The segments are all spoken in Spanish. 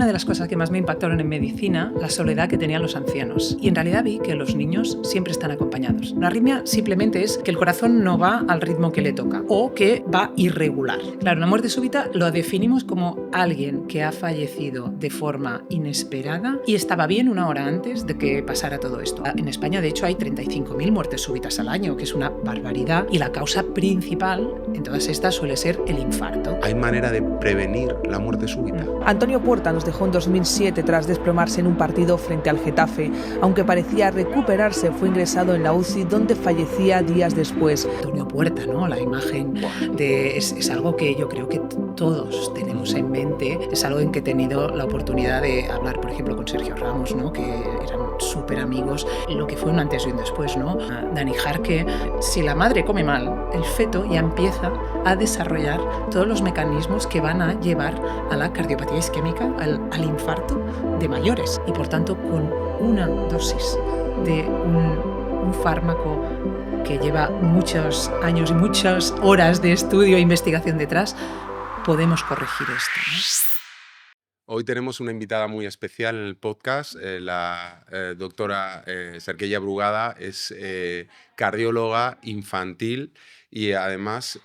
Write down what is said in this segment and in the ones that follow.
una de las cosas que más me impactaron en medicina, la soledad que tenían los ancianos. Y en realidad vi que los niños siempre están acompañados. Una arritmia simplemente es que el corazón no va al ritmo que le toca o que va irregular. Claro, una muerte súbita lo definimos como alguien que ha fallecido de forma inesperada y estaba bien una hora antes de que pasara todo esto. En España, de hecho, hay 35.000 muertes súbitas al año, que es una barbaridad, y la causa principal en todas estas suele ser el infarto. ¿Hay manera de prevenir la muerte súbita? Antonio Puerta nos dejó en 2007 tras desplomarse en un partido frente al Getafe. Aunque parecía recuperarse, fue ingresado en la UCI, donde fallecía días después. Antonio Puerta, ¿no? La imagen es algo que yo creo que todos tenemos en mente. Es algo en que he tenido la oportunidad de hablar, por ejemplo, con Sergio Ramos, ¿no? Que eran súper amigos. Lo que fue un antes y un después, ¿no? Dani Jarque. Si la madre come mal, el feto ya empieza a desarrollar todos los mecanismos que van a llevar a la cardiopatía isquémica, al infarto de mayores. Y por tanto, con una dosis de un fármaco que lleva muchos años y muchas horas de estudio e investigación detrás, podemos corregir esto, ¿no? Hoy tenemos una invitada muy especial en el podcast, la doctora Cerqueira Brugada, es cardióloga infantil y además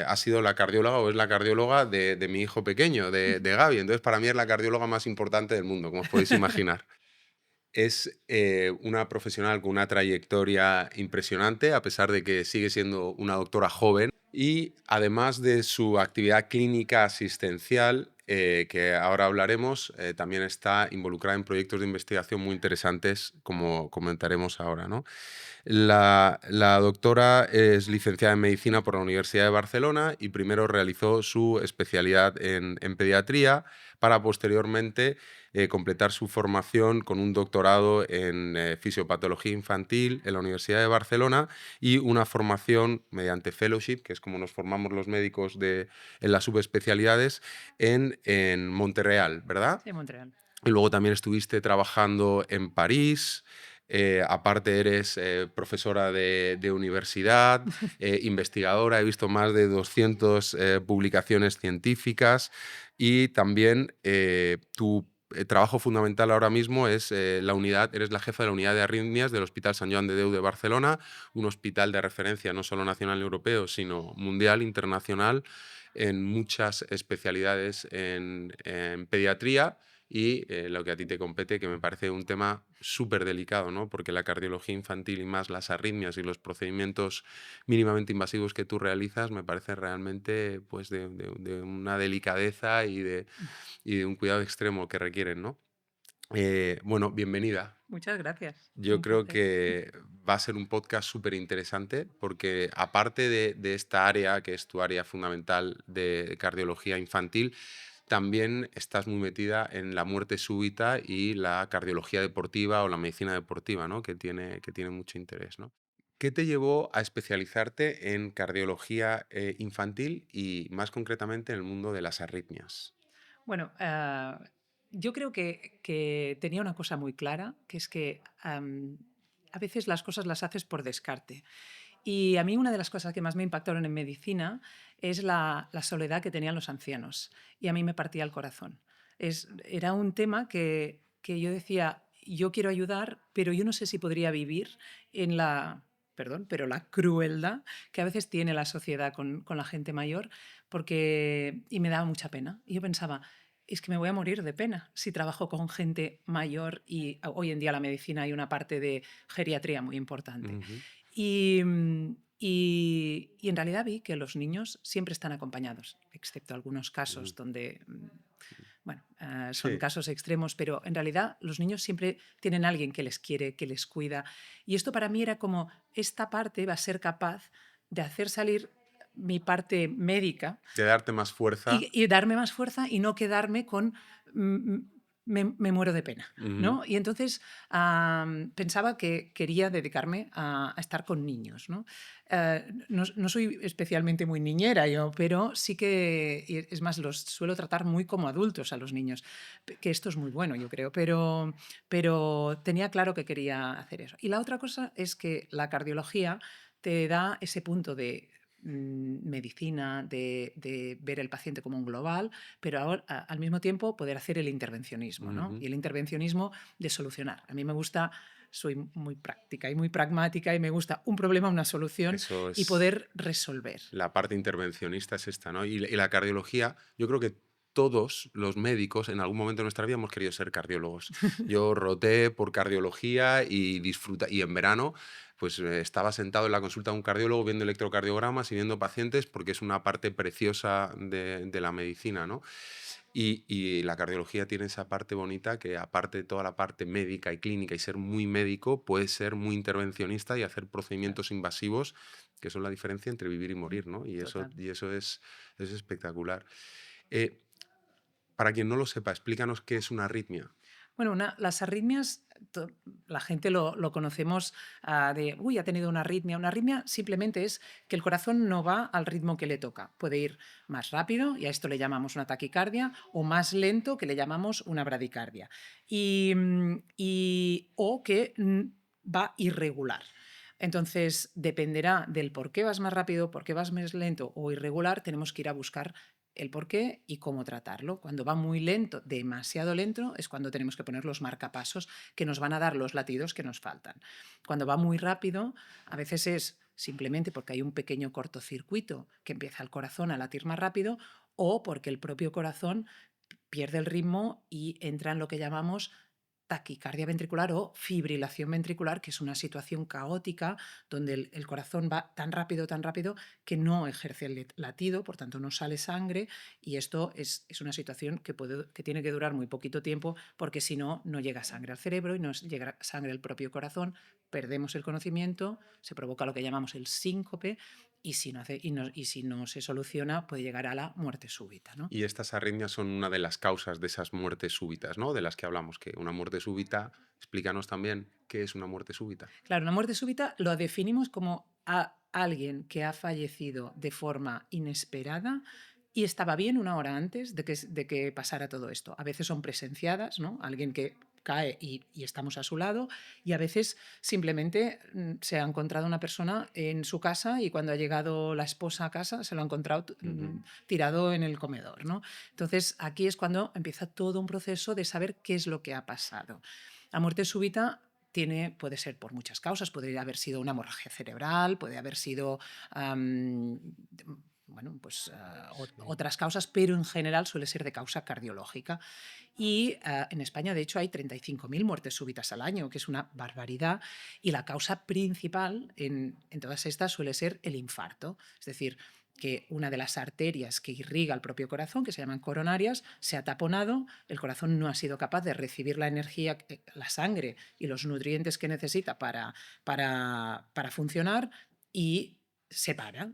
ha sido la cardióloga o es la cardióloga de mi hijo pequeño, de Gaby. Entonces, para mí es la cardióloga más importante del mundo, como os podéis imaginar. Es una profesional con una trayectoria impresionante, a pesar de que sigue siendo una doctora joven. Y además de su actividad clínica asistencial, que ahora hablaremos, también está involucrada en proyectos de investigación muy interesantes, como comentaremos ahora, ¿no? La doctora es licenciada en Medicina por la Universidad de Barcelona y primero realizó su especialidad en pediatría para posteriormente completar su formación con un doctorado en fisiopatología infantil en la Universidad de Barcelona y una formación mediante fellowship, que es como nos formamos los médicos en las subespecialidades, en Montreal, ¿verdad? Sí, en Montreal. Y luego también estuviste trabajando en París. Aparte eres profesora de universidad, investigadora, he visto más de 200 publicaciones científicas y también tu trabajo fundamental ahora mismo es eres la jefa de la unidad de arritmias del Hospital Sant Joan de Déu de Barcelona, un hospital de referencia no solo nacional y europeo, sino mundial, internacional, en muchas especialidades en pediatría. Y lo que a ti te compete, que me parece un tema súper delicado, ¿no? Porque la cardiología infantil y más las arritmias y los procedimientos mínimamente invasivos que tú realizas me parece realmente pues, de una delicadeza y de un cuidado extremo que requieren, ¿no? Bueno, bienvenida. Muchas gracias. Yo Un creo placer. que va a ser un podcast súper interesante porque aparte de esta área, que es tu área fundamental de cardiología infantil, también estás muy metida en la muerte súbita y la cardiología deportiva o la medicina deportiva, ¿no? Que tiene mucho interés, ¿no? ¿Qué te llevó a especializarte en cardiología infantil y más concretamente en el mundo de las arritmias? Bueno, yo creo que tenía una cosa muy clara, que es que a veces las cosas las haces por descarte. Y a mí una de las cosas que más me impactaron en medicina es la soledad que tenían los ancianos. Y a mí me partía el corazón. Era un tema que yo decía, yo quiero ayudar, pero yo no sé si podría vivir en pero la crueldad que a veces tiene la sociedad con la gente mayor, y me daba mucha pena. Y yo pensaba, es que me voy a morir de pena si trabajo con gente mayor y hoy en día la medicina hay una parte de geriatría muy importante. Ujú. Y, y en realidad vi que los niños siempre están acompañados, excepto algunos casos Ujú. donde, bueno, son Sí. casos extremos, pero en realidad los niños siempre tienen alguien que les quiere, que les cuida. Y esto para mí era como, esta parte va a ser capaz de hacer salir mi parte médica De darte más fuerza. y darme más fuerza y no quedarme con me muero de pena, Ujú. ¿no? Y entonces pensaba que quería dedicarme a estar con niños, ¿no? No soy especialmente muy niñera yo, pero sí que, y es más, los suelo tratar muy como adultos a los niños, que esto es muy bueno, yo creo, pero tenía claro que quería hacer eso. Y la otra cosa es que la cardiología te da ese punto de medicina, de ver el paciente como un global, pero ahora, al mismo tiempo poder hacer el intervencionismo, ¿no? Y el intervencionismo de solucionar. A mí me gusta, soy muy práctica y muy pragmática y me gusta un problema, una solución Eso y es, poder resolver. la parte intervencionista es esta, ¿no? Y la cardiología, yo creo que todos los médicos en algún momento de nuestra vida hemos querido ser cardiólogos. Yo roté por cardiología y en verano pues estaba sentado en la consulta de un cardiólogo viendo electrocardiogramas y viendo pacientes porque es una parte preciosa de la medicina, ¿no? Y la cardiología tiene esa parte bonita que aparte de toda la parte médica y clínica y ser muy médico, puede ser muy intervencionista y hacer procedimientos invasivos que son la diferencia entre vivir y morir, ¿no? Total. Y eso es espectacular. Eh, para quien no lo sepa, explícanos qué es una arritmia. Bueno, las arritmias, la gente lo conocemos de, uy, ha tenido una arritmia. Una arritmia simplemente es que el corazón no va al ritmo que le toca. Puede ir más rápido, y a esto le llamamos una taquicardia, o más lento, que le llamamos una bradicardia. O que va irregular. Entonces, dependerá del por qué vas más rápido, por qué vas más lento o irregular, tenemos que ir a buscar el por qué y cómo tratarlo. Cuando va muy lento, demasiado lento, es cuando tenemos que poner los marcapasos que nos van a dar los latidos que nos faltan. Cuando va muy rápido, a veces es simplemente porque hay un pequeño cortocircuito que empieza el corazón a latir más rápido o porque el propio corazón pierde el ritmo y entra en lo que llamamos taquicardia ventricular o fibrilación ventricular, que es una situación caótica donde el corazón va tan rápido que no ejerce el latido, por tanto no sale sangre, y esto es una situación que tiene que durar muy poquito tiempo porque si no, no llega sangre al cerebro y no llega sangre al propio corazón, perdemos el conocimiento, se provoca lo que llamamos el síncope y si no se soluciona puede llegar a la muerte súbita, ¿no? Y estas arritmias son una de las causas de esas muertes súbitas, ¿no? De las que hablamos, que una muerte súbita, explícanos también qué es una muerte súbita. Claro, una muerte súbita lo definimos como a alguien que ha fallecido de forma inesperada y estaba bien una hora antes de que pasara todo esto. A veces son presenciadas, ¿no? Alguien que cae y estamos a su lado, y a veces simplemente se ha encontrado una persona en su casa y cuando ha llegado la esposa a casa se lo ha encontrado tirado en el comedor, ¿no? Entonces aquí es cuando empieza todo un proceso de saber qué es lo que ha pasado. La muerte súbita puede ser por muchas causas, puede haber sido una hemorragia cerebral, puede haber sido bueno, pues, Sí. otras causas, pero en general suele ser de causa cardiológica. Y en España, de hecho, hay 35.000 muertes súbitas al año, que es una barbaridad, y la causa principal en todas estas suele ser el infarto, es decir, que una de las arterias que irriga el propio corazón, que se llaman coronarias, se ha taponado, el corazón no ha sido capaz de recibir la energía, la sangre y los nutrientes que necesita para funcionar, y se para,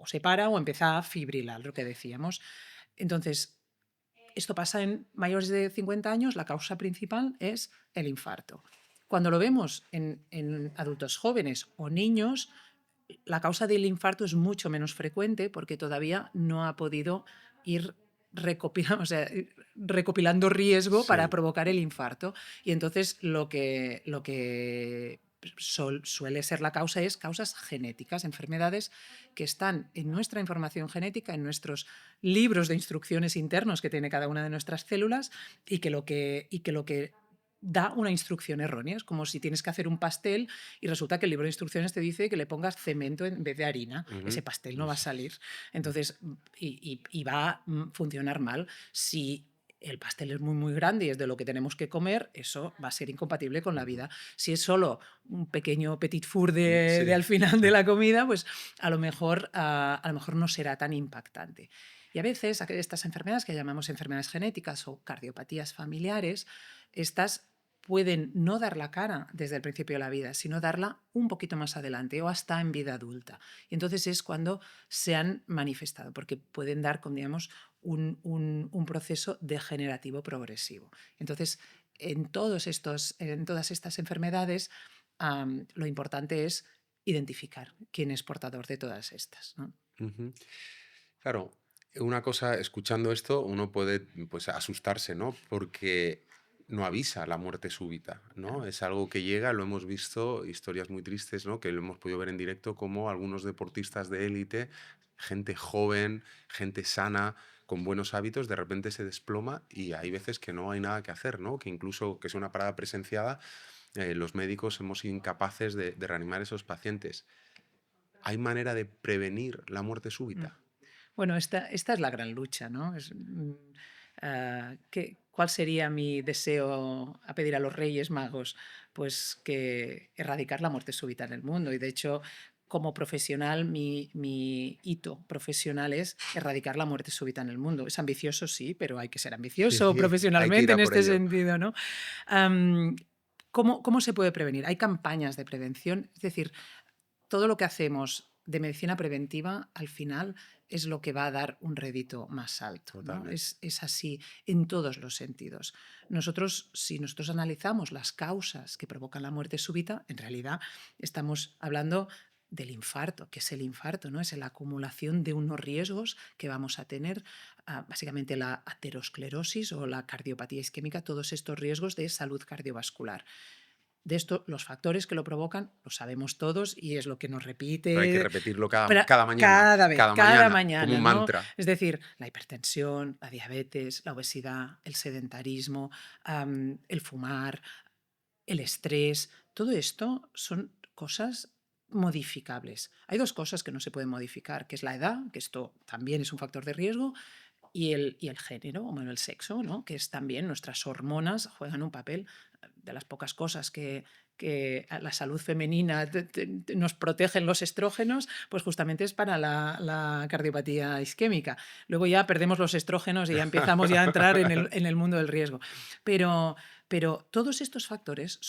se para o empieza a fibrilar, lo que decíamos. Entonces, esto pasa en mayores de 50 años, la causa principal es el infarto. Cuando lo vemos en adultos jóvenes o niños, la causa del infarto es mucho menos frecuente porque todavía no ha podido ir recopilando, o sea, recopilando riesgo para Sí. provocar el infarto. Y entonces lo que suele ser la causa es causas genéticas, enfermedades que están en nuestra información genética, en nuestros libros de instrucciones internos que tiene cada una de nuestras células, y que lo que da una instrucción errónea. Es como si tienes que hacer un pastel y resulta que el libro de instrucciones te dice que le pongas cemento en vez de harina. Ese pastel no va a salir. Entonces, y va a funcionar mal. Si el pastel es muy, muy grande y es de lo que tenemos que comer, eso va a ser incompatible con la vida. Si es solo un pequeño petit four de Sí. al final de la comida, pues a lo mejor no será tan impactante. Y a veces estas enfermedades que llamamos enfermedades genéticas o cardiopatías familiares, estas pueden no dar la cara desde el principio de la vida, sino darla un poquito más adelante o hasta en vida adulta. Y entonces es cuando se han manifestado, porque pueden dar, como digamos, un proceso degenerativo progresivo. Entonces, en todas estas enfermedades, lo importante es identificar quién es portador de todas estas, ¿no? Ujú. Claro, una cosa, escuchando esto, uno puede pues, asustarse, ¿no? Porque no avisa la muerte súbita, ¿no? Claro. Es algo que llega, lo hemos visto, historias muy tristes, ¿no? Que lo hemos podido ver en directo, como algunos deportistas de élite, gente joven, gente sana, con buenos hábitos, de repente se desploma y hay veces que no hay nada que hacer, ¿no? Que incluso que es una parada presenciada, los médicos hemos sido incapaces de reanimar a esos pacientes. ¿Hay manera de prevenir la muerte Mm. súbita? Bueno, esta es la gran lucha, ¿no? ¿Cuál sería mi deseo a pedir a los Reyes Magos? Pues que erradicar la muerte súbita en el mundo. Y de hecho, como profesional, mi hito profesional es erradicar la muerte súbita en el mundo. Es ambicioso, sí, pero hay que ser Sí, ambicioso hay que ir profesionalmente a en por este ello. sentido, ¿no? Am, ¿Cómo se puede prevenir? Hay campañas de prevención, es decir, todo lo que hacemos de medicina preventiva al final es lo que va a dar un rédito más alto, ¿no? Totalmente. Es así en todos los sentidos. Si nosotros analizamos las causas que provocan la muerte súbita, en realidad estamos hablando del infarto. ¿Qué es el infarto? ¿No? Es la acumulación de unos riesgos que vamos a tener, básicamente la aterosclerosis o la cardiopatía isquémica, todos estos riesgos de salud cardiovascular. De esto, los factores que lo provocan, lo sabemos todos y es lo que nos Pero hay que repite repetirlo cada mañana, cada vez, cada como mañana, un ¿no? mantra. Es decir, la hipertensión, la diabetes, la obesidad, el sedentarismo, el fumar, el estrés, todo esto son cosas modificables. Hay dos cosas que no se pueden modificar, que es la edad, que esto también es un factor de riesgo, y el género, o bueno, el sexo, ¿no? Que es también nuestras hormonas juegan un papel de las pocas cosas que a la salud femenina nos protegen los estrógenos, pues justamente es para la cardiopatía isquémica. Luego ya perdemos los estrógenos y ya empezamos ya a entrar en el mundo del riesgo. Pero todos estos factores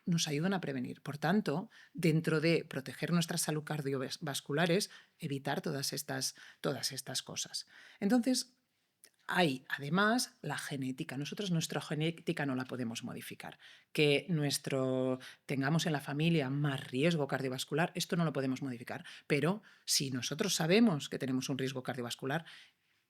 nos ayudan a prevenir. Por tanto, dentro de proteger nuestra salud cardiovasculares, evitar todas estas cosas. Entonces, hay además la genética. Nosotros nuestra genética no la podemos modificar. Que tengamos en la familia más riesgo cardiovascular, esto no lo podemos modificar. Pero si nosotros sabemos que tenemos un riesgo cardiovascular,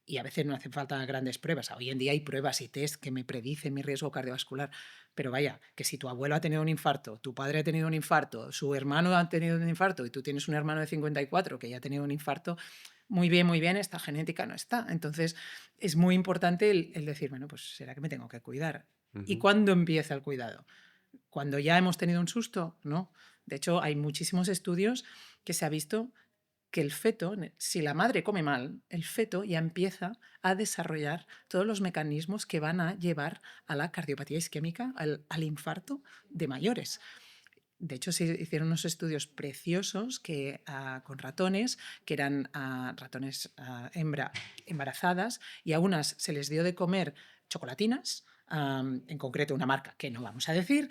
y a veces no hacen falta grandes pruebas. Hoy en día hay pruebas y test que me predicen mi riesgo cardiovascular. Pero vaya, que si tu abuelo ha tenido un infarto, tu padre ha tenido un infarto, su hermano ha tenido un infarto y tú tienes un hermano de 54 que ya ha tenido un infarto, muy bien, esta genética no está. Entonces es muy importante el decir, bueno, pues será que me tengo que cuidar. ¿Y Ujú. cuándo empieza el cuidado? ¿Cuando ya hemos tenido un susto? No. De hecho, hay muchísimos estudios que se ha visto que el feto, si la madre come mal, el feto ya empieza a desarrollar todos los mecanismos que van a llevar a la cardiopatía isquémica, al infarto de mayores. De hecho, se hicieron unos estudios preciosos con ratones, que eran ratones embarazadas, y a unas se les dio de comer chocolatinas, en concreto una marca que no vamos a decir,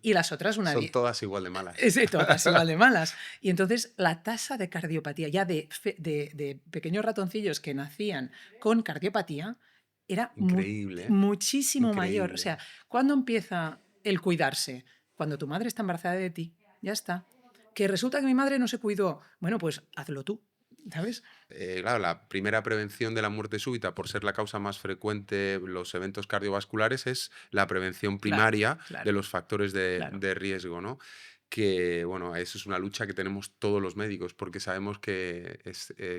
y las otras Son todas igual de malas. sí, todas igual de malas. Y entonces la tasa de cardiopatía, ya de pequeños ratoncillos que nacían con cardiopatía, era Increíble, ¿eh? muchísimo mayor. O Increíble. sea, ¿cuándo empieza el cuidarse? Cuando tu madre está embarazada de ti, ya está. Que resulta que mi madre no se cuidó. Bueno, pues hazlo tú, ¿sabes? Claro, la primera prevención de la muerte súbita, por ser la causa más frecuente, los eventos cardiovasculares, es la prevención Claro, primaria de claro, los factores de, claro. de riesgo, ¿no? Que, bueno, eso es una lucha que tenemos todos los médicos, porque sabemos que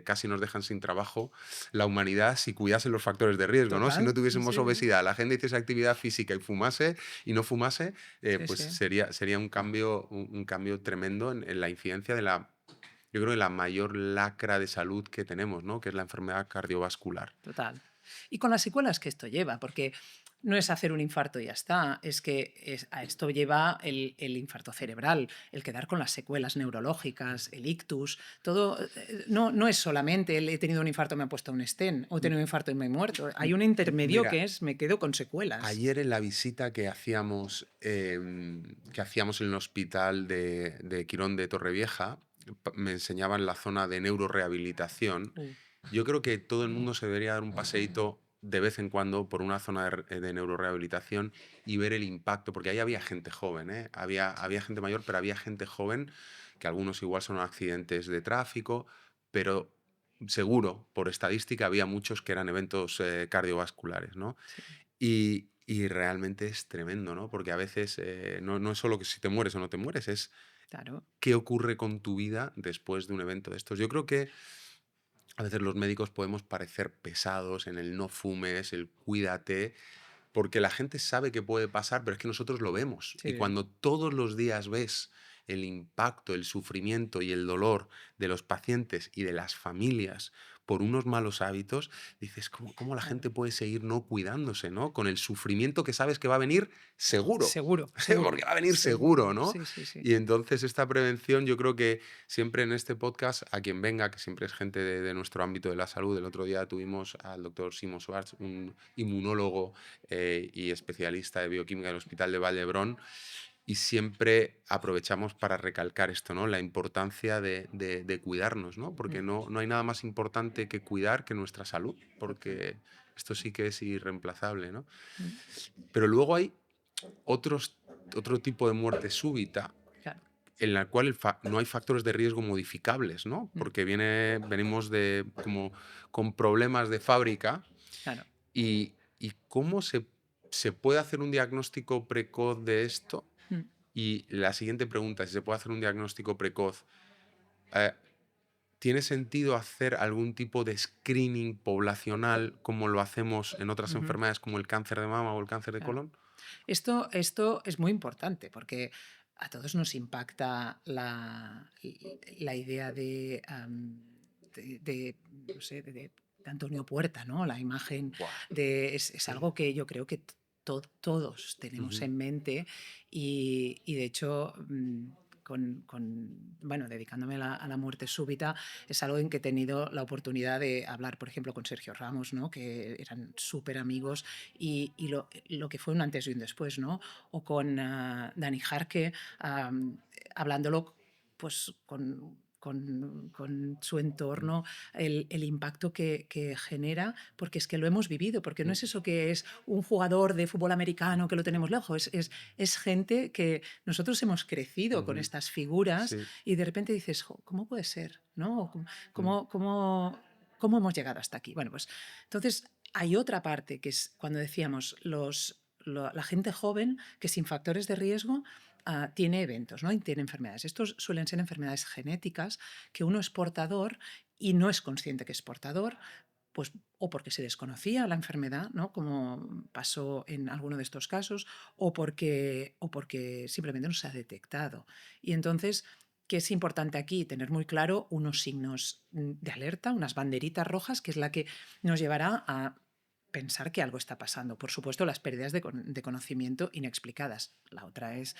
casi nos dejan sin trabajo la humanidad si cuidasen los factores de riesgo, ¿no? Si no Total, sí, tuviésemos sí, obesidad, la gente hiciese actividad física y fumase y no fumase, sí, pues sí. sería un cambio tremendo en la incidencia de yo creo que la mayor lacra de salud que tenemos, ¿no? Que es la enfermedad cardiovascular. Total. Y con las secuelas que esto lleva, porque no es hacer un infarto y ya está, es que a esto lleva el infarto cerebral, el quedar con las secuelas neurológicas, el ictus, todo. No es solamente el he tenido un infarto, me han puesto un stent, o he M- tenido un infarto y me he muerto. Hay m- un intermedio Mira, que es me quedo con secuelas. ayer en la visita que hacíamos en el hospital de Quirón de Torrevieja, me enseñaban la zona de neurorehabilitación. Uh, Yo creo que todo el mundo se debería dar un paseíto de vez en cuando por una zona de neurorehabilitación y ver el impacto, porque ahí había gente joven, ¿eh? Había gente mayor, pero había gente joven, que algunos igual son accidentes de tráfico, pero seguro, por estadística, había muchos que eran eventos cardiovasculares, ¿no? sí. Y realmente es tremendo, ¿no? Porque a veces no es solo que si te mueres o no te mueres, es Claro. qué ocurre con tu vida después de un evento de estos. Yo creo que a veces los médicos podemos parecer pesados en el no fumes, el cuídate, porque la gente sabe que puede pasar, pero es que nosotros lo vemos. Y Sí. cuando todos los días ves el impacto, el sufrimiento y el dolor de los pacientes y de las familias por unos malos hábitos, dices, ¿cómo la Claro. gente puede seguir no cuidándose, ¿no? Con el sufrimiento que sabes que va a venir seguro, Seguro, seguro, porque va a venir seguro. seguro, ¿no? Sí, sí, sí. Y entonces esta prevención, yo creo que siempre en este podcast, a quien venga, que siempre es gente de nuestro ámbito de la salud, el otro día tuvimos al doctor Simon Schwartz, un inmunólogo y especialista de bioquímica del Hospital de Vall-d'Hebron, y siempre aprovechamos para recalcar esto, ¿no? La importancia de cuidarnos, ¿no? Porque Mm, no hay nada más importante que cuidar que nuestra salud, total. porque esto sí que es irreemplazable, ¿no? Mm, Pero luego hay otro tipo de muerte súbita claro. en la cual no hay factores de riesgo modificables, ¿no? Mm, Porque venimos como con problemas de fábrica claro. y cómo se puede hacer un diagnóstico precoz de esto. Mm, Y la siguiente pregunta, si se puede hacer un diagnóstico precoz, eh, ¿tiene sentido hacer algún tipo de screening poblacional como lo hacemos en otras ujú, enfermedades como el cáncer de mama o el cáncer de claro. colon? Esto es muy importante porque a todos nos impacta la idea no sé, de Antonio Puerta, ¿no? La imagen Buah, es sí. algo que yo creo que todos tenemos Ujú. en mente y de hecho, bueno, dedicándome a la muerte súbita, es algo en que he tenido la oportunidad de hablar, por ejemplo, con Sergio Ramos, ¿no? Que eran súper amigos y lo que fue un antes y un después, ¿no? O con Dani Jarque, hablándolo pues con su Mm, entorno, el impacto que genera, porque es que lo hemos vivido, porque no mm, es eso que es un jugador de fútbol americano que lo tenemos lejos, es gente que nosotros hemos crecido con ujú. estas figuras Sí. y de repente dices, "Jo, ¿cómo puede ser? ¿No? Mm, ¿Cómo hemos llegado hasta aquí?". Bueno, pues entonces hay otra parte que es cuando decíamos la gente joven que sin factores de riesgo tiene eventos, ¿no? Y tiene enfermedades. Estos suelen ser enfermedades genéticas que uno es portador y no es consciente que es portador, pues o porque se desconocía la enfermedad, ¿no? Como pasó en alguno de estos casos, o porque simplemente no se ha detectado. Y entonces, ¿qué es importante aquí? Tener muy claro unos signos de alerta, unas banderitas rojas, que es la que nos llevará a pensar que algo está pasando. Por supuesto, las pérdidas de conocimiento inexplicadas. La otra es,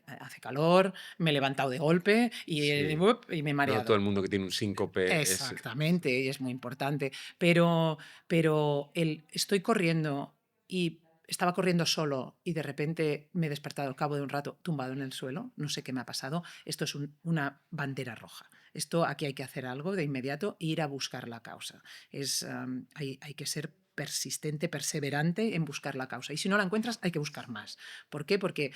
hace calor, me he levantado de golpe sí. y me he No todo mareado. el mundo que tiene un síncope es... Exactamente, y es muy importante. Pero estoy corriendo y estaba corriendo solo y de repente me he despertado al cabo de un rato tumbado en el suelo, no sé qué me ha pasado. Esto es una bandera roja. Esto aquí hay que hacer algo de inmediato e ir a buscar la causa. Hay que ser persistente, perseverante en buscar la causa. Y si no la encuentras, hay que buscar más. ¿Por qué? Porque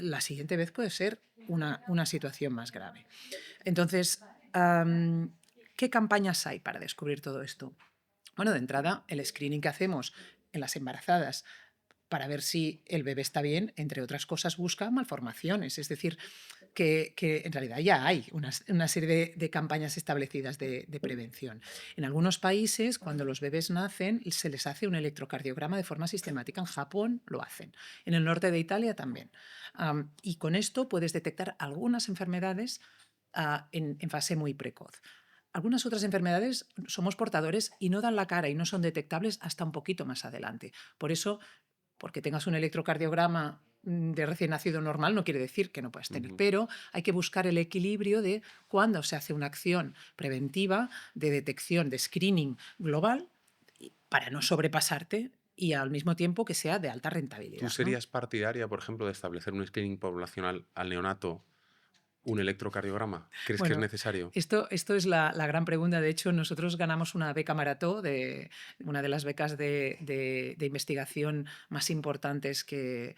la siguiente vez puede ser una situación más grave. Entonces, ¿qué campañas hay para descubrir todo esto? Bueno, de entrada, el screening que hacemos en las embarazadas para ver si el bebé está bien, entre otras cosas, busca malformaciones. Es decir, que en realidad ya hay una serie de campañas establecidas de prevención. En algunos países, cuando los bebés nacen, se les hace un electrocardiograma de forma sistemática. En Japón lo hacen. En el norte de Italia también. Y con esto puedes detectar algunas enfermedades en fase muy precoz. Algunas otras enfermedades somos portadores y no dan la cara y no son detectables hasta un poquito más adelante. Por eso, porque tengas un electrocardiograma de recién nacido normal no quiere decir que no puedas tener, Ujú. pero hay que buscar el equilibrio de cuándo se hace una acción preventiva de detección, de screening global para no sobrepasarte y al mismo tiempo que sea de alta ¿Tú rentabilidad, ¿no? serías partidaria, por ejemplo, de establecer un screening poblacional al neonato, un electrocardiograma? ¿Crees que es Bueno, necesario? esto es la gran pregunta. De hecho, nosotros ganamos una beca Marató, una de las becas de investigación más importantes que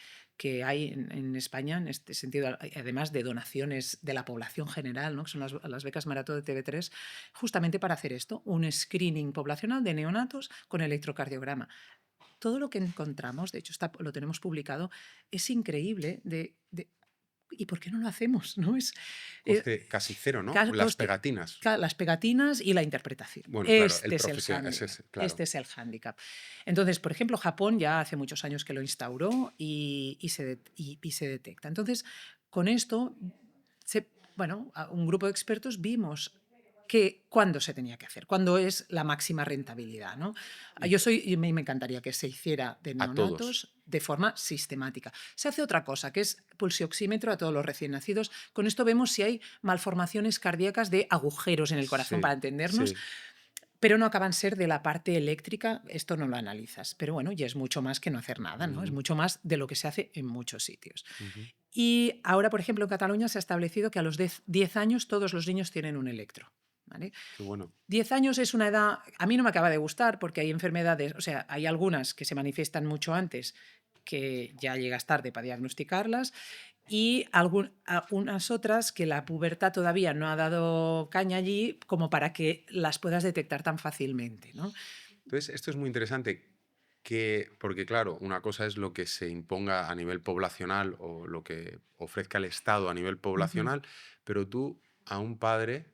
hay en España, en este sentido, además de donaciones de la población general, ¿no? Que son las becas Marató de TV3, justamente para hacer esto, un screening poblacional de neonatos con electrocardiograma. todo lo que encontramos, de hecho lo tenemos publicado, es increíble ¿y por qué no lo hacemos? ¿No? Eh, Coste casi cero, ¿no? ca- Las coste- pegatinas. las pegatinas y la interpretación. Bueno, claro, el Este es el profesional, ese hándicap. es, claro. Este es el hándicap. Entonces, por ejemplo, Japón ya hace muchos años que lo instauró y se detecta. Entonces, con esto, un grupo de expertos vimos cuándo se tenía que hacer, cuándo es la máxima rentabilidad, ¿no? Y me encantaría que se hiciera de A todos. neonatos de forma sistemática. Se hace otra cosa, que es pulsioxímetro a todos los recién nacidos. Con esto vemos si hay malformaciones cardíacas de agujeros en el corazón, Sí, para entendernos, sí. pero no acaban ser de la parte eléctrica, esto no lo analizas. Pero bueno, ya es mucho más que no hacer nada, ¿no? Es Ujú, mucho más de lo que se hace en muchos sitios. ujú. Y ahora, por ejemplo, en Cataluña se ha establecido que a los 10 años todos los niños tienen un electro. ¿Vale? Qué bueno. 10 años es una edad, a mí no me acaba de gustar porque hay enfermedades, o sea, hay algunas que se manifiestan mucho antes que ya llegas tarde para diagnosticarlas y algunas otras que la pubertad todavía no ha dado caña allí como para que las puedas detectar tan fácilmente, ¿no? Entonces, esto es muy interesante, porque claro, una cosa es lo que se imponga a nivel poblacional o lo que ofrezca el Estado a nivel Ujú. poblacional, pero tú a un padre,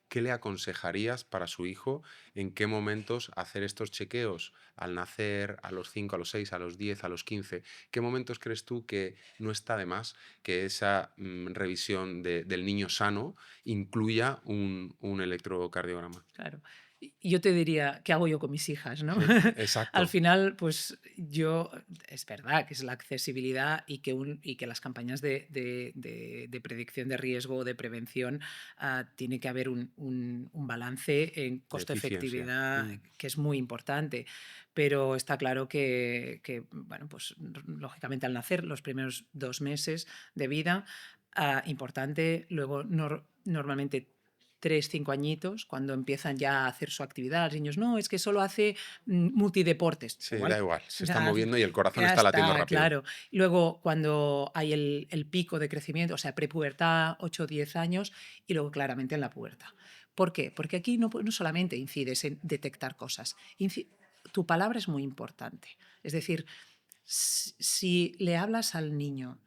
¿qué le aconsejarías para su hijo? ¿En qué momentos hacer estos chequeos? Al nacer, a los 5, a los 6, a los 10, a los 15. ¿Qué momentos crees tú que no está de más que esa revisión del niño sano incluya un electrocardiograma? Claro. Y yo te diría, ¿qué hago yo con mis hijas, no? Al Exacto. final, pues es verdad que es la accesibilidad y que las campañas de predicción de riesgo o de prevención tiene que haber un balance en De eficiencia. costo-efectividad que es muy importante. Pero está claro bueno, pues lógicamente al nacer, los primeros 2 meses de vida, importante, luego normalmente 3, 5 añitos, cuando empiezan ya a hacer su actividad, los niños, no, es que solo hace multideportes. Sí, da Igual, igual, se está ya moviendo y el corazón ya está latiendo está, rápido. claro. Luego, cuando hay el pico de crecimiento, o sea, prepubertad, 8 o 10 años, y luego claramente en la pubertad. ¿Por qué? Porque aquí no solamente incides en detectar cosas, tu palabra es muy importante. Es decir, si le hablas al niño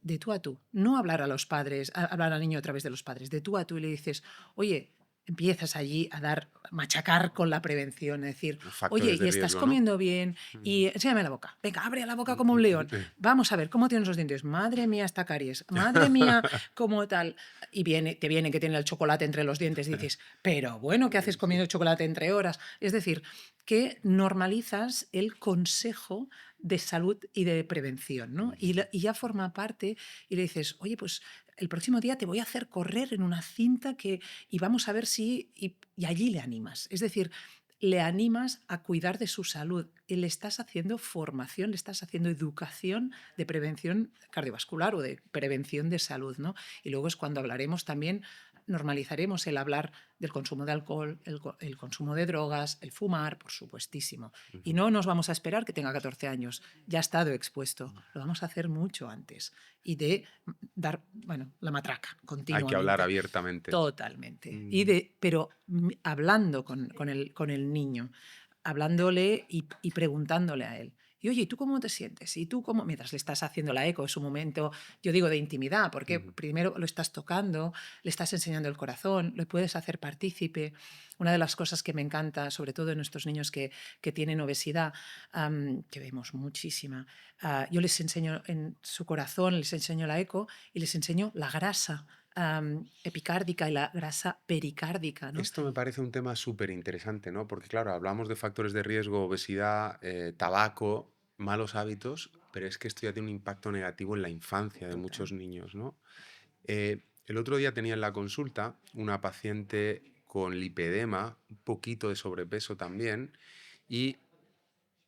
de tú a tú, no hablar a los padres, hablar al niño a través de los padres, de tú a tú y le dices, oye, empiezas allí a machacar con la prevención, es decir, oye, Factores de y estás riesgo, ¿no? comiendo bien Ujú. y enséñame la boca, venga, abre la boca como un león, vamos a ver cómo tienes los dientes, madre mía, esta caries, madre mía, cómo tal, y te viene que tiene el chocolate entre los dientes y dices, pero bueno, ¿qué haces Sí. comiendo chocolate entre horas? Es decir, que normalizas el consejo de salud y de prevención, ¿no? Y ya forma parte y le dices, oye, pues el próximo día te voy a hacer correr en una cinta y vamos a ver si... Y allí le animas. Es decir, le animas a cuidar de su salud y le estás haciendo formación, le estás haciendo educación de prevención cardiovascular o de prevención de salud, ¿no? Y luego es cuando hablaremos también, normalizaremos el hablar del consumo de alcohol, el consumo de drogas, el fumar, por supuestísimo. Y Ujú. no nos vamos a esperar que tenga 14 años, ya ha estado expuesto, lo vamos a hacer mucho antes. Y de dar, bueno, la matraca Hay que hablar continuamente. abiertamente. Totalmente. Mm. Pero hablando con el niño, hablándole y preguntándole a él. Y oye, ¿y tú cómo te sientes? ¿Y tú cómo? Mientras le estás haciendo la eco, es un momento, yo digo, de intimidad, porque Ujú. primero lo estás tocando, le estás enseñando el corazón, le puedes hacer partícipe. Una de las cosas que me encanta, sobre todo en estos niños que tienen obesidad, que vemos muchísima, yo les enseño en su corazón, les enseño la eco y les enseño la grasa epicárdica y la grasa pericárdica, ¿no? Esto me parece un tema súper interesante, ¿no? Porque claro, hablamos de factores de riesgo, obesidad, tabaco, malos hábitos, pero es que esto ya tiene un impacto negativo en la infancia de Total. muchos niños, ¿no? El otro día tenía en la consulta una paciente con lipedema, un poquito de sobrepeso también, y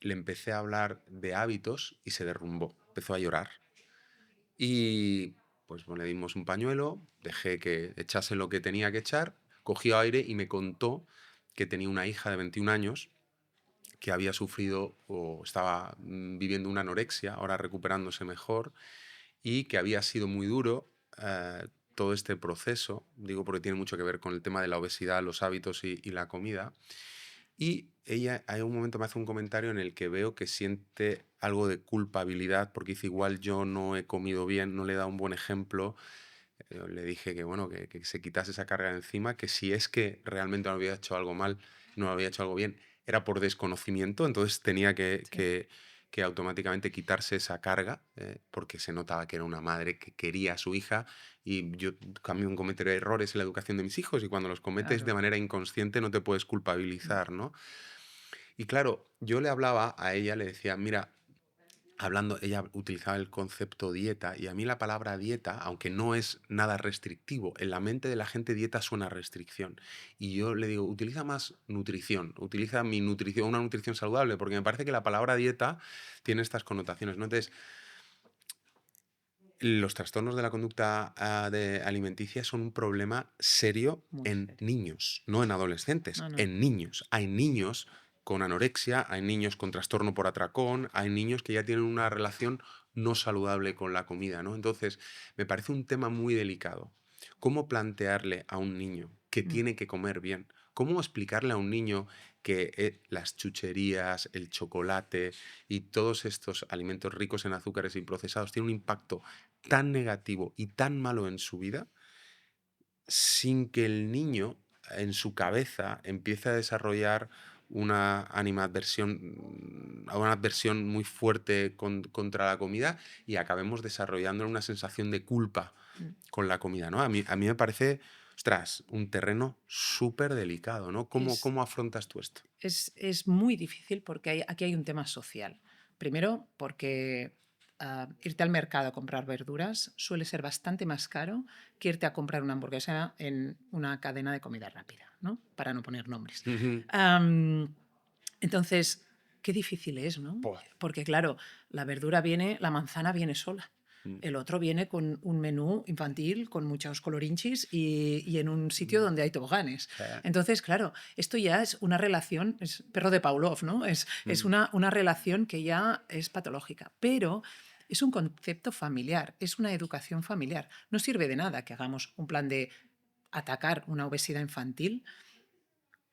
le empecé a hablar de hábitos y se derrumbó, empezó a llorar. Y pues bueno, le dimos un pañuelo, dejé que echase lo que tenía que echar, cogió aire y me contó que tenía una hija de 21 años que había sufrido o estaba viviendo una anorexia, ahora recuperándose mejor, y que había sido muy duro todo este proceso, digo porque tiene mucho que ver con el tema de la obesidad, los hábitos y la comida, Y ella, hay un momento me hace un comentario en el que veo que siente algo de culpabilidad porque dice, igual yo no he comido bien, no le he dado un buen ejemplo. Le dije que, bueno, que se quitase esa carga de encima, que si es que realmente no había hecho algo mal, no había hecho algo bien, era por desconocimiento, entonces tenía Sí, que automáticamente quitarse esa carga, porque se notaba que era una madre que quería a su hija y yo también cometeré errores en la educación de mis hijos y cuando los cometes de claro. manera inconsciente no te puedes Mm. culpabilizar, ¿no? Y claro, yo le hablaba a ella, le decía, mira, hablando, ella utilizaba el concepto dieta y a mí la palabra dieta, aunque no es nada restrictivo, en la mente de la gente dieta suena a restricción. Y yo le digo, utiliza más nutrición, utiliza mi nutrición, una nutrición saludable, porque me parece que la palabra dieta tiene estas connotaciones, ¿no? Entonces, los trastornos de la conducta alimenticia son un problema serio Muy en serio. niños, no en adolescentes, No, no. en niños. Hay niños con anorexia, hay niños con trastorno por atracón, hay niños que ya tienen una relación no saludable con la comida, ¿no? Entonces, me parece un tema muy delicado. ¿Cómo plantearle a un niño que Mm. tiene que comer bien? ¿Cómo explicarle a un niño que las chucherías, el chocolate y todos estos alimentos ricos en azúcares y procesados tienen un impacto tan negativo y tan malo en su vida sin que el niño en su cabeza empiece a desarrollar una animadversión, una adversión muy fuerte contra la comida y acabemos desarrollando una sensación de culpa Mm. con la comida, ¿no? A mí me parece, ostras, un terreno súper delicado, ¿no? ¿Cómo, Es, cómo afrontas tú esto? es muy difícil porque aquí hay un tema social. Primero, porque irte al mercado a comprar verduras suele ser bastante más caro que irte a comprar una hamburguesa en una cadena de comida rápida, ¿no? Para no poner nombres. Ujú. Am, entonces, qué difícil es, ¿no? Buah. Porque claro, la manzana viene sola. Mm, El otro viene con un menú infantil con muchos colorinchis y en un sitio mm, donde hay toboganes. eh, Entonces, claro, esto ya es una relación, es perro de Pavlov, ¿no? Es mm, una relación que ya es patológica, pero es un concepto familiar, es una educación familiar. No sirve de nada que hagamos un plan de atacar una obesidad infantil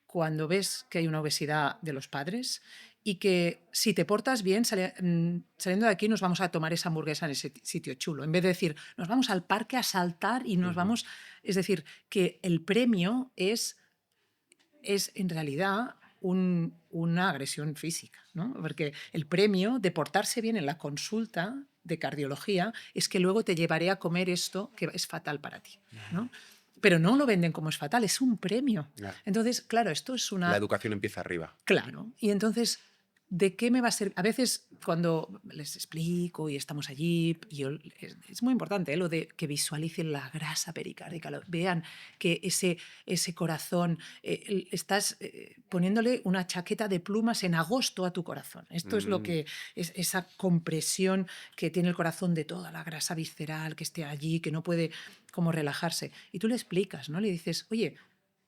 cuando ves que hay una obesidad de los padres y que si te portas bien, saliendo de aquí nos vamos a tomar esa hamburguesa en ese sitio chulo, en vez de decir, nos vamos al parque a saltar y nos ujú. vamos, es decir, que el premio es en realidad una agresión física, ¿no? Porque el premio de portarse bien en la consulta de cardiología es que luego te llevaré a comer esto que es fatal para ti, ¿no? Pero no lo venden como es fatal, es un premio. Ya. Entonces, claro, esto es La una... educación empieza arriba. Claro. Y entonces, ¿de qué me va a servir? A veces cuando les explico y estamos allí, es muy importante, lo de que visualicen la grasa pericárdica, vean que ese corazón, estás poniéndole una chaqueta de plumas en agosto a tu corazón. Esto es lo Mm, que es esa compresión que tiene el corazón de toda la grasa visceral que esté allí, que no puede como relajarse. Y tú le explicas, ¿no? Le dices, oye,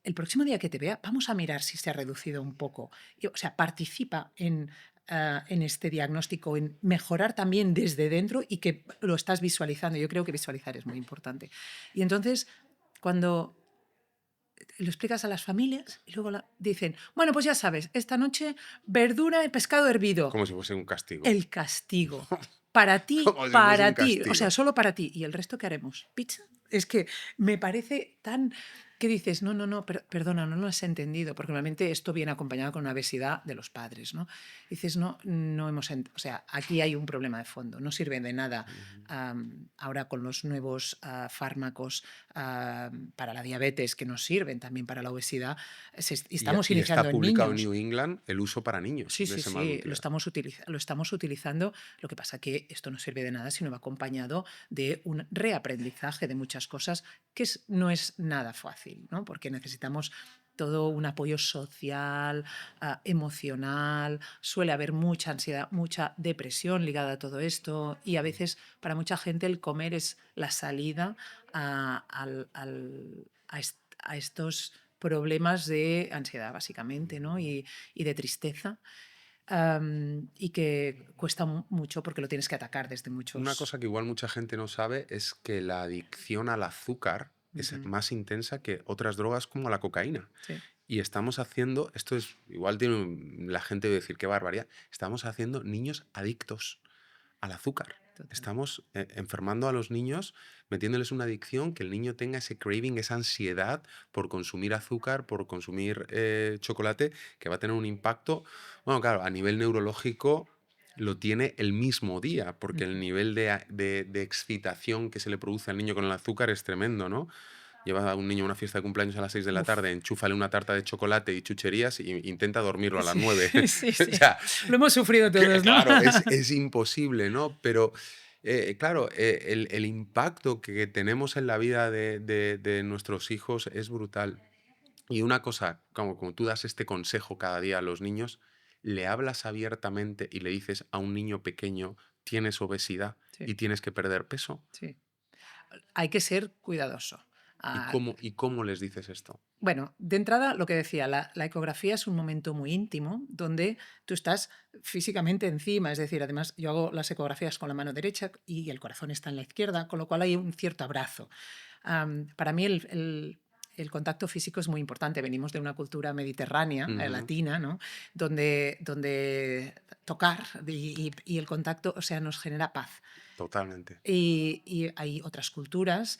el próximo día que te vea, vamos a mirar si se ha reducido un poco. O sea, participa en este diagnóstico, en mejorar también desde dentro y que lo estás visualizando. Yo creo que visualizar es muy importante. Y entonces, cuando lo explicas a las familias y luego dicen, bueno, pues ya sabes, esta noche verdura y pescado hervido. como si fuese un castigo. El castigo. Como si fuese un Para ti, o sea, castigo. solo para ti. ¿Y el resto qué haremos? ¿Pizza? Es que me parece tan... ¿Qué dices? No, no, no, perdona, no lo has entendido, porque normalmente esto viene acompañado con una obesidad de los padres, ¿no? Dices, no, no hemos... O sea, aquí hay un problema de fondo, no sirve de nada Ujú. ahora con los nuevos fármacos para la diabetes que nos sirven también para la obesidad, estamos Y está iniciando en publicado en niños. New England el uso para niños Sí, de sí, ese sí, malnutrido. lo estamos utilizando. Lo que pasa que esto no sirve de nada si no va acompañado de un reaprendizaje de muchas cosas que no es nada fácil, ¿no? Porque necesitamos todo un apoyo social, emocional, suele haber mucha ansiedad, mucha depresión ligada a todo esto y a veces para mucha gente el comer es la salida a estos problemas de ansiedad, básicamente, ¿no? Y de tristeza, y que cuesta mucho porque lo tienes que atacar desde Una muchos... cosa que igual mucha gente no sabe es que la adicción al azúcar es Ujú. más intensa que otras drogas como la cocaína. Sí. Y estamos haciendo, esto es, igual tiene la gente de decir qué barbaridad, estamos haciendo niños adictos al azúcar. Total. Estamos enfermando a los niños, metiéndoles una adicción, que el niño tenga ese craving, esa ansiedad por consumir azúcar, por consumir chocolate, que va a tener un impacto, bueno, claro, a nivel neurológico lo tiene el mismo día, porque el Ujú. nivel de excitación que se le produce al niño con el azúcar es tremendo, ¿no? Lleva a un niño a una fiesta de cumpleaños a las 6 de la Uf. tarde, enchúfale una tarta de chocolate y chucherías y intenta dormirlo a las Sí, 9. sí, O sí. sea, Lo hemos sufrido todos, ¿no? claro, es imposible, ¿no? Pero, claro, el impacto que tenemos en la vida de nuestros hijos es brutal. Y una cosa, como tú das este consejo cada día a los niños, le hablas abiertamente y le dices a un niño pequeño, tienes obesidad Sí, y tienes que perder peso. sí. Hay que ser cuidadoso. ¿Y Ah, cómo les dices esto? bueno, de entrada, lo que decía, la ecografía es un momento muy íntimo donde tú estás físicamente encima, es decir, además yo hago las ecografías con la mano derecha y el corazón está en la izquierda, con lo cual hay un cierto abrazo. Para mí el contacto físico es muy importante. Venimos de una cultura mediterránea, Ujú, latina, ¿no? Donde tocar y el contacto, o sea, nos genera paz. totalmente. Y hay otras culturas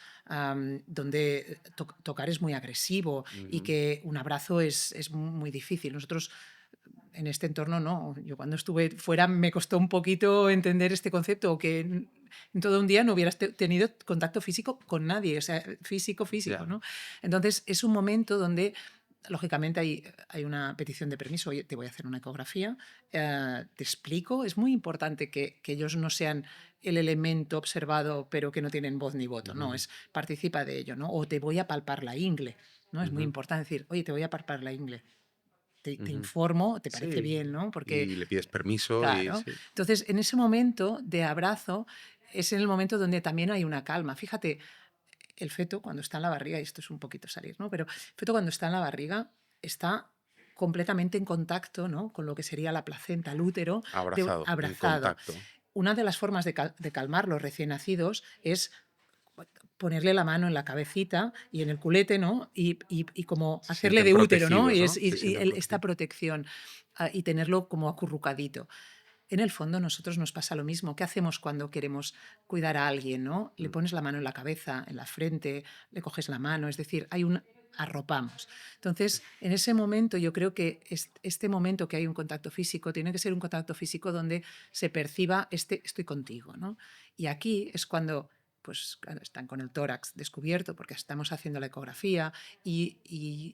donde tocar es muy agresivo y Ujú. que un abrazo es muy difícil. Nosotros en este entorno no. Yo cuando estuve fuera me costó un poquito entender este concepto, que en todo un día no hubieras tenido contacto físico con nadie, o sea, físico, físico, Ya. ¿no? Entonces es un momento donde lógicamente hay una petición de permiso, oye, te voy a hacer una ecografía, te explico, es muy importante que ellos no sean el elemento observado pero que no tienen voz ni voto, no, Ujú, es participa de ello, ¿no? O te voy a palpar la ingle, ¿no? Es muy ujú, importante decir, oye, te voy a palpar la ingle, te ujú. informo, te parece Sí, bien, ¿no? Porque, y le pides permiso y claro, sí. entonces en ese momento de abrazo es en el momento donde también hay una calma. Fíjate, el feto cuando está en la barriga, y esto es un poquito salir, ¿no? Pero el feto cuando está en la barriga está completamente en contacto, ¿no? Con lo que sería la placenta, el útero, Abrazado, en abrazado. contacto. Una de las formas de calmar los recién nacidos es ponerle la mano en la cabecita y en el culete, ¿no? Y como Se hacerle sienten de útero, ¿no? protegidos, ¿no? Se Y sienten esta protegidos. protección y tenerlo como acurrucadito. En el fondo, nosotros nos pasa lo mismo. ¿Qué hacemos cuando queremos cuidar a alguien, no? Le Mm, pones la mano en la cabeza, en la frente, le coges la mano, es decir, hay un arropamos. Entonces, en ese momento yo creo que este momento que hay un contacto físico tiene que ser un contacto físico donde se perciba estoy contigo, ¿no? Y aquí es cuando pues claro, están con el tórax descubierto porque estamos haciendo la ecografía mi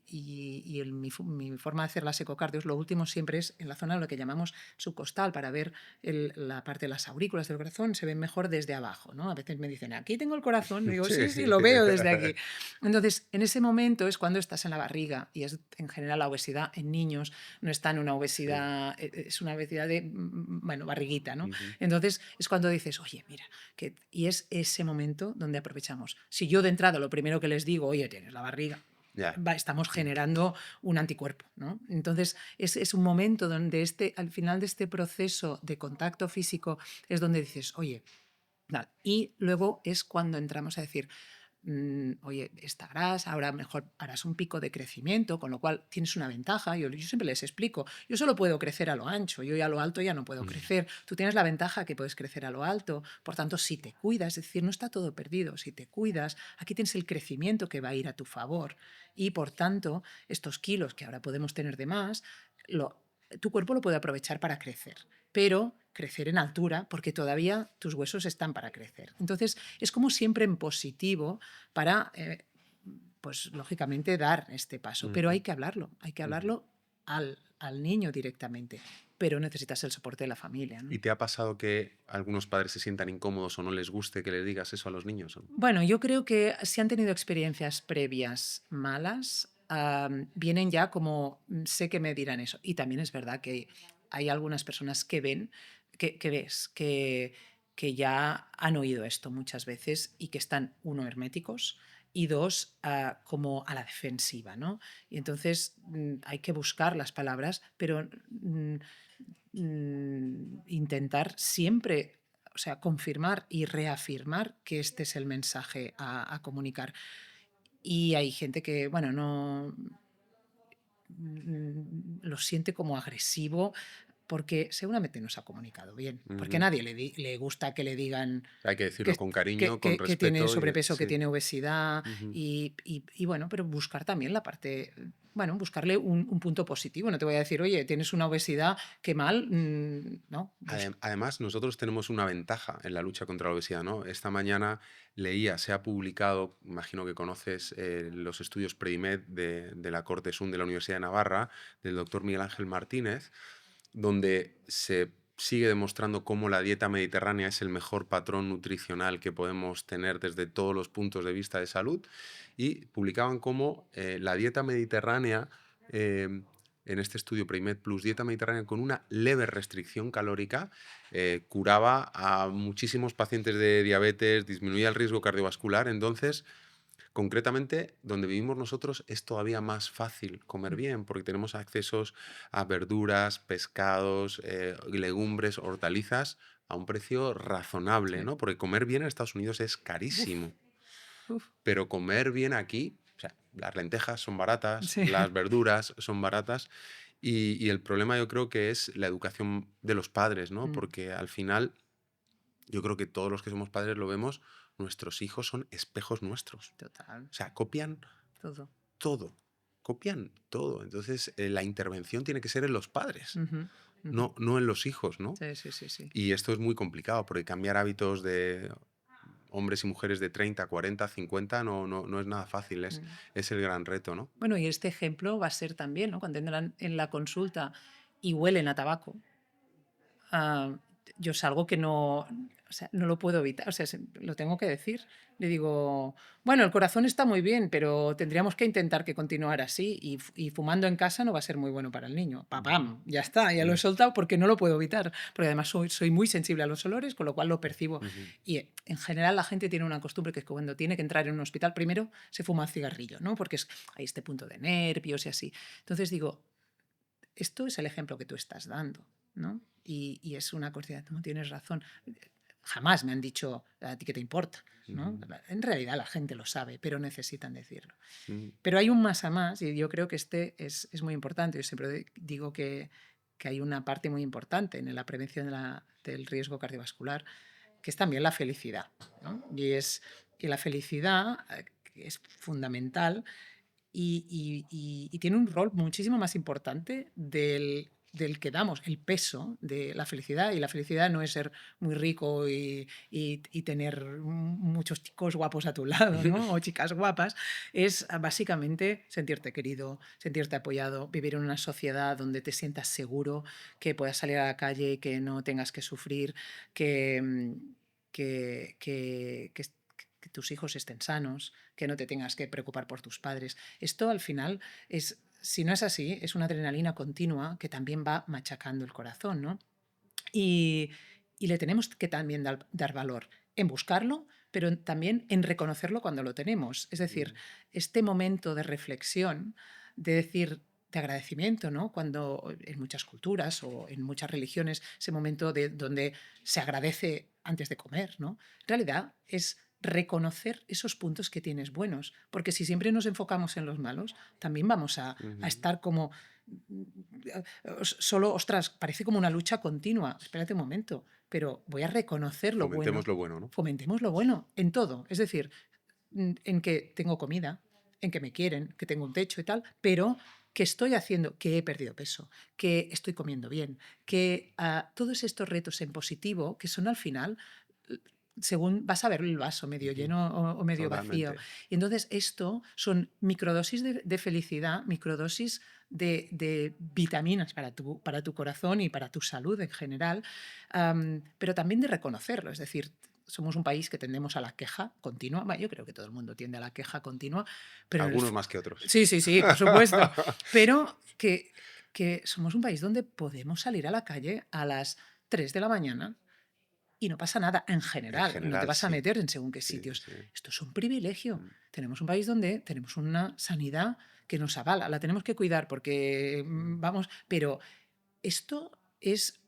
forma de hacer las ecocardios, lo último siempre es en la zona de lo que llamamos subcostal para ver la parte de las aurículas del corazón, se ven mejor desde abajo, ¿no? A veces me dicen, aquí tengo el corazón, y digo, sí, sí, sí. lo veo desde aquí. Entonces, en ese momento es cuando estás en la barriga y es en general la obesidad en niños no está en una Sí. obesidad, es una obesidad de, bueno, barriguita, ¿no? Ujú. Entonces es cuando dices, oye, mira, y es ese momento donde aprovechamos. Si yo de entrada lo primero que les digo, oye, tienes la barriga, Ya. estamos Ya. generando un anticuerpo, ¿no? Entonces es un momento donde al final de este proceso de contacto físico es donde dices, oye, tal. Y luego es cuando entramos a decir, oye, estarás, ahora mejor harás un pico de crecimiento, con lo cual tienes una ventaja. Yo siempre les explico, yo solo puedo crecer a lo ancho, yo ya a lo alto ya no puedo Mm, crecer. Tú tienes la ventaja que puedes crecer a lo alto, por tanto, si te cuidas, es decir, no está todo perdido, si te cuidas, aquí tienes el crecimiento que va a ir a tu favor y por tanto, estos kilos que ahora podemos tener de más, tu cuerpo lo puede aprovechar para crecer, pero crecer en altura porque todavía tus huesos están para crecer. Entonces, es como siempre en positivo para, pues lógicamente, dar este paso, pero ujú, hay que ujú. hablarlo al niño directamente, pero necesitas el soporte de la familia, ¿no? ¿Y te ha pasado que algunos padres se sientan incómodos o no les guste que les digas eso a los niños? ¿O no? Bueno, yo creo que si han tenido experiencias previas malas, vienen ya como, sé que me dirán eso. Y también es verdad que hay algunas personas que ven, que ves, que ya han oído esto muchas veces y que están, uno, herméticos y dos, como a la defensiva, ¿no? Y entonces hay que buscar las palabras, pero intentar siempre, o sea, confirmar y reafirmar que este es el mensaje a comunicar. Y hay gente que, bueno, no, lo siente como agresivo porque seguramente no se ha comunicado bien, porque a Ujú. nadie le gusta que le digan Hay que decirlo con cariño, con que tiene respeto y sobrepeso, que sí. tiene obesidad Ujú. y bueno, pero buscar también la parte, bueno, buscarle un punto positivo. No te voy a decir, oye, tienes una obesidad, qué mal, no. Además, nosotros tenemos una ventaja en la lucha contra la obesidad, ¿no? Esta mañana leía, se ha publicado, imagino que conoces los estudios Predimed de la Corte SUN de la Universidad de Navarra, del doctor Miguel Ángel Martínez, donde se sigue demostrando cómo la dieta mediterránea es el mejor patrón nutricional que podemos tener desde todos los puntos de vista de salud, y publicaban cómo la dieta mediterránea, en este estudio Predimed Plus, dieta mediterránea con una leve restricción calórica, curaba a muchísimos pacientes de diabetes, disminuía el riesgo cardiovascular. Entonces, concretamente, donde vivimos nosotros es todavía más fácil comer bien porque tenemos accesos a verduras, pescados, legumbres, hortalizas a un precio razonable, Sí. ¿no? Porque comer bien en Estados Unidos es Uf, carísimo, uf, pero comer bien aquí, o sea, las lentejas son baratas, sí. las verduras son baratas, y el problema yo creo que es la educación de los padres, ¿no? Mm, Porque al final yo creo que todos los que somos padres lo vemos, nuestros hijos son espejos nuestros. total, O sea, copian todo. todo, copian todo. Entonces, la intervención tiene que ser en los padres, Ujú, ujú. no en los hijos, ¿no? Sí, sí, sí, sí. Y esto es muy complicado, porque cambiar hábitos de hombres y mujeres de 30, 40, 50 no es nada fácil, Mm. es el gran reto, ¿no? Bueno, y este ejemplo va a ser también, ¿no? Cuando entran en la consulta y huelen a tabaco, ah, yo es algo que no, o sea, no lo puedo evitar, o sea, lo tengo que decir. Le digo, bueno, el corazón está muy bien, pero tendríamos que intentar que continuara así y fumando en casa no va a ser muy bueno para el niño. Ujú, ¡Papam! Ya está, ya lo he mm, soltado porque no lo puedo evitar, porque además soy muy sensible a los olores, con lo cual lo percibo. ujú, Y en general la gente tiene una costumbre que es que cuando tiene que entrar en un hospital, primero se fuma el cigarrillo, ¿no? Porque hay este punto de nervios y así. Entonces digo, esto es el ejemplo que tú estás dando, ¿no? Y es una cosa, no tienes razón. Jamás me han dicho a ti qué te importa, ¿no? ujú, En realidad la gente lo sabe, pero necesitan decirlo. ujú, Pero hay un más a más y yo creo que este es muy importante. Yo siempre digo que hay una parte muy importante en la prevención del riesgo cardiovascular, que es también la felicidad, ¿no? Y la felicidad es fundamental y tiene un rol muchísimo más importante del que damos, el peso de la felicidad. Y la felicidad no es ser muy rico y tener muchos chicos guapos a tu lado, ¿no? O chicas guapas. Es básicamente sentirte querido, sentirte apoyado, vivir en una sociedad donde te sientas seguro, que puedas salir a la calle, que no tengas que sufrir, que, que, que, que que tus hijos estén sanos, que no te tengas que preocupar por tus padres. Esto al final es, si no es así, es una adrenalina continua que también va machacando el corazón, ¿no? Y, y le tenemos que también dar valor en buscarlo, pero también en reconocerlo cuando lo tenemos. Es decir, mm, este momento de reflexión, de decir, de agradecimiento, ¿no? Cuando en muchas culturas o en muchas religiones, ese momento de donde se agradece antes de comer, ¿no? En realidad es reconocer esos puntos que tienes buenos, porque si siempre nos enfocamos en los malos, también vamos a ujú. estar como solo, ostras, parece como una lucha continua. Espérate un momento, pero voy a reconocer lo Fomentemos bueno. lo bueno, ¿no? Fomentemos lo bueno en todo. Es decir, en que tengo comida, en que me quieren, que tengo un techo y tal, pero que estoy haciendo, que he perdido peso, que estoy comiendo bien, que todos estos retos en positivo, que son al final, según vas a ver el vaso medio Ujú, lleno o medio vacío. totalmente. Y entonces esto son microdosis de felicidad, microdosis de vitaminas para tu corazón y para tu salud en general, pero también de reconocerlo. Es decir, somos un país que tendemos a la queja continua. Bueno, yo creo que todo el mundo tiende a la queja continua, pero en el Algunos más que otros. sí, sí, sí, por supuesto. Pero que somos un país donde podemos salir a la calle a las 3 de la mañana y no pasa nada en En general, y no te general, vas a sí. meter en según qué Sí, sitios. sí. Esto es un privilegio. Mm, Tenemos un país donde tenemos una sanidad que nos avala, la tenemos que cuidar porque mm, vamos, pero esto es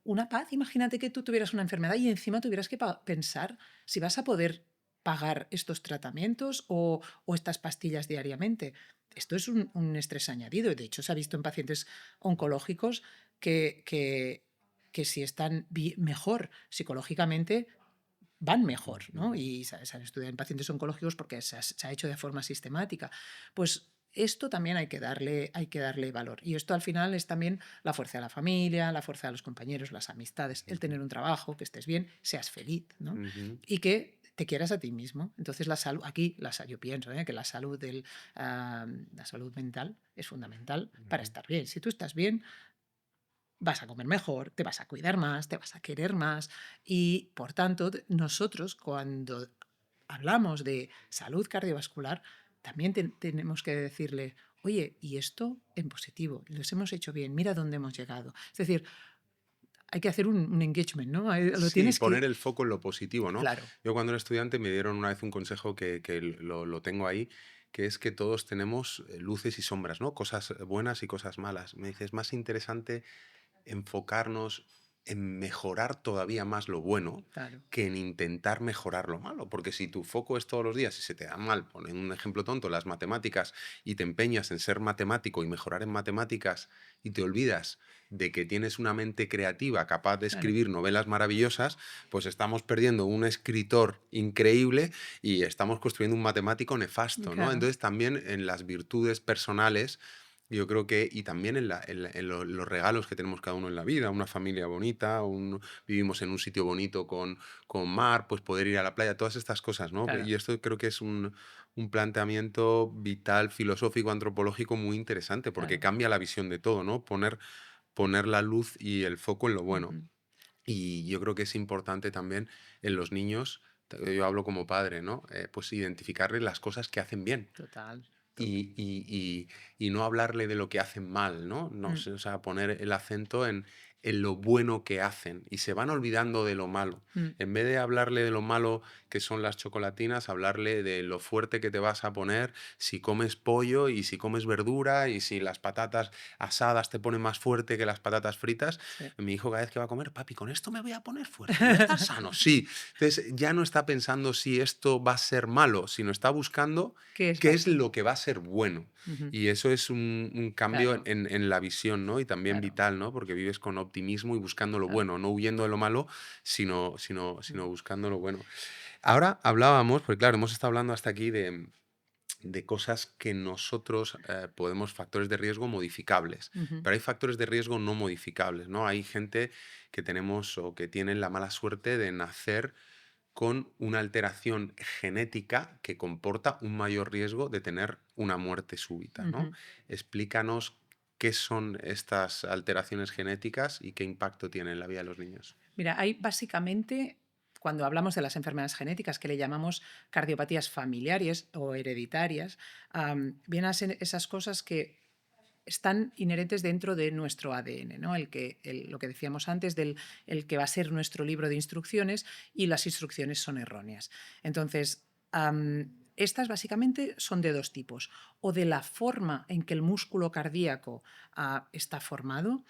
una paz. Imagínate que tú tuvieras una enfermedad y encima tuvieras que pensar si vas a poder pagar estos tratamientos o estas pastillas diariamente. Esto es un estrés añadido. De hecho, se ha visto en pacientes oncológicos que si están mejor psicológicamente, van mejor, ¿no? Y se han estudiado en pacientes oncológicos porque se ha hecho de forma sistemática. Pues esto también hay que darle valor. Y esto al final es también la fuerza de la familia, la fuerza de los compañeros, las amistades, el tener un trabajo, que estés bien, seas feliz, ¿no? Y que te quieras a ti mismo. Entonces la salud, yo pienso que la salud mental es fundamental para estar bien. Si tú estás bien, vas a comer mejor, te vas a cuidar más, te vas a querer más y, por tanto, nosotros cuando hablamos de salud cardiovascular, también tenemos que decirle, oye, y esto en positivo, los hemos hecho bien, mira dónde hemos llegado. Es decir, hay que hacer un engagement, ¿no? Lo Sí, tienes poner que... el foco en lo positivo, ¿no? Claro, Yo cuando era estudiante me dieron una vez un consejo que lo tengo ahí, que es que todos tenemos luces y sombras, ¿no? Cosas buenas y cosas malas. Me dice, es más interesante enfocarnos en mejorar todavía más lo bueno claro, que en intentar mejorar lo malo. Porque si tu foco es todos los días y se te da mal, ponen un ejemplo tonto, las matemáticas, y te empeñas en ser matemático y mejorar en matemáticas y te olvidas de que tienes una mente creativa capaz de claro, escribir novelas maravillosas, pues estamos perdiendo un escritor increíble y estamos construyendo un matemático nefasto, ¿no? claro, Entonces también en las virtudes personales yo creo que, y también los regalos que tenemos cada uno en la vida, una familia bonita, vivimos en un sitio bonito con mar, pues poder ir a la playa, todas estas cosas, ¿no? claro, Y esto creo que es un planteamiento vital, filosófico, antropológico muy interesante, porque claro. cambia la visión de todo, ¿no? Poner la luz y el foco en lo bueno. Ujú, Y yo creo que es importante también en los niños, yo hablo como padre, ¿no? Pues identificarles las cosas que hacen bien total, total. y no hablarle de lo que hacen mal, ¿no? No Mm, sé, o sea, poner el acento en lo bueno que hacen y se van olvidando de lo malo. mm, En vez de hablarle de lo malo que son las chocolatinas, hablarle de lo fuerte que te vas a poner si comes pollo y si comes verdura y si las patatas asadas te ponen más fuerte que las patatas fritas. sí. Mi hijo cada vez que va a comer, papi, con esto me voy a poner fuerte, voy a estar sano. Sí, entonces ya no está pensando si esto va a ser malo, sino está buscando ¿Qué es qué es base? lo que va a ser bueno. Ujú, Y eso es un cambio claro, en la visión, ¿no? Y también claro, vital, ¿no? Porque vives con optimismo y buscando lo claro. bueno, no huyendo de lo malo, sino Mm, buscando lo bueno. Ahora hablábamos, porque claro, hemos estado hablando hasta aquí de cosas que nosotros podemos, factores de riesgo modificables, ujú, pero hay factores de riesgo no modificables, ¿no? Hay gente que tenemos o que tienen la mala suerte de nacer con una alteración genética que comporta un mayor riesgo de tener una muerte súbita, ¿no? ujú. Explícanos qué son estas alteraciones genéticas y qué impacto tienen en la vida de los niños. Mira, hay básicamente, cuando hablamos de las enfermedades genéticas, que le llamamos cardiopatías familiares o hereditarias, vienen a ser esas cosas que están inherentes dentro de nuestro ADN, ¿no? Lo que decíamos antes del el que va a ser nuestro libro de instrucciones y las instrucciones son erróneas. Entonces, estas básicamente son de dos tipos, o de la forma en que el músculo cardíaco está formado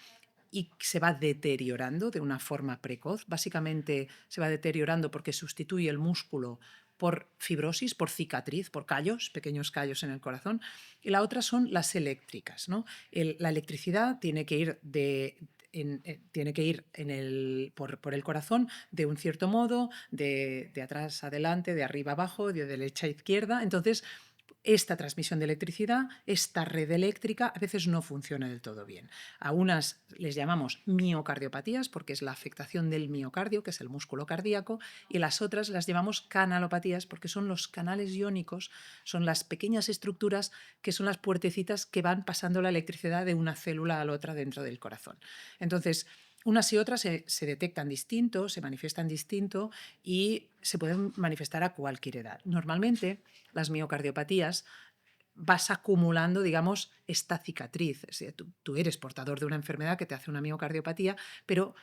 y se va deteriorando de una forma precoz. Básicamente se va deteriorando porque sustituye el músculo por fibrosis, por cicatriz, por callos, pequeños callos en el corazón. Y la otra son las eléctricas, ¿no? La electricidad tiene que ir por el corazón de un cierto modo, de atrás a adelante, de arriba abajo, de derecha a izquierda. Entonces, esta transmisión de electricidad, esta red eléctrica, a veces no funciona del todo bien. A unas les llamamos miocardiopatías porque es la afectación del miocardio, que es el músculo cardíaco, y las otras las llamamos canalopatías porque son los canales iónicos, son las pequeñas estructuras que son las puertecitas que van pasando la electricidad de una célula a la otra dentro del corazón. Entonces, unas y otras se detectan distinto, se manifiestan distinto y se pueden manifestar a cualquier edad. Normalmente, las miocardiopatías vas acumulando, digamos, esta cicatriz. Es decir, tú eres portador de una enfermedad que te hace una miocardiopatía, pero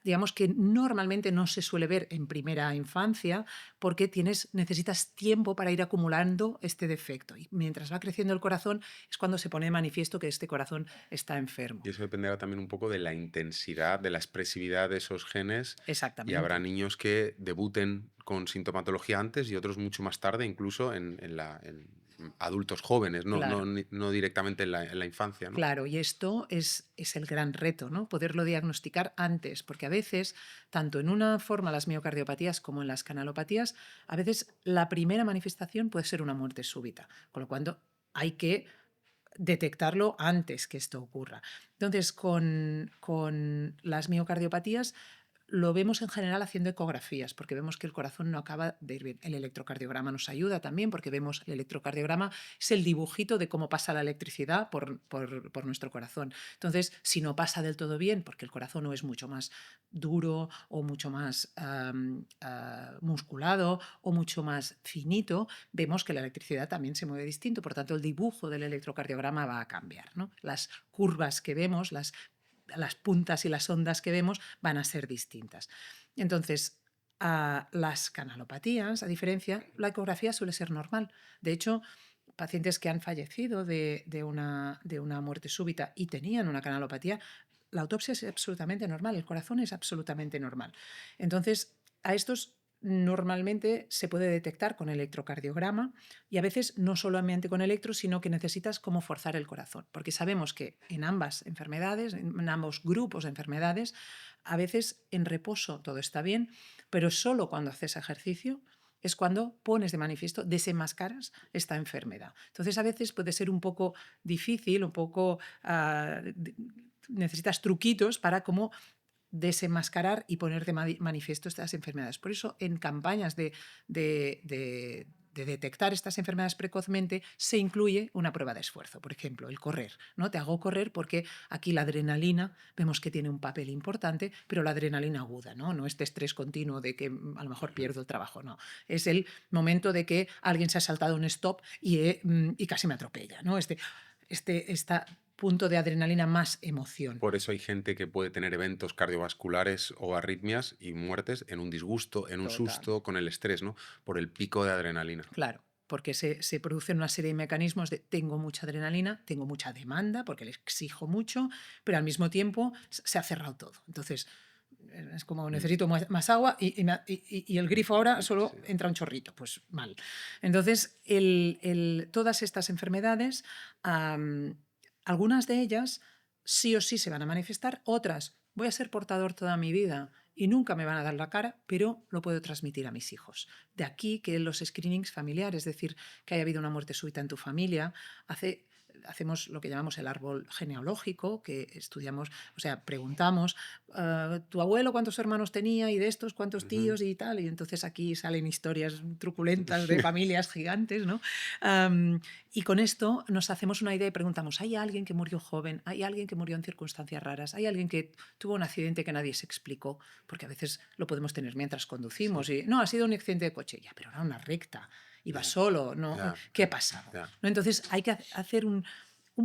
digamos que normalmente no se suele ver en primera infancia porque necesitas tiempo para ir acumulando este defecto. Y mientras va creciendo el corazón es cuando se pone de manifiesto que este corazón está enfermo. Y eso dependerá también un poco de la intensidad, de la expresividad de esos genes. Y habrá Exactamente. niños que debuten con sintomatología antes y otros mucho más tarde, incluso en adultos jóvenes, Claro. no directamente en la infancia, ¿no? Claro, y esto es el gran reto, ¿no? Poderlo diagnosticar antes, porque a veces, tanto en una forma las miocardiopatías como en las canalopatías, a veces la primera manifestación puede ser una muerte súbita, con lo cual hay que detectarlo antes que esto ocurra. Entonces, con las miocardiopatías lo vemos en general haciendo ecografías, porque vemos que el corazón no acaba de ir bien. El electrocardiograma nos ayuda también, porque vemos el electrocardiograma, es el dibujito de cómo pasa la electricidad por nuestro corazón. Entonces, si no pasa del todo bien, porque el corazón no es mucho más duro o mucho más musculado o mucho más finito, vemos que la electricidad también se mueve distinto. Por tanto, el dibujo del electrocardiograma va a cambiar, ¿no? Las curvas que vemos, las puntas y las ondas que vemos van a ser distintas. Entonces, a las canalopatías, a diferencia, la ecografía suele ser normal. De hecho, pacientes que han fallecido de una muerte súbita y tenían una canalopatía, la autopsia es absolutamente normal, el corazón es absolutamente normal. Entonces, a estos normalmente se puede detectar con electrocardiograma y a veces no solamente con electro, sino que necesitas como forzar el corazón, porque sabemos que en ambas enfermedades, en ambos grupos de enfermedades, a veces en reposo todo está bien, pero solo cuando haces ejercicio es cuando pones de manifiesto, desenmascaras esta enfermedad. Entonces a veces puede ser un poco difícil, un poco necesitas truquitos para cómo desenmascarar y poner de manifiesto estas enfermedades. Por eso, en campañas de detectar estas enfermedades precozmente, se incluye una prueba de esfuerzo. Por ejemplo, el correr. ¿No? Te hago correr porque aquí la adrenalina vemos que tiene un papel importante, pero la adrenalina aguda, ¿no? Este estrés continuo de que a lo mejor pierdo el trabajo, no. Es el momento de que alguien se ha saltado un stop y casi me atropella, ¿no? Esta punto de adrenalina más emoción. Por eso hay gente que puede tener eventos cardiovasculares o arritmias y muertes en un disgusto, en un Total. susto, con el estrés, ¿no? Por el pico de adrenalina. Claro, porque se producen una serie de mecanismos de tengo mucha adrenalina, tengo mucha demanda, porque le exijo mucho, pero al mismo tiempo se ha cerrado todo. Entonces, es como necesito más agua y el grifo ahora solo entra un chorrito, pues mal. Entonces, todas estas enfermedades, algunas de ellas sí o sí se van a manifestar, otras voy a ser portador toda mi vida y nunca me van a dar la cara, pero lo puedo transmitir a mis hijos. De aquí que los screenings familiares, es decir, que haya habido una muerte súbita en tu familia, hacemos lo que llamamos el árbol genealógico, que estudiamos, o sea, preguntamos, ¿tu abuelo cuántos hermanos tenía y de estos cuántos tíos y tal? Y entonces aquí salen historias truculentas de familias gigantes, ¿no? Y con esto nos hacemos una idea y preguntamos, ¿hay alguien que murió joven? ¿Hay alguien que murió en circunstancias raras? ¿Hay alguien que tuvo un accidente que nadie se explicó? Porque a veces lo podemos tener mientras conducimos Sí. y no, ha sido un accidente de coche, ya, pero era una recta. Iba solo, ¿no? Ya, ¿Qué ha pasado? ya. ¿No? Entonces hay que hacer un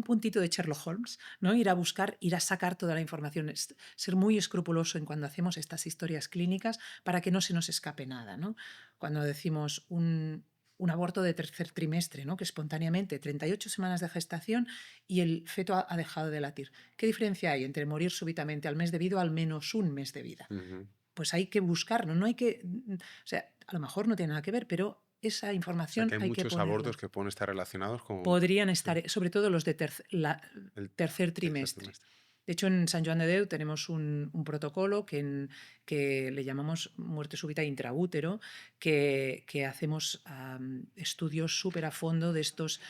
puntito de Sherlock Holmes, ¿no? Ir a buscar, ir a sacar toda la información, ser muy escrupuloso en cuando hacemos estas historias clínicas para que no se nos escape nada, ¿no? Cuando decimos un aborto de tercer trimestre, ¿no? Que espontáneamente, 38 semanas de gestación y el feto ha dejado de latir. ¿Qué diferencia hay entre morir súbitamente al mes de vida o al menos un mes de vida? Pues hay que buscarlo, no hay que... O sea, a lo mejor no tiene nada que ver, pero esa O sea, información que hay hay que muchos ponerla. abortos que pueden estar relacionados con Podrían estar, sobre todo los de el tercer tercer trimestre. trimestre. De hecho, en San Joan de Déu tenemos un protocolo que le llamamos muerte súbita intraútero, que hacemos estudios súper a fondo de estos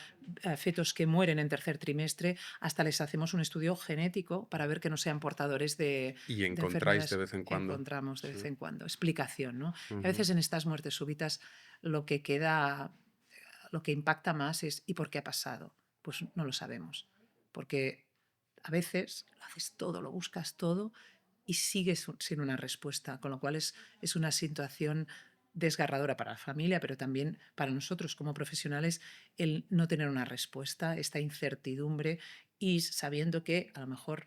fetos que mueren en tercer trimestre, hasta les hacemos un estudio genético para ver que no sean portadores de Y encontráis enfermedades. de vez en cuando. Encontramos de vez Sí. en cuando. Explicación, ¿no? Y a Ujú. veces en estas muertes súbitas lo que queda, lo que impacta más es ¿y por qué ha pasado? Pues no lo sabemos, porque a veces lo haces todo, lo buscas todo y sigues sin una respuesta, con lo cual es una situación desgarradora para la familia, pero también para nosotros como profesionales el no tener una respuesta, esta incertidumbre y sabiendo que a lo mejor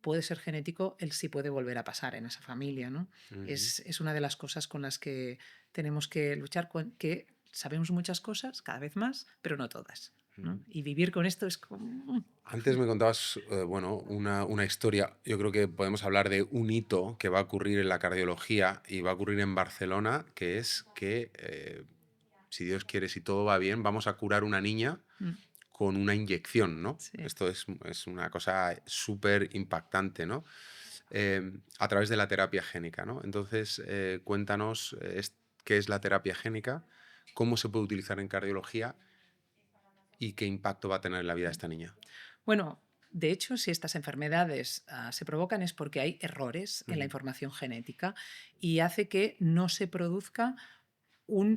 puede ser genético, él sí puede volver a pasar en esa familia, ¿no? Ujú. Es una de las cosas con las que tenemos que luchar, que sabemos muchas cosas, cada vez más, pero no todas, ¿no? Ujú. Y vivir con esto es como... Antes me contabas, bueno, una historia. Yo creo que podemos hablar de un hito que va a ocurrir en la cardiología y va a ocurrir en Barcelona, que es que, si Dios quiere, si todo va bien, vamos a curar una niña Mm, con una inyección, ¿no? sí. Esto es una cosa súper impactante, ¿no? A través de la terapia génica, ¿no? Entonces, cuéntanos qué es la terapia génica, cómo se puede utilizar en cardiología y qué impacto va a tener en la vida de esta niña. Bueno, de hecho, si estas enfermedades se provocan es porque hay errores en la Ujú, información genética y hace que no se produzca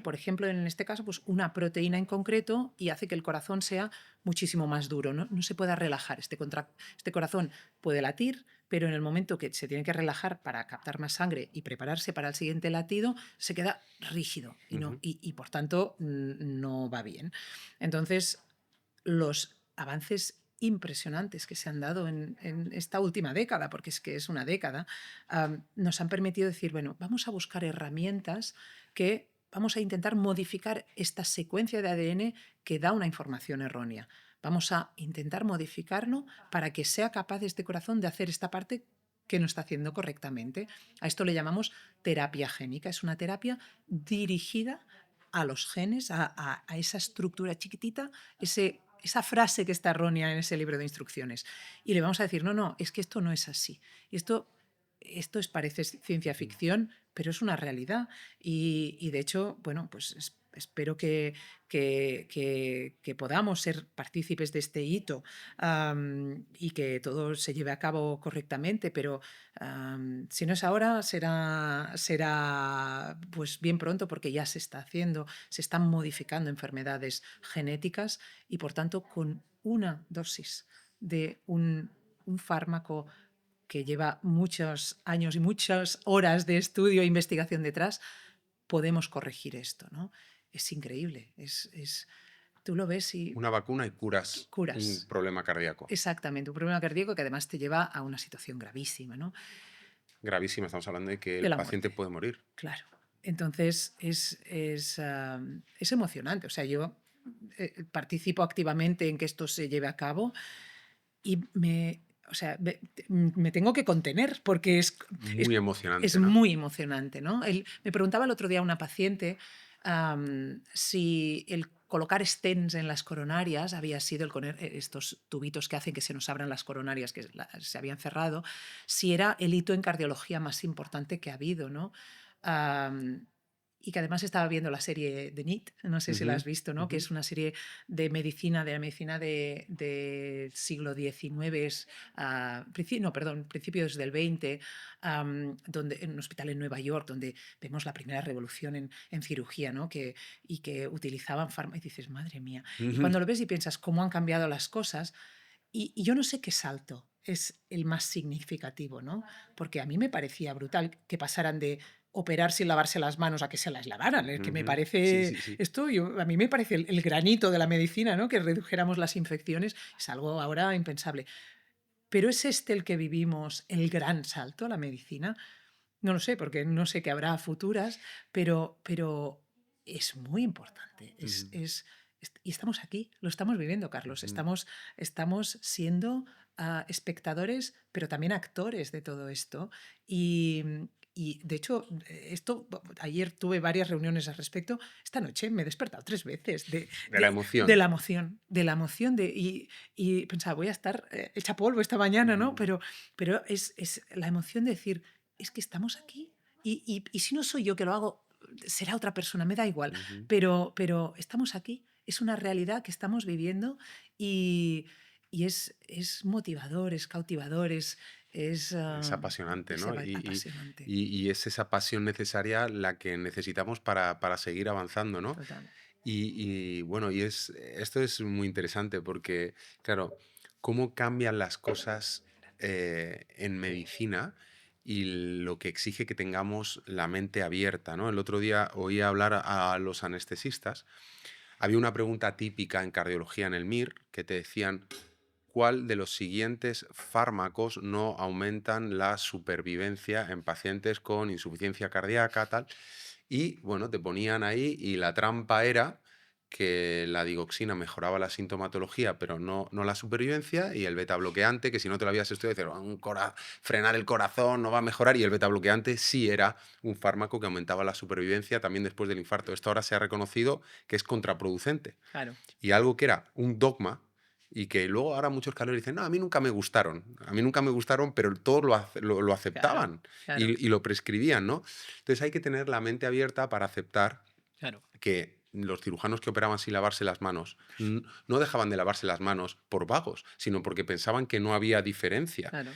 por ejemplo, en este caso, pues una proteína en concreto y hace que el corazón sea muchísimo más duro, no, no se pueda relajar. Este corazón puede latir, pero en el momento que se tiene que relajar para captar más sangre y prepararse para el siguiente latido, se queda rígido y, no, ujú, y por tanto no va bien. Entonces, los avances impresionantes que se han dado en esta última década, porque es que es una década, nos han permitido decir, bueno, vamos a buscar herramientas que vamos a intentar modificar esta secuencia de ADN que da una información errónea. Vamos a intentar modificarlo para que sea capaz este corazón de hacer esta parte que no está haciendo correctamente. A esto le llamamos terapia génica. Es una terapia dirigida a los genes, a esa estructura chiquitita, esa frase que está errónea en ese libro de instrucciones. Y le vamos a decir, no, no, es que esto no es así. Y esto parece ciencia ficción, pero es una realidad. Y de hecho, bueno, pues espero que podamos ser partícipes de este hito y que todo se lleve a cabo correctamente, pero si no es ahora, será pues bien pronto porque ya se está haciendo, se están modificando enfermedades genéticas y por tanto con una dosis de un fármaco que lleva muchos años y muchas horas de estudio e investigación detrás, podemos corregir esto, ¿no? Es increíble, tú lo ves y una vacuna y curas un curas. problema cardíaco. Exactamente, un problema cardíaco que además te lleva a una situación gravísima, ¿no? Gravísima, estamos hablando de que De el la paciente muerte, puede morir. claro. Entonces es emocionante. O sea, yo participo activamente en que esto se lleve a cabo y o sea, me tengo que contener porque es, Muy es emocionante, ¿no? muy emocionante, ¿no? Me preguntaba el otro día una paciente si el colocar stents en las coronarias había sido el poner estos tubitos que hacen que se nos abran las coronarias que se habían cerrado, si era el hito en cardiología más importante que ha habido, ¿no? Am, y que además estaba viendo la serie de NEAT, no sé si la Ujú, has visto, ¿no? Que ujú. es una serie de la medicina del siglo XIX, no, perdón, principios del XX, donde, en un hospital en Nueva York, donde vemos la primera revolución en cirugía, ¿no? Y que utilizaban fármacos, y dices, madre mía. Y Ujú. cuando lo ves y piensas cómo han cambiado las cosas, y yo no sé qué salto es el más significativo, ¿no? Porque a mí me parecía brutal que pasaran de operar sin lavarse las manos a que se las lavaran. El que me Ujú. Sí, parece sí, sí. esto, a mí me parece el granito de la medicina, ¿no? Que redujéramos las infecciones, es algo ahora impensable. Pero ¿es este el que vivimos, el gran salto a la medicina? No lo sé, porque no sé qué habrá a futuras, pero es muy importante. Ujú, Y estamos aquí, lo estamos viviendo, Carlos. ujú. Estamos siendo espectadores, pero también actores de todo esto. Y, y, de hecho, ayer tuve varias reuniones al respecto. Esta noche me he despertado 3 veces De la de emoción. la emoción, y pensaba, voy a estar hecha polvo esta mañana, ¿no? Ujú, Pero es la emoción de decir, es que estamos aquí. Y si no soy yo que lo hago, será otra persona, me da igual. ujú. Pero estamos aquí, es una realidad que estamos viviendo y, es motivador, es cautivador, Es apasionante, ¿no? apasionante. Y es esa pasión necesaria la que necesitamos para seguir avanzando, ¿no? Total. Bueno, esto es muy interesante porque, claro, cómo cambian las cosas en medicina y lo que exige que tengamos la mente abierta, ¿no? El otro día oí hablar a los anestesistas. Había una pregunta típica en cardiología en el MIR que te decían: cuál de los siguientes fármacos no aumentan la supervivencia en pacientes con insuficiencia cardíaca, tal. Y bueno, te ponían ahí y la trampa era que la digoxina mejoraba la sintomatología, pero no la supervivencia, y el beta bloqueante, que si no te lo habías estudiado, dices, frenar el corazón no va a mejorar, y el beta bloqueante sí era un fármaco que aumentaba la supervivencia también después del infarto. Esto ahora se ha reconocido que es contraproducente. Claro, Y algo que era un dogma y que luego ahora muchos cardiólogos dicen, no, a mí nunca me gustaron, pero todos lo claro, aceptaban claro, y lo prescribían, ¿no? Entonces hay que tener la mente abierta para aceptar claro, que los cirujanos que operaban sin lavarse las manos no dejaban de lavarse las manos por vagos, sino porque pensaban que no había diferencia claro.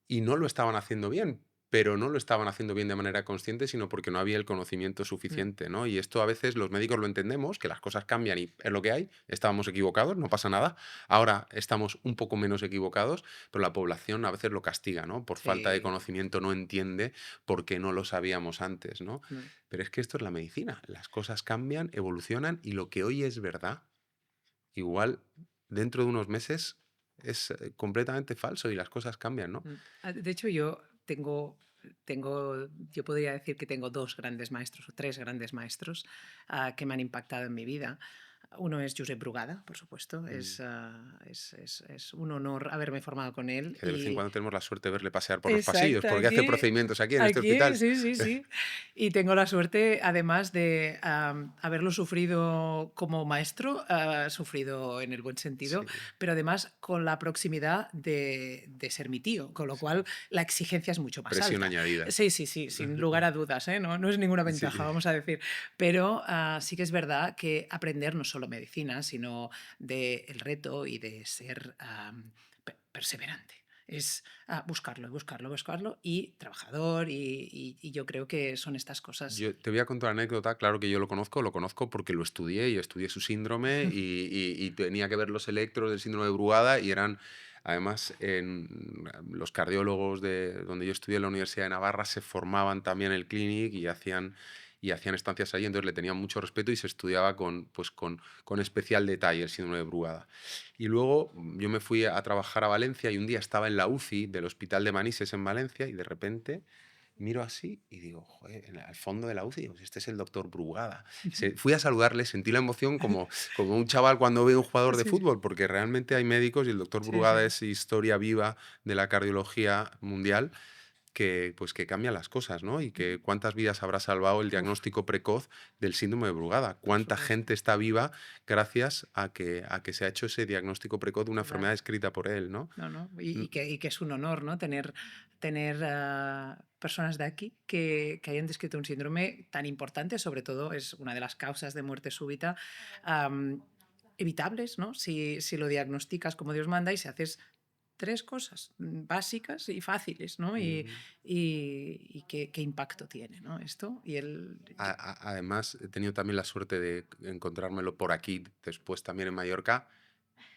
y no lo estaban haciendo bien, pero no lo estaban haciendo bien de manera consciente, sino porque no había el conocimiento Mm. suficiente, ¿no? Y esto a veces los médicos lo entendemos, que las cosas cambian y es lo que hay, estábamos equivocados, no pasa nada, ahora estamos un poco menos equivocados, pero la población a veces lo castiga, ¿no? Por falta de Sí. conocimiento, no entiende por qué no lo sabíamos antes, ¿no? Mm. Pero es que esto es la medicina, las cosas cambian, evolucionan y lo que hoy es verdad, igual dentro de unos meses es completamente falso y las cosas cambian, ¿no? De hecho, yo yo podría decir que tengo dos grandes maestros o tres grandes maestros que me han impactado en mi vida. Uno es Josep Brugada, por supuesto. Mm. Es un honor haberme formado con él. Que de vez en cuando tenemos la suerte de verle pasear por los pasillos, Exacto, porque hace procedimientos aquí en este aquí, hospital. sí, sí, sí. Y tengo la suerte, además de haberlo sufrido como maestro, sufrido en el buen sentido, Sí, pero además con la proximidad de ser mi tío, con lo cual la exigencia es mucho más presión alta. añadida. Sí, sí, sí, sin lugar a dudas, ¿eh? No, no es ninguna Sí, ventaja, vamos a decir. Pero sí que es verdad que aprender no solo medicina, sino del reto y de ser perseverante. Es buscarlo, buscarlo, buscarlo y trabajador y yo creo que son estas cosas. yo te voy a contar una anécdota, claro que yo lo conozco porque lo estudié y estudié su síndrome y tenía que ver los electros del síndrome de Brugada y eran, además, los cardiólogos de donde yo estudié en la Universidad de Navarra se formaban también en el clinic y hacían estancias allí, entonces le tenían mucho respeto y se estudiaba con especial detalle el síndrome de Brugada. Y luego yo me fui a trabajar a Valencia y un día estaba en la UCI del Hospital de Manises en Valencia y de repente miro así y digo, joder, al fondo de la UCI, digo, este es el doctor Brugada. Fui a saludarle, sentí la emoción como un chaval cuando ve a un jugador de Sí, fútbol, porque realmente hay médicos y el doctor sí, Brugada sí. es historia viva de la cardiología mundial que cambia las cosas, ¿no? Y que cuántas vidas habrá salvado el Uf, diagnóstico precoz del síndrome de Brugada. por Cuánta supuesto. gente está viva gracias a que se ha hecho ese diagnóstico precoz de una enfermedad Total. escrita por él, ¿no? No, no. Mm, Y que es un honor, ¿no? Tener personas de aquí que hayan descrito un síndrome tan importante, sobre todo es una de las causas de muerte súbita, am, evitables, ¿no? Si lo diagnosticas como Dios manda y si haces tres cosas básicas y fáciles, ¿no? mm. Y qué impacto tiene, ¿no? Esto y el... Además, he tenido también la suerte de encontrármelo por aquí, después también en Mallorca.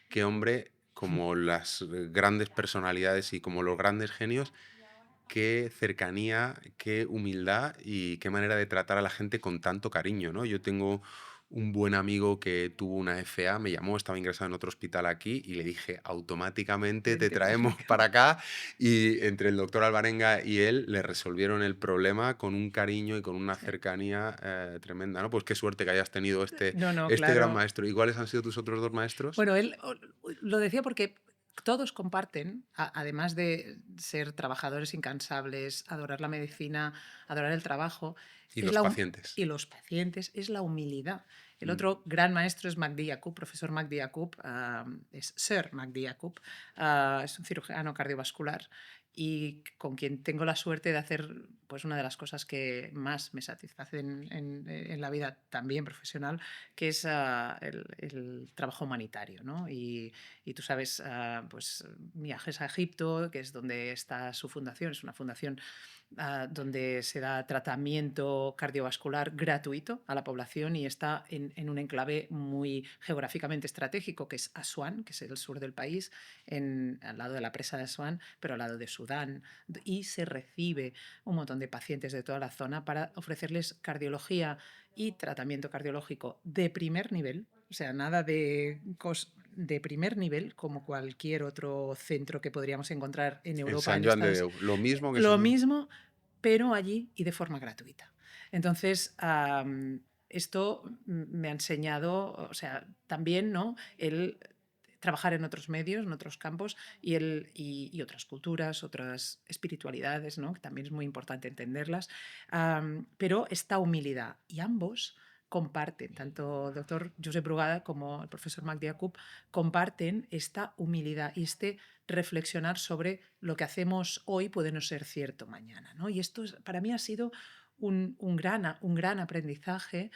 Qué hombre, como las grandes personalidades y como los grandes genios, qué cercanía, qué humildad y qué manera de tratar a la gente con tanto cariño, ¿no? Yo tengo un buen amigo que tuvo una FA, me llamó, estaba ingresado en otro hospital aquí y le dije, automáticamente te Vente para traemos acá. para acá y entre el doctor Alvarenga y él le resolvieron el problema con un cariño y con una Sí. cercanía tremenda, ¿no? Pues qué suerte que hayas tenido No, no, este gran claro. maestro. ¿Y cuáles han sido tus otros dos maestros? Bueno, él lo decía porque todos comparten, además de ser trabajadores incansables, adorar la medicina, adorar el trabajo, Y es los pacientes. y los pacientes, es la humildad. El Mm. otro gran maestro es Magdi Yacoub, profesor Magdi Yacoub, es Sir Magdi Yacoub, es un cirujano cardiovascular y con quien tengo la suerte de hacer pues una de las cosas que más me satisfacen en la vida también profesional, que es el trabajo humanitario, ¿no? Y tú sabes, pues viajes a Egipto, que es donde está su fundación, es una fundación donde se da tratamiento cardiovascular gratuito a la población y está en un enclave muy geográficamente estratégico, que es Asuán, que es el sur del país, al lado de la presa de Asuán, pero al lado de Sudán, y se recibe un montón de pacientes de toda la zona para ofrecerles cardiología y tratamiento cardiológico de primer nivel, o sea, nada de de primer nivel, como cualquier otro centro que podríamos encontrar en En Europa, Sant en Joan de Estados. Déu, lo mismo que Lo son... mismo, pero allí y de forma gratuita. Entonces, esto me ha enseñado, o sea, también, ¿no?, el trabajar en otros medios, en otros campos y otras culturas, otras espiritualidades, ¿no?, que también es muy importante entenderlas, pero esta humildad. Y ambos comparten, tanto el doctor Josep Brugada como el profesor Marc Diacup, comparten esta humildad y este reflexionar sobre lo que hacemos hoy puede no ser cierto mañana, ¿no? Y esto para mí ha sido un gran aprendizaje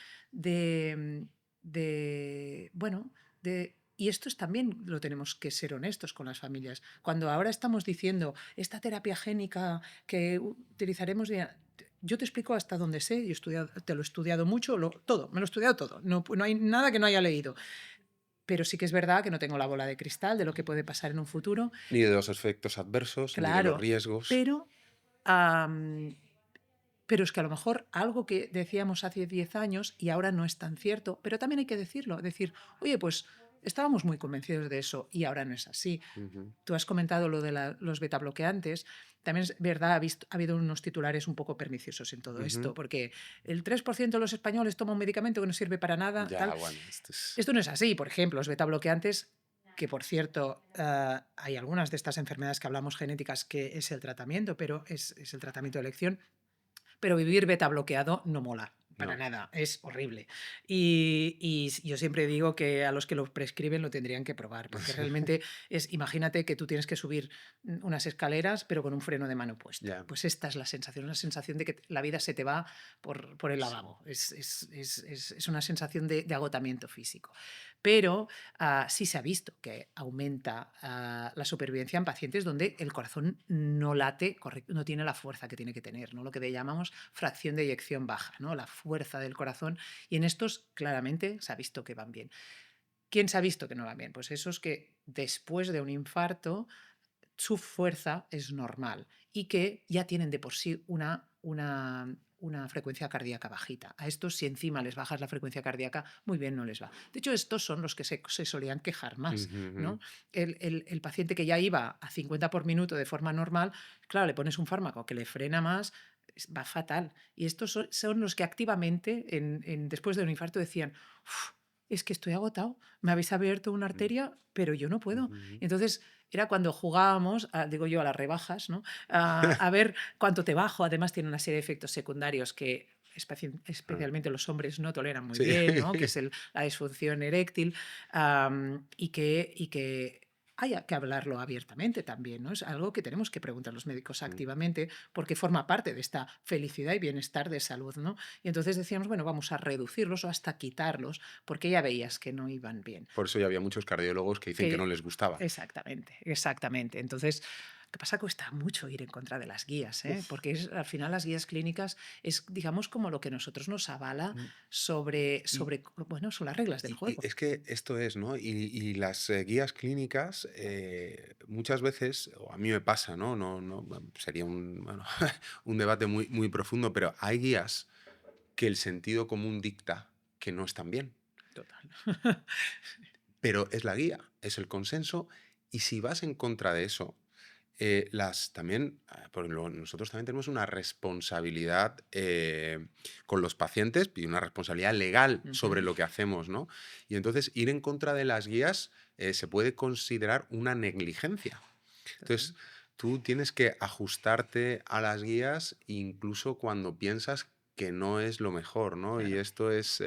bueno, y esto es también lo tenemos que ser honestos con las familias. Cuando ahora estamos diciendo esta terapia génica que utilizaremos, yo te explico hasta donde sé, te lo he estudiado mucho, todo, me lo he estudiado todo, no hay nada que no haya leído. Pero sí que es verdad que no tengo la bola de cristal de lo que puede pasar en un futuro. Ni de los efectos adversos, ni de los Claro, riesgos. pero es que a lo mejor algo que decíamos hace 10 años y ahora no es tan cierto, pero también hay que decirlo, decir, oye, pues estábamos muy convencidos de eso y ahora no es así. Tú has comentado lo de los betabloqueantes. También es verdad, ha habido unos titulares un poco perniciosos en todo esto, porque el 3% de los españoles toma un medicamento que no sirve para nada. Ya, bueno, esto es... Esto no es así. Por ejemplo, los betabloqueantes, que por cierto, hay algunas de estas enfermedades que hablamos genéticas que es el tratamiento, pero es el tratamiento de elección. Pero vivir beta bloqueado no mola, para No. nada, es horrible. Y yo siempre digo que a los que lo prescriben lo tendrían que probar, porque realmente imagínate que tú tienes que subir unas escaleras, pero con un freno de mano puesto. Ya. Pues esta es la sensación, una sensación de que la vida se te va por el lavabo. Es una sensación de agotamiento físico. Pero sí se ha visto que aumenta la supervivencia en pacientes donde el corazón no late, no tiene la fuerza que tiene que tener, ¿no? Lo que llamamos fracción de eyección baja, ¿no? La fuerza del corazón. Y en estos claramente se ha visto que van bien. ¿Quién se ha visto que no van bien? Pues esos que después de un infarto su fuerza es normal y que ya tienen de por sí una frecuencia cardíaca bajita. A estos, si encima les bajas la frecuencia cardíaca, muy bien no les va. De hecho, estos son los que se solían quejar más, ¿no? El paciente que ya iba a 50 por minuto de forma normal, claro, le pones un fármaco que le frena más, va fatal. Y estos son los que activamente, después de un infarto, decían, es que estoy agotado, me habéis abierto una arteria, pero yo no puedo. Entonces, era cuando jugábamos, digo yo, a las rebajas, ¿no? A ver cuánto te bajo. Además, tiene una serie de efectos secundarios que especialmente los hombres no toleran muy bien, ¿no? Que es la disfunción eréctil, y que hay que hablarlo abiertamente también, ¿no? Es algo que tenemos que preguntar los médicos activamente porque forma parte de esta felicidad y bienestar de salud, ¿no? Y entonces decíamos, bueno, vamos a reducirlos o hasta quitarlos porque ya veías que no iban bien. Por eso ya había muchos cardiólogos que dicen que no les gustaba. Exactamente. Entonces, ¿qué pasa? Cuesta mucho ir en contra de las guías, porque al final las guías clínicas es, digamos, como lo que nosotros nos avala sobre son las reglas del juego. Es que esto es, ¿no? Y las guías clínicas muchas veces, o a mí me pasa, ¿no? No sería un debate muy, muy profundo, pero hay guías que el sentido común dicta que no están bien. Total. Pero es la guía, es el consenso, y si vas en contra de eso, porque nosotros también tenemos una responsabilidad con los pacientes y una responsabilidad legal sobre lo que hacemos, ¿no? Y entonces ir en contra de las guías se puede considerar una negligencia. Entonces, tú tienes que ajustarte a las guías incluso cuando piensas que no es lo mejor, ¿no? Claro. Y esto es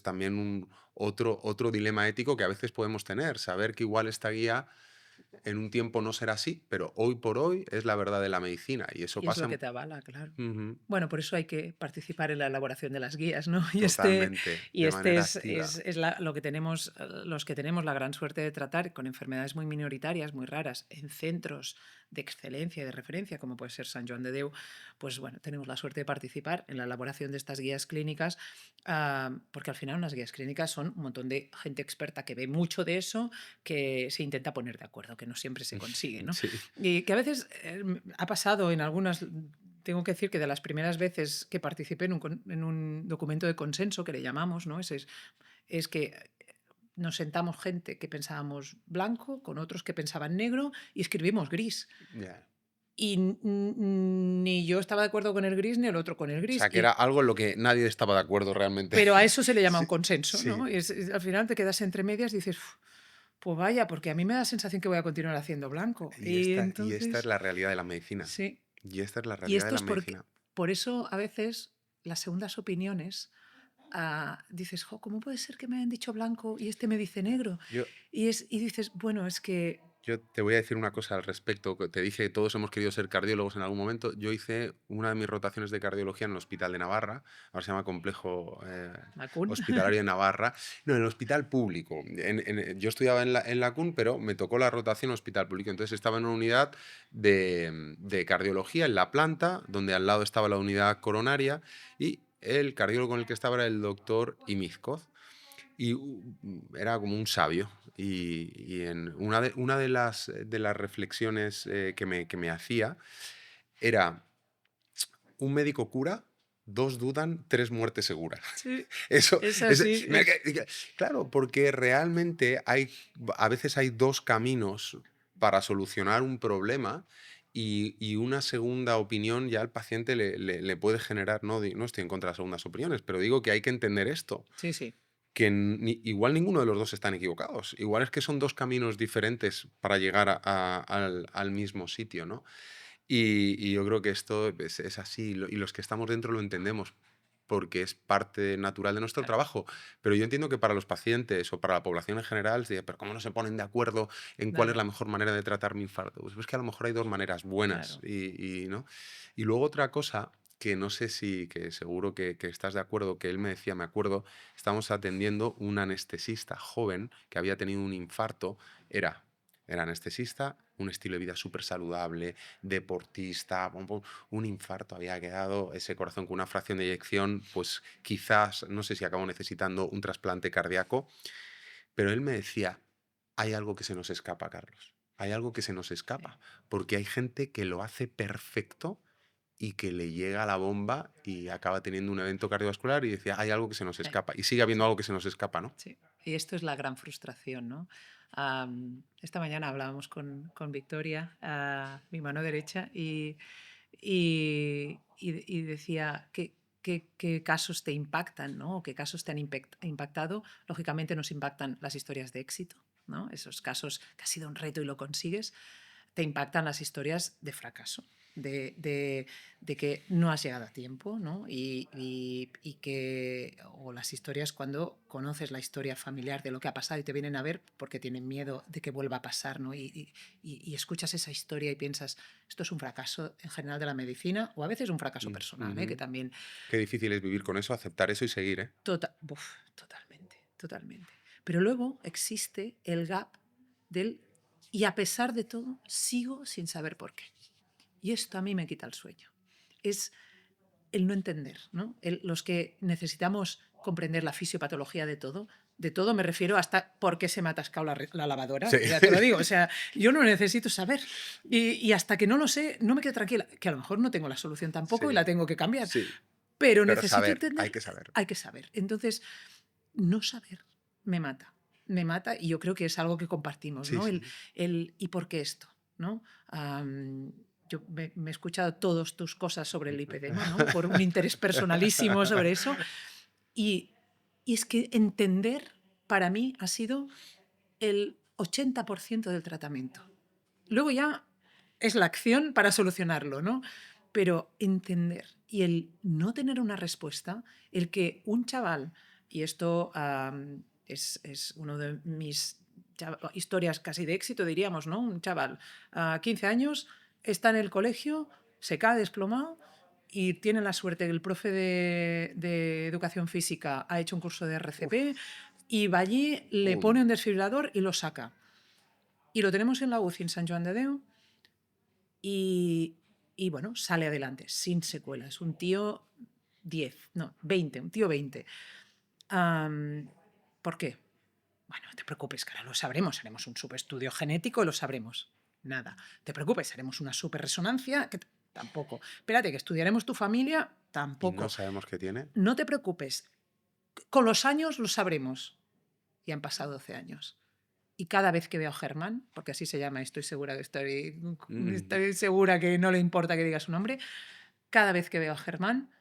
también otro dilema ético que a veces podemos tener, saber que igual esta guía en un tiempo no será así, pero hoy por hoy es la verdad de la medicina y eso Y pasa... es lo que te avala, claro. Bueno, por eso hay que participar en la elaboración de las guías, ¿no? Totalmente, de manera activa. Lo que tenemos, los que tenemos la gran suerte de tratar con enfermedades muy minoritarias, muy raras, en centros de excelencia y de referencia, como puede ser Sant Joan de Déu, pues bueno, tenemos la suerte de participar en la elaboración de estas guías clínicas, porque al final unas guías clínicas son un montón de gente experta que ve mucho de eso, que se intenta poner de acuerdo, que no siempre se consigue, ¿no? Sí. Y que a veces ha pasado en algunas... Tengo que decir que de las primeras veces que participé en un documento de consenso, que le llamamos, ¿no? Es que nos sentamos gente que pensábamos blanco, con otros que pensaban negro, y escribimos gris. Ya. Y ni yo estaba de acuerdo con el gris, ni el otro con el O gris. sea, que era algo en lo que nadie estaba de acuerdo realmente. Pero a eso se le llama Sí, un consenso, sí. ¿no? Al final te quedas entre medias y dices, "Uf, pues vaya, porque a mí me da la sensación que voy a continuar haciendo blanco". Y esta es entonces, la realidad de la medicina. sí. Y esta es la Y realidad de esto la es porque, medicina. por eso a veces las segundas opiniones, dices, "Jo, ¿cómo puede ser que me hayan dicho blanco y este me dice negro?". Yo, Y dices, bueno, es que... Yo te voy a decir una cosa al respecto. Te dije que todos hemos querido ser cardiólogos en algún momento. Yo hice una de mis rotaciones de cardiología en el Hospital de Navarra. Ahora se llama Complejo Macún. Hospitalario de Navarra. No, en el hospital público. Yo estudiaba en la CUN, pero me tocó la rotación en hospital público. Entonces estaba en una unidad de cardiología en la planta, donde al lado estaba la unidad coronaria, y el cardiólogo con el que estaba era el doctor Imizcoz. Y era como un sabio. Y en una de las reflexiones que me hacía era: un médico cura, dos dudan, tres muertes seguras. Sí, Eso, es así. claro, porque realmente a veces hay dos caminos para solucionar un problema, y una segunda opinión ya al paciente le puede generar, no estoy en contra de las segundas opiniones, pero digo que hay que entender esto, Sí, sí. que igual ninguno de los dos están equivocados. Igual es que son dos caminos diferentes para llegar al mismo sitio, ¿no? Y yo creo que esto es así, y los que estamos dentro lo entendemos, porque es parte natural de nuestro Claro, trabajo. Pero yo entiendo que para los pacientes o para la población en general, pero ¿cómo no se ponen de acuerdo en cuál es la claro, mejor manera de tratar mi infarto? Pues es que a lo mejor hay dos maneras buenas. claro. ¿No? Y luego otra cosa que no sé si, que seguro que estás de acuerdo, que él me decía, me acuerdo, estábamos atendiendo un anestesista joven que había tenido un infarto. Era anestesista, un estilo de vida súper saludable, deportista, un infarto había quedado, ese corazón con una fracción de eyección, pues quizás, no sé si acabó necesitando un trasplante cardíaco, pero él me decía: hay algo que se nos escapa, Carlos, hay algo que se nos Sí, escapa, porque hay gente que lo hace perfecto y que le llega la bomba y acaba teniendo un evento cardiovascular, y decía, hay algo que se nos sí, escapa, y sigue habiendo sí. algo que se nos escapa, ¿no? Sí, y esto es la gran frustración, ¿no? Esta mañana hablábamos con Victoria, mi mano derecha, y decía qué casos te impactan, ¿no? O qué casos te han impactado. Lógicamente nos impactan las historias de éxito, ¿no? Esos casos que ha sido un reto y lo consigues. Te impactan las historias de fracaso, de que no has llegado a tiempo, ¿no? O las historias cuando conoces la historia familiar de lo que ha pasado y te vienen a ver porque tienen miedo de que vuelva a pasar, ¿no? Y escuchas esa historia y piensas, esto es un fracaso en general de la medicina, o a veces un fracaso personal, ¿eh? Que Ujú. también... Qué difícil es vivir con eso, aceptar eso y seguir, ¿eh? Totalmente, totalmente. Pero luego existe el gap del... Y a pesar de todo, sigo sin saber por qué. Y esto a mí me quita el sueño. Es el no entender, ¿no? Los que necesitamos comprender la fisiopatología de todo me refiero hasta por qué se me ha atascado la lavadora, Sí. ya te lo digo, o sea, yo no necesito saber. Y hasta que no lo sé, no me quedo tranquila, que a lo mejor no tengo la solución tampoco y Sí, la tengo que cambiar, sí. pero Pero necesito saber, hay entender, que saber. hay que saber. Entonces, no saber me mata, y yo creo que es algo que compartimos, Sí, ¿no? sí. ¿Y por qué esto? ¿No? Yo me he escuchado todas tus cosas sobre el lipedema, ¿no? Por un interés personalísimo sobre eso, y, y es que entender para mí ha sido el 80% del tratamiento. Luego ya es la acción para solucionarlo, ¿no? Pero entender y el no tener una respuesta, el que un chaval, y esto es uno de mis historias casi de éxito, diríamos, ¿no? Un chaval a 15 años está en el colegio, se cae desplomado y tiene la suerte que el profe de educación física ha hecho un curso de RCP y va allí, le Uy. pone un desfibrilador y lo saca. Y lo tenemos en la UCI en San Joan de Déu y bueno, sale adelante, sin secuelas. Un tío 10, no, 20, un tío 20. ¿Por qué? Bueno, no te preocupes, que ahora lo sabremos, haremos un subestudio genético y lo sabremos. Nada, te preocupes, haremos una superresonancia, que tampoco. Espérate, que estudiaremos tu familia, Y no tampoco. sabemos qué tiene. No te preocupes, con los años lo sabremos. y han pasado 12 años. Y cada vez que veo a Germán, porque así se llama, estoy segura estoy segura que no le importa que diga su nombre, cada vez que veo a Germán,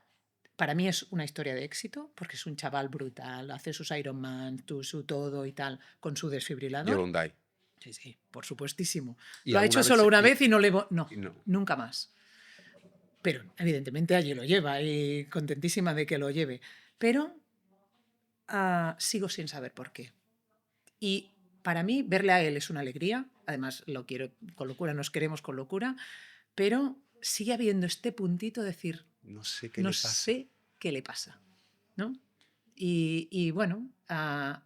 para mí es una historia de éxito, porque es un chaval brutal, hace sus Ironman, su todo y tal, con su Lleva desfibrilador. un DAI. Sí, sí, por supuestísimo. ¿Y Lo ha alguna hecho vez solo se- una y- vez y no le... No, y no? nunca más. Pero evidentemente allí lo lleva y contentísima de que lo lleve. Pero sigo sin saber por qué. Y para mí verle a él es una alegría. Además, lo quiero con locura, nos queremos con locura. Pero sigue habiendo este puntito de decir, No sé qué no le pasa. sé qué le pasa, ¿no? Y bueno,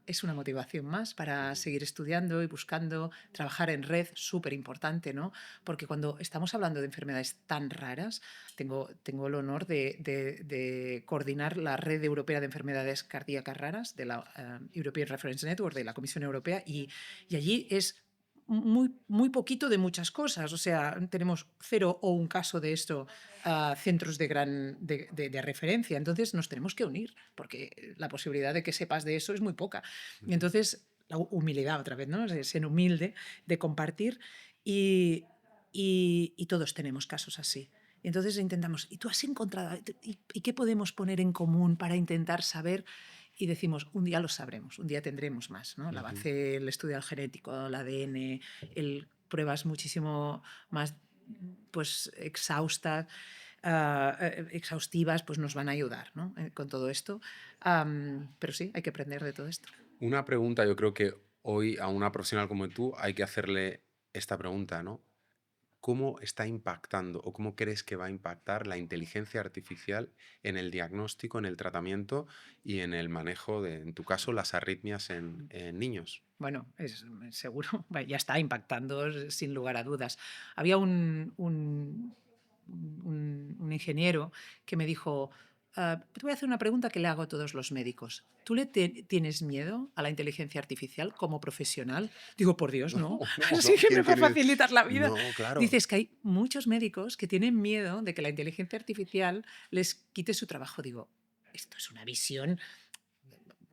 es una motivación más para seguir estudiando y buscando trabajar en red, súper importante, ¿no? Porque cuando estamos hablando de enfermedades tan raras, tengo el honor de coordinar la Red Europea de Enfermedades Cardíacas Raras de la European Reference Network, de la Comisión Europea, y allí es muy poquito de muchas cosas. O sea, tenemos 0 o 1 caso de esto, centros de referencia. Entonces nos tenemos que unir, porque la posibilidad de que sepas de eso es muy poca. Y entonces, la humildad otra vez, ¿no? Ser humilde, de compartir, y todos tenemos casos así. Y entonces intentamos, ¿y tú has encontrado? ¿Y qué podemos poner en común para intentar saber? Y decimos, un día lo sabremos, un día tendremos más, ¿no? La base, el estudio del genético, el ADN, pruebas muchísimo más pues, exhaustivas, pues nos van a ayudar, ¿no? Con todo esto. Pero sí, hay que aprender de todo esto. Una pregunta, yo creo que hoy a una profesional como tú hay que hacerle esta pregunta, ¿no? ¿Cómo está impactando o cómo crees que va a impactar la inteligencia artificial en el diagnóstico, en el tratamiento y en el manejo de, en tu caso, las arritmias en niños? Bueno, seguro, ya está impactando sin lugar a dudas. Había un ingeniero que me dijo, te voy a hacer una pregunta que le hago a todos los médicos. ¿Tú tienes miedo a la inteligencia artificial como profesional? Digo, por Dios, no. No, Así que me ¿quién va a tiene? facilitar la vida. No, claro. Dices que hay muchos médicos que tienen miedo de que la inteligencia artificial les quite su trabajo. Digo, esto es una visión,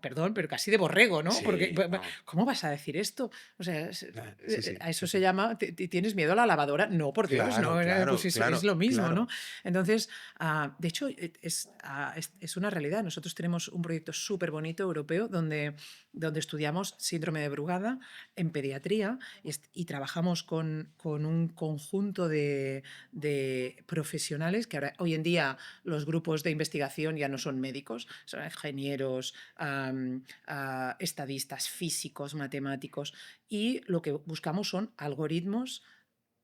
perdón, pero casi de borrego, ¿no? Porque, Sí, no. ¿cómo vas a decir esto? O sea, Sí, sí, a eso sí, se sí. llama, ¿tienes miedo a la lavadora? No, por Dios, Claro, no, claro, pues claro, es lo mismo, ¿no? claro. Entonces, de hecho, es una realidad. Nosotros tenemos un proyecto súper bonito europeo donde estudiamos síndrome de Brugada en pediatría y trabajamos con un conjunto de profesionales que ahora, hoy en día los grupos de investigación ya no son médicos, son ingenieros, estadistas, físicos, matemáticos, y lo que buscamos son algoritmos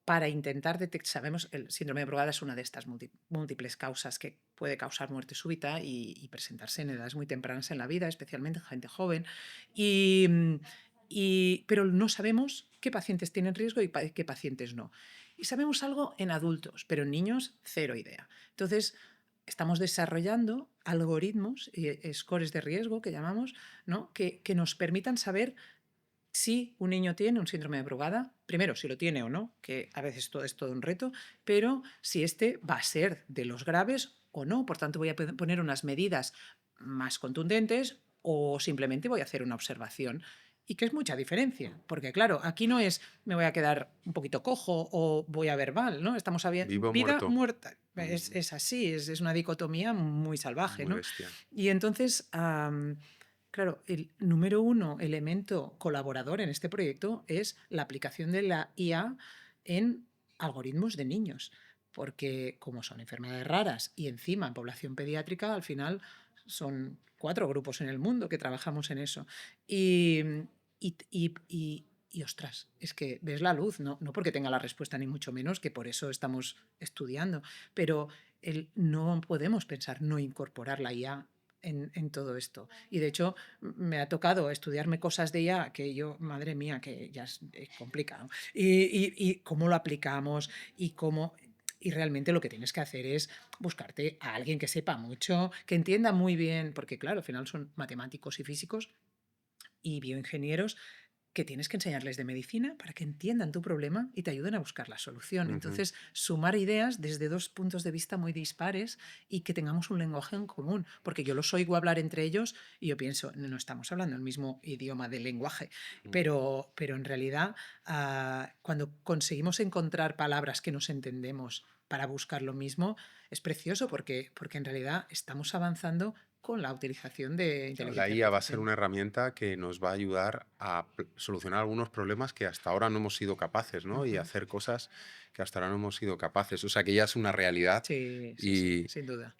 para intentar detectar. Sabemos que el síndrome de Brugada es una de estas múltiples causas que puede causar muerte súbita y presentarse en edades muy tempranas en la vida, especialmente en gente joven, pero no sabemos qué pacientes tienen riesgo y qué pacientes no. Y sabemos algo en adultos, pero en niños cero idea. Entonces, estamos desarrollando algoritmos, scores de riesgo que llamamos, ¿no? que nos permitan saber si un niño tiene un síndrome de Brugada, primero si lo tiene o no, que a veces todo es todo un reto, pero si este va a ser de los graves o no. Por tanto, voy a poner unas medidas más contundentes o simplemente voy a hacer una observación. Y que es mucha diferencia, porque claro, aquí no es me voy a quedar un poquito cojo o voy a ver mal, ¿no? Estamos viendo Vivo o vida, muerto. muerta. Es así, es una dicotomía muy salvaje, Muy ¿no? bestia. Y entonces, claro, el número 1 elemento colaborador en este proyecto es la aplicación de la IA en algoritmos de niños, porque como son enfermedades raras y encima en población pediátrica, al final son 4 grupos en el mundo que trabajamos en eso. Y ostras, es que ves la luz, no porque tenga la respuesta ni mucho menos, que por eso estamos estudiando, pero no podemos pensar no incorporar la IA en todo esto. Y de hecho, me ha tocado estudiarme cosas de ella que yo, madre mía, que ya es complicado. Y cómo lo aplicamos y cómo... Y realmente lo que tienes que hacer es buscarte a alguien que sepa mucho, que entienda muy bien, porque claro, al final son matemáticos y físicos y bioingenieros que tienes que enseñarles de medicina para que entiendan tu problema y te ayuden a buscar la solución. Entonces, sumar ideas desde dos puntos de vista muy dispares y que tengamos un lenguaje en común, porque yo los oigo hablar entre ellos y yo pienso, no estamos hablando el mismo idioma del lenguaje, pero en realidad cuando conseguimos encontrar palabras que nos entendemos para buscar lo mismo, es precioso porque en realidad estamos avanzando con la utilización de Claro, inteligencia la IA va a ser artificial. una herramienta que nos va a ayudar a solucionar algunos problemas que hasta ahora no hemos sido capaces, ¿no? Y Ujú. hacer cosas que hasta ahora no hemos sido capaces. O sea, que ya es una realidad Sí, sí, sí, y, sin duda.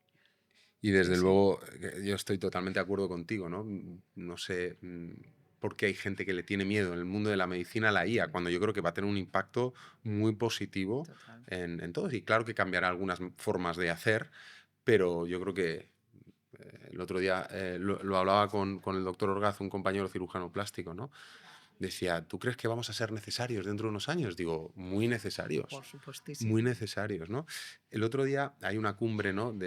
y Sí, desde sí. luego yo estoy totalmente de acuerdo contigo, ¿no? No sé por qué hay gente que le tiene miedo en el mundo de la medicina a la IA, cuando yo creo que va a tener un impacto muy positivo Total. en todos. Y claro que cambiará algunas formas de hacer, pero yo creo que el otro día lo hablaba con el doctor Orgaz, un compañero cirujano plástico, ¿no? Decía, ¿tú crees que vamos a ser necesarios dentro de unos años? Digo, Por muy supuestísimo. necesarios, ¿no? El otro día hay una cumbre, ¿no?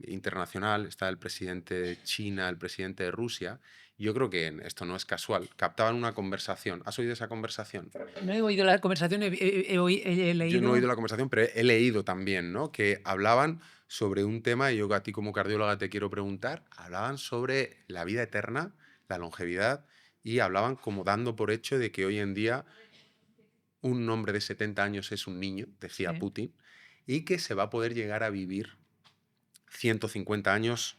Internacional, está el presidente de China, el presidente de Rusia, y yo creo que esto no es casual, captaban una conversación. ¿Has oído esa conversación? No he oído la conversación, he Yo no he oído leído. la conversación, pero he leído también, ¿no? Que hablaban sobre un tema, y yo a ti como cardióloga te quiero preguntar, hablaban sobre la vida eterna, la longevidad, y hablaban como dando por hecho de que hoy en día un hombre de 70 años es un niño, decía Sí, Putin, y que se va a poder llegar a vivir 150 años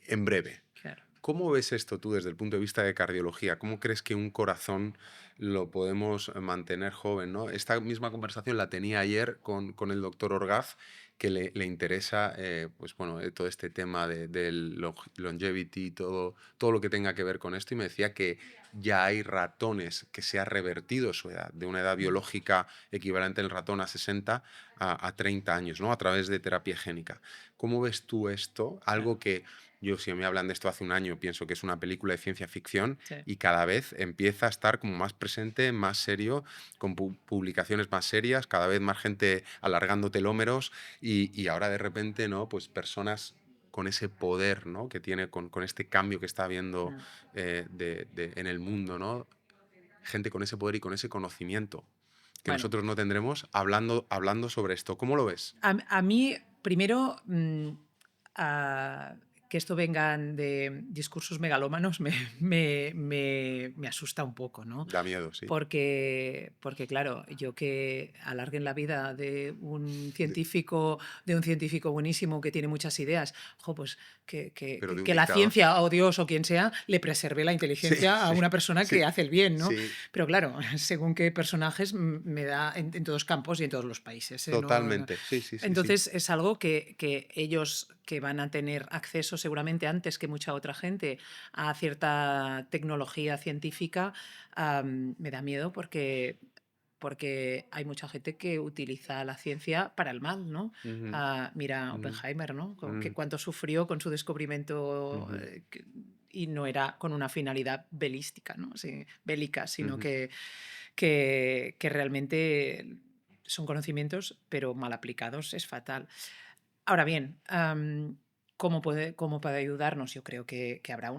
en breve. claro. ¿Cómo ves esto tú desde el punto de vista de cardiología? ¿Cómo crees que un corazón lo podemos mantener joven, ¿no? Esta misma conversación la tenía ayer con el doctor Orgaz, que le interesa pues, bueno, todo este tema del longevity, todo lo que tenga que ver con esto, y me decía que ya hay ratones que se ha revertido su edad, de una edad Mm. biológica equivalente el ratón a 60 a 30 años, ¿no? A través de terapia génica. ¿Cómo ves tú esto? Claro, Algo que yo, si me hablan de esto hace un año, pienso que es una película de ciencia ficción, sí. y cada vez empieza a estar como más presente, más serio, con publicaciones más serias, cada vez más gente alargando telómeros, y ahora de repente, ¿no? Pues personas con ese poder, ¿no? Que tiene, con este cambio que está habiendo Mm. en el mundo, ¿no? Gente con ese poder y con ese conocimiento que Bueno, nosotros no tendremos hablando sobre esto. ¿Cómo lo ves? a mí, primero, que esto vengan de discursos megalómanos me asusta un poco, ¿no? Da miedo, sí. Porque, claro, yo que alarguen la vida De- de un científico buenísimo que tiene muchas ideas, jo, pues pero de un que la dictador. ciencia o Dios o quien sea le preserve la Sí, inteligencia a sí, una persona sí, que hace el bien, ¿no? sí. Pero claro, según qué personajes me da en todos campos y en todos los países, ¿eh? Totalmente, sí, sí, sí, sí. Entonces es algo que ellos que van a tener acceso seguramente antes que mucha otra gente a cierta tecnología científica, me da miedo porque hay mucha gente que utiliza la ciencia para el mal, ¿no? Ujú, Mira ujú, Oppenheimer, ¿no? Que ujú, cuánto sufrió con su descubrimiento ujú, y no era con una finalidad belística, ¿no? Sí, bélica, sino ujú, que realmente son conocimientos, pero mal aplicados es fatal. Ahora bien, cómo puede ayudarnos? Yo creo que habrá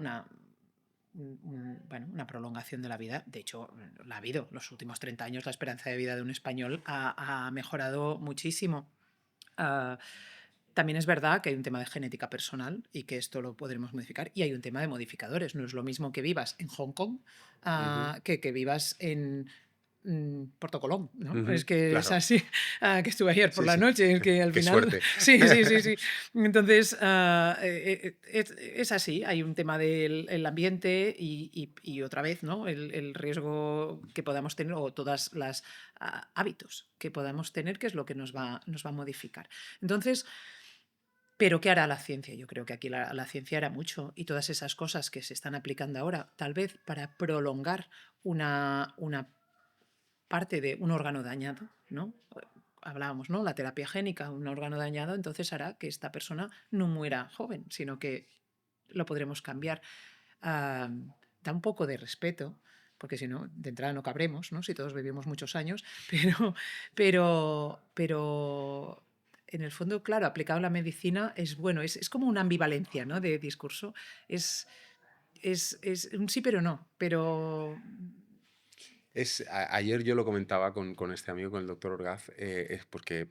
bueno, una prolongación de la vida. De hecho, la ha habido. Los últimos 30 años la esperanza de vida de un español ha mejorado muchísimo. Ah, También es verdad que hay un tema de genética personal y que esto lo podremos modificar. Y hay un tema de modificadores. No es lo mismo que vivas en Hong Kong ujú, que vivas en Puerto Colón, ¿no? Es ujú. que es Claro, así, que estuve ayer por sí, la sí. noche, es que al Qué final, suerte. sí, sí, sí, sí. Entonces, es así, hay un tema del ambiente y otra vez, ¿no? El riesgo que podamos tener o todas las hábitos que podamos tener, que es lo que nos va a modificar. Entonces, pero ¿qué hará la ciencia? Yo creo que aquí la ciencia hará mucho y todas esas cosas que se están aplicando ahora, tal vez para prolongar una parte de un órgano dañado, ¿no? Hablábamos, ¿no? La terapia génica, un órgano dañado, entonces hará que esta persona no muera joven, sino que lo podremos cambiar. Ah, Da un poco de respeto, porque si no, de entrada no cabremos, ¿no? Si todos vivimos muchos años, pero en el fondo, claro, aplicado a la medicina es bueno, es como una ambivalencia, ¿no? De discurso. Es un sí pero no, pero Ayer yo lo comentaba con este amigo, con el doctor Orgaz, es porque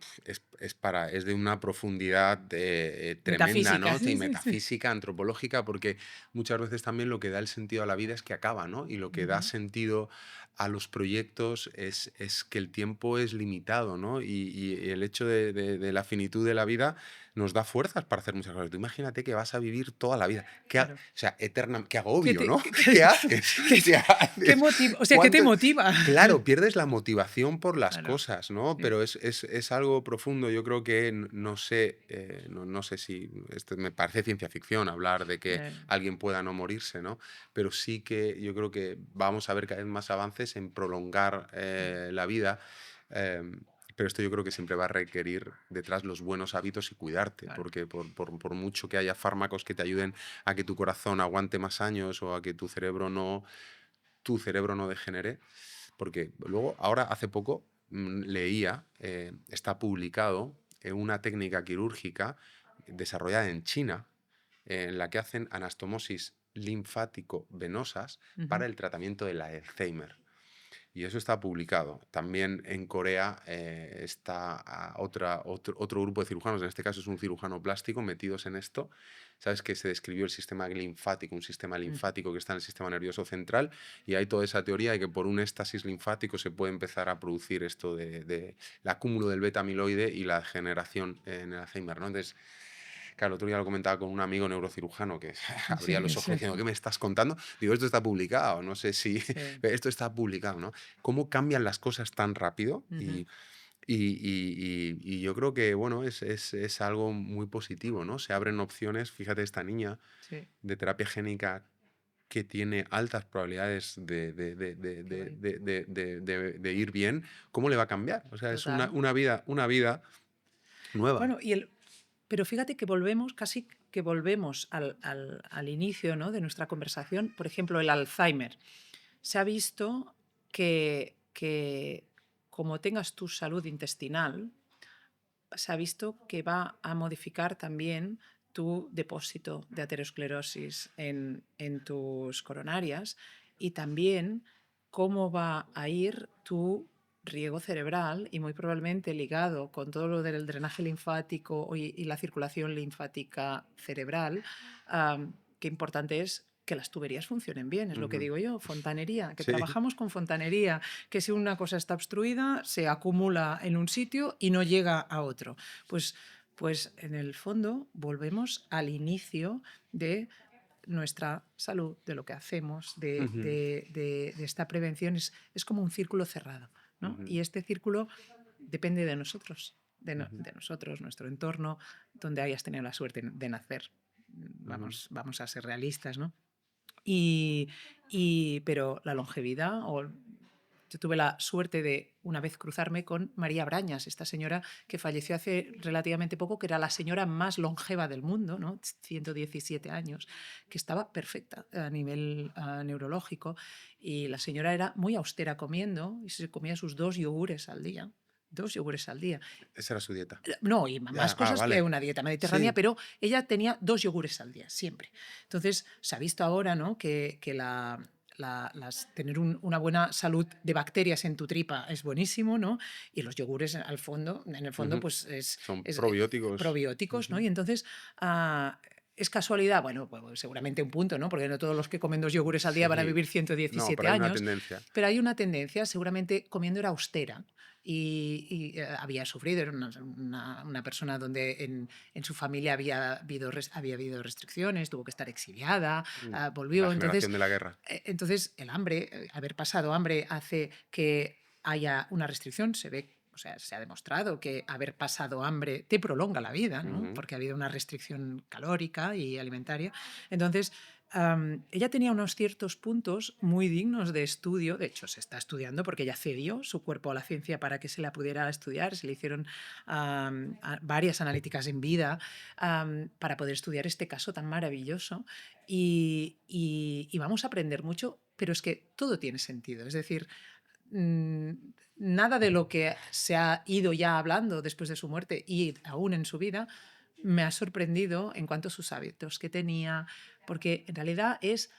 es de una profundidad tremenda, Metafísica, ¿no? Sí, sí, sí, sí. metafísica, antropológica, porque muchas veces también lo que da el sentido a la vida es que acaba, ¿no? Y lo que da Ujú, sentido a los proyectos es que el tiempo es limitado, ¿no? Y el hecho de la finitud de la vida nos da fuerzas para hacer muchas cosas. Tú imagínate que vas a vivir toda la vida. O claro. sea, eterna, qué ¿Qué agobio, te, ¿no? qué, ¿Qué haces? qué- ¿Qué qué haces? motiva? O sea, ¿qué te ¿Cuánto? motiva? Claro, pierdes la motivación por las Claro, cosas, ¿no? sí, Pero es algo profundo. Yo creo que no sé, no sé si esto me parece ciencia ficción hablar de que eh, alguien pueda no morirse, ¿no? Pero sí que yo creo que vamos a ver cada vez más avances en prolongar la vida. em, pero esto yo creo que siempre va a requerir detrás los buenos hábitos y cuidarte, claro. porque por mucho que haya fármacos que te ayuden a que tu corazón aguante más años o a que tu cerebro no degenere, porque luego, ahora hace poco leía, está publicado una técnica quirúrgica desarrollada en China, en la que hacen anastomosis linfático-venosas Ujú, para el tratamiento del Alzheimer. Y eso está publicado. También en Corea está otro grupo de cirujanos, en este caso es un cirujano plástico, metidos en esto. Sabes que se describió el sistema linfático, un sistema ujú. linfático que está en el sistema nervioso central, y hay toda esa teoría de que por un éxtasis linfático se puede empezar a producir esto de el acúmulo del beta amiloide y la degeneración en el Alzheimer, ¿no? Entonces, claro, el otro día lo comentaba con un amigo neurocirujano que abría Sí, los ojos sí, diciendo, ¿qué me estás contando? Digo, esto está publicado, no sé si sí. esto está publicado, ¿no? ¿Cómo cambian las cosas tan rápido? Ujú, Y yo creo que, bueno, es algo muy positivo, ¿no? Se abren opciones, fíjate, esta niña sí, de terapia génica que tiene altas probabilidades qué bonito. de ir bien, ¿cómo le va a cambiar? O sea, es Total. una vida nueva. Bueno, pero fíjate que volvemos, casi que volvemos al inicio, ¿no?, de nuestra conversación. Por ejemplo, el Alzheimer. Se ha visto que como tengas tu salud intestinal, se ha visto que va a modificar también tu depósito de aterosclerosis en tus coronarias y también cómo va a ir tu riego cerebral y muy probablemente ligado con todo lo del drenaje linfático y la circulación linfática cerebral, qué importante es que las tuberías funcionen bien, es lo que Ujú. digo yo, fontanería, que Sí. trabajamos con fontanería, que si una cosa está obstruida se acumula en un sitio y no llega a otro. Pues en el fondo volvemos al inicio de nuestra salud, de lo que hacemos, Ujú, de esta prevención. Es como un círculo cerrado, ¿no? ujú, Y este círculo depende de nosotros, ujú, de nosotros, nuestro entorno, donde hayas tenido la suerte de nacer. ujú. Vamos a ser realistas, ¿no? Pero la longevidad, yo tuve la suerte de una vez cruzarme con María Brañas, esta señora que falleció hace relativamente poco, que era la señora más longeva del mundo, ¿no?, 117 años, que estaba perfecta a nivel neurológico, y la señora era muy austera comiendo y se comía sus 2 yogures al día. 2 yogures al día. Esa era su dieta. No, y más Ya, cosas que vale. una dieta mediterránea, Sí. pero ella tenía 2 yogures al día, siempre. Entonces, se ha visto ahora, ¿no?, que tener una buena salud de bacterias en tu tripa es buenísimo, ¿no? Y los yogures, en el fondo, Ujú. pues Son es, probióticos. probióticos, ¿no? Ujú. Y entonces, ¿es casualidad? Bueno, pues seguramente un punto, ¿no? Porque no todos los que comen 2 yogures al día van a Sí. vivir No, 117 pero hay una años, tendencia. pero hay una tendencia, seguramente comiendo era austera y había sufrido, era una persona donde en su familia había habido restricciones, tuvo que estar exiliada, Mm. La volvió. Entonces, generación de la guerra. el hambre, haber pasado hambre hace que haya una restricción, se ve. O sea, se ha demostrado que haber pasado hambre te prolonga la vida, ¿no? Ujú, Porque ha habido una restricción calórica y alimentaria. Entonces, ella tenía unos ciertos puntos muy dignos de estudio. De hecho, se está estudiando porque ella cedió su cuerpo a la ciencia para que se la pudiera estudiar. Se le hicieron varias analíticas en vida para poder estudiar este caso tan maravilloso. Y vamos a aprender mucho, pero es que todo tiene sentido. Es decir, mm, nada de lo que se ha ido ya hablando después de su muerte y aún en su vida me ha sorprendido en cuanto a sus hábitos que tenía, porque en realidad es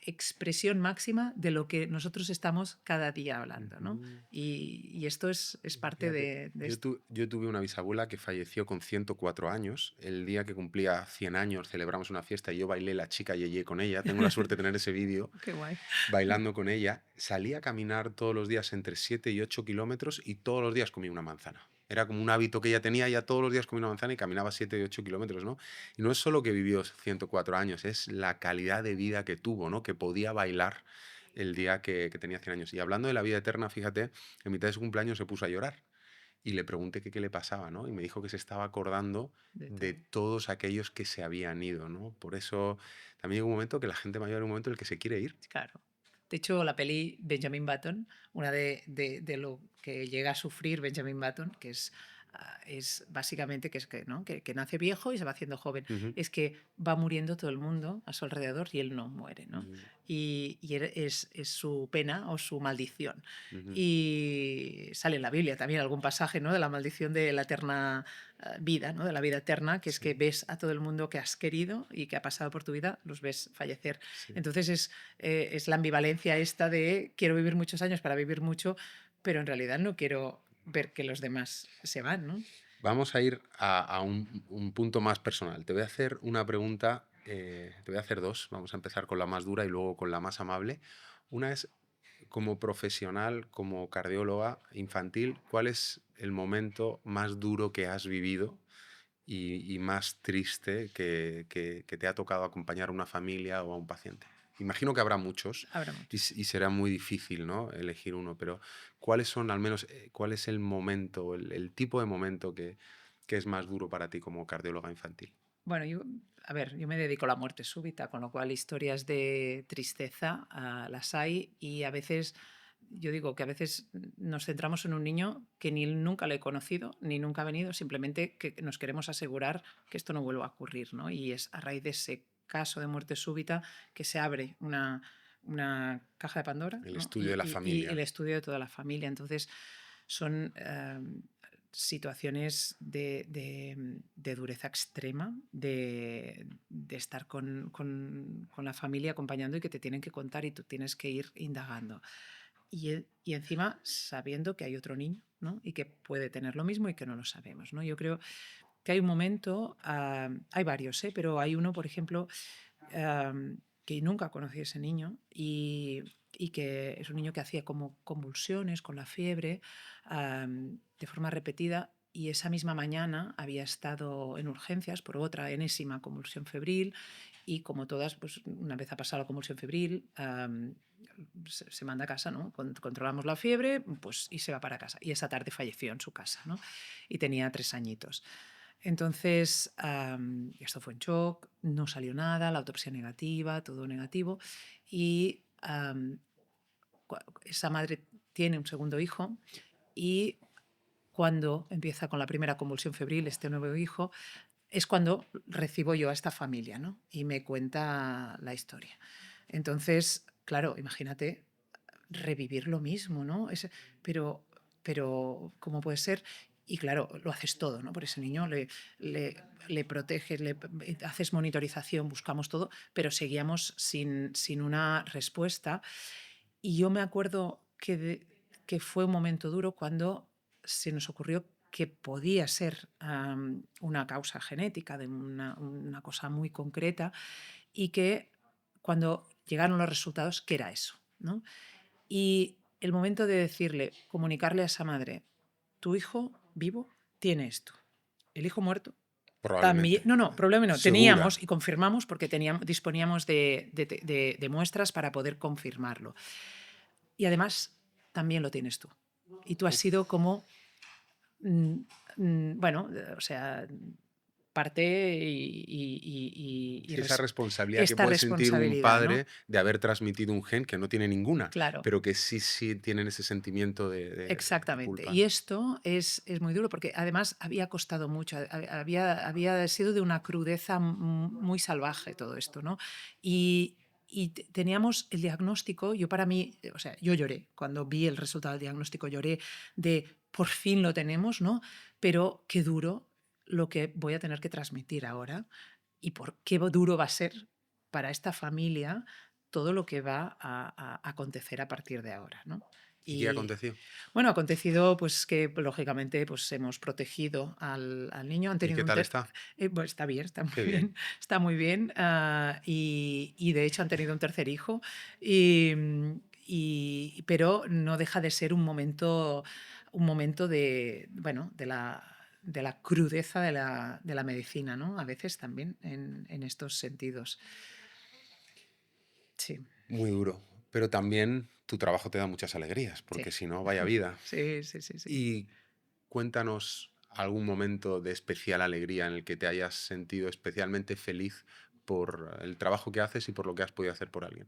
expresión máxima de lo que nosotros estamos cada día hablando, ¿no? Ujú. Y esto es parte Fíjate, de esto. yo tuve una bisabuela que falleció con 104 años. El día que cumplía 100 años celebramos una fiesta y yo bailé la chica Yeye con ella. Tengo la suerte de tener ese vídeo Qué guay. bailando con ella. Salí a caminar todos los días entre 7 y 8 kilómetros y todos los días comía una manzana. Era como un hábito que ella tenía, ya todos los días comía una manzana y caminaba 7 y 8 kilómetros, ¿no? Y no es solo que vivió 104 años, es la calidad de vida que tuvo, ¿no? Que podía bailar el día que tenía 100 años. Y hablando de la vida eterna, fíjate, en mitad de su cumpleaños se puso a llorar y le pregunté que qué le pasaba, ¿no? Y me dijo que se estaba acordando De de todo. todos aquellos que se habían ido, ¿no? Por eso también llega un momento que la gente mayor, un momento en el que se quiere ir. Claro. De hecho, la peli Benjamin Button, una de lo que llega a sufrir Benjamin Button, que es básicamente que, es que, ¿no? que nace viejo y se va haciendo joven, Ujú, es que va muriendo todo el mundo a su alrededor y él no muere, ¿no? ujú, Es su pena o su maldición. ujú. Y sale en la Biblia también algún pasaje, ¿no? De la maldición de la eterna vida, ¿no? De la vida eterna, que es que Sí, ves a todo el mundo que has querido y que ha pasado por tu vida, los ves fallecer. sí. Entonces es la ambivalencia esta de quiero vivir muchos años para vivir mucho, pero en realidad no quiero ver que los demás se van, ¿no? Vamos a ir a un punto más personal. Te voy a hacer una pregunta, te voy a hacer dos. Vamos a empezar con la más dura y luego con la más amable. Una es, como profesional, como cardióloga infantil, ¿cuál es el momento más duro que has vivido y más triste que te ha tocado acompañar a una familia o a un paciente? Imagino que habrá muchos Habrá y, muchos. y será muy difícil, ¿no? Elegir uno, pero ¿cuáles son, al menos, cuál es el momento, el tipo de momento que es más duro para ti como cardióloga infantil? Bueno, a ver, yo me dedico a la muerte súbita, con lo cual historias de tristeza las hay y a veces, yo digo que a veces nos centramos en un niño que ni nunca lo he conocido, ni nunca ha venido, simplemente que nos queremos asegurar que esto no vuelva a ocurrir, ¿no? Y es a raíz de ese caso de muerte súbita que se abre una caja de Pandora, El ¿no? estudio de la Y el familia. estudio de toda la familia. Entonces, son situaciones de dureza extrema, de estar con la familia acompañando y que te tienen que contar y tú tienes que ir indagando. Y encima sabiendo que hay otro niño, ¿no? Y que puede tener lo mismo y que no lo sabemos, ¿no? Yo creo que hay un momento, hay varios, pero hay uno, por ejemplo, que nunca conocí a ese niño y que es un niño que hacía como convulsiones con la fiebre de forma repetida y esa misma mañana había estado en urgencias por otra enésima convulsión febril y como todas, pues una vez ha pasado la convulsión febril, se manda a casa, ¿no? Controlamos la fiebre pues, y se va para casa. Y esa tarde falleció en su casa, ¿no? Y tenía 3 añitos. Entonces, esto fue en shock, no salió nada, la autopsia negativa, todo negativo. Y esa madre tiene un segundo hijo y cuando empieza con la primera convulsión febril, este nuevo hijo, es cuando recibo yo a esta familia, ¿no? Y me cuenta la historia. Entonces, claro, imagínate revivir lo mismo, ¿no? Pero, ¿cómo puede ser? Y claro, lo haces todo, ¿no? Por ese niño le proteges, le haces monitorización, buscamos todo, pero seguíamos sin una respuesta. Y yo me acuerdo que fue un momento duro cuando se nos ocurrió que podía ser una causa genética de una cosa muy concreta y que cuando llegaron los resultados, ¿qué era eso? ¿No? Y el momento de decirle, comunicarle a esa madre, tu hijo vivo tiene esto, el hijo muerto también, Probablemente. no, problema no, Segura. teníamos y confirmamos porque disponíamos de muestras para poder confirmarlo. Y además, también lo tienes tú. Y tú has Uf. sido como, bueno, o sea, parte Sí, esa responsabilidad que esta puede sentir un responsabilidad, ¿no? padre de haber transmitido un gen que no tiene ninguna, Claro. pero que sí, sí tienen ese sentimiento de Exactamente. culpa, Y ¿no? esto es muy duro porque además había costado mucho, había sido de una crudeza muy salvaje todo esto, ¿no? Y teníamos el diagnóstico, yo para mí, o sea, yo lloré, cuando vi el resultado del diagnóstico lloré de por fin lo tenemos, ¿no? Pero qué duro lo que voy a tener que transmitir ahora y por qué duro va a ser para esta familia todo lo que va a acontecer a partir de ahora, ¿no? ¿Y qué aconteció? Bueno, ha acontecido pues que lógicamente pues hemos protegido al niño. Han ¿Y tenido qué tal está? bueno, está bien, está muy Qué bien. bien, está muy bien. Y de hecho han tenido un tercer hijo. Y, pero no deja de ser un momento de, bueno, de la crudeza de la medicina, ¿no? A veces también en estos sentidos. Sí, Muy duro. Pero también tu trabajo te da muchas alegrías, sí. porque si no, vaya vida. Sí, sí, sí, sí. Y cuéntanos algún momento de especial alegría en el que te hayas sentido especialmente feliz por el trabajo que haces y por lo que has podido hacer por alguien.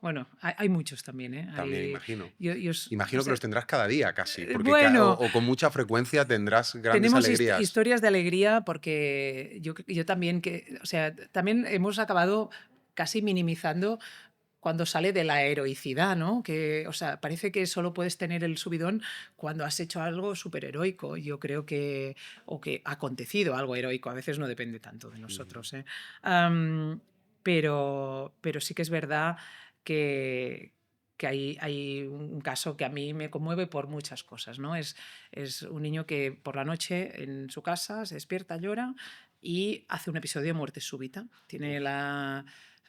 Bueno, hay muchos también, ¿eh? También imagino. O Imagino que sea, los tendrás cada día casi, porque bueno, o con mucha frecuencia tendrás grandes tenemos alegrías. historias de alegría porque yo también, o sea, también hemos acabado casi minimizando cuando sale de la heroicidad, ¿no? Que, o sea, parece que solo puedes tener el subidón cuando has hecho algo súper heroico. Yo creo que, o que ha acontecido algo heroico, a veces no depende tanto de nosotros, ¿eh? Am, pero sí que es verdad que, hay un caso que a mí me conmueve por muchas cosas, ¿no? Es un niño que por la noche en su casa se despierta, llora y hace un episodio de muerte súbita. Tiene la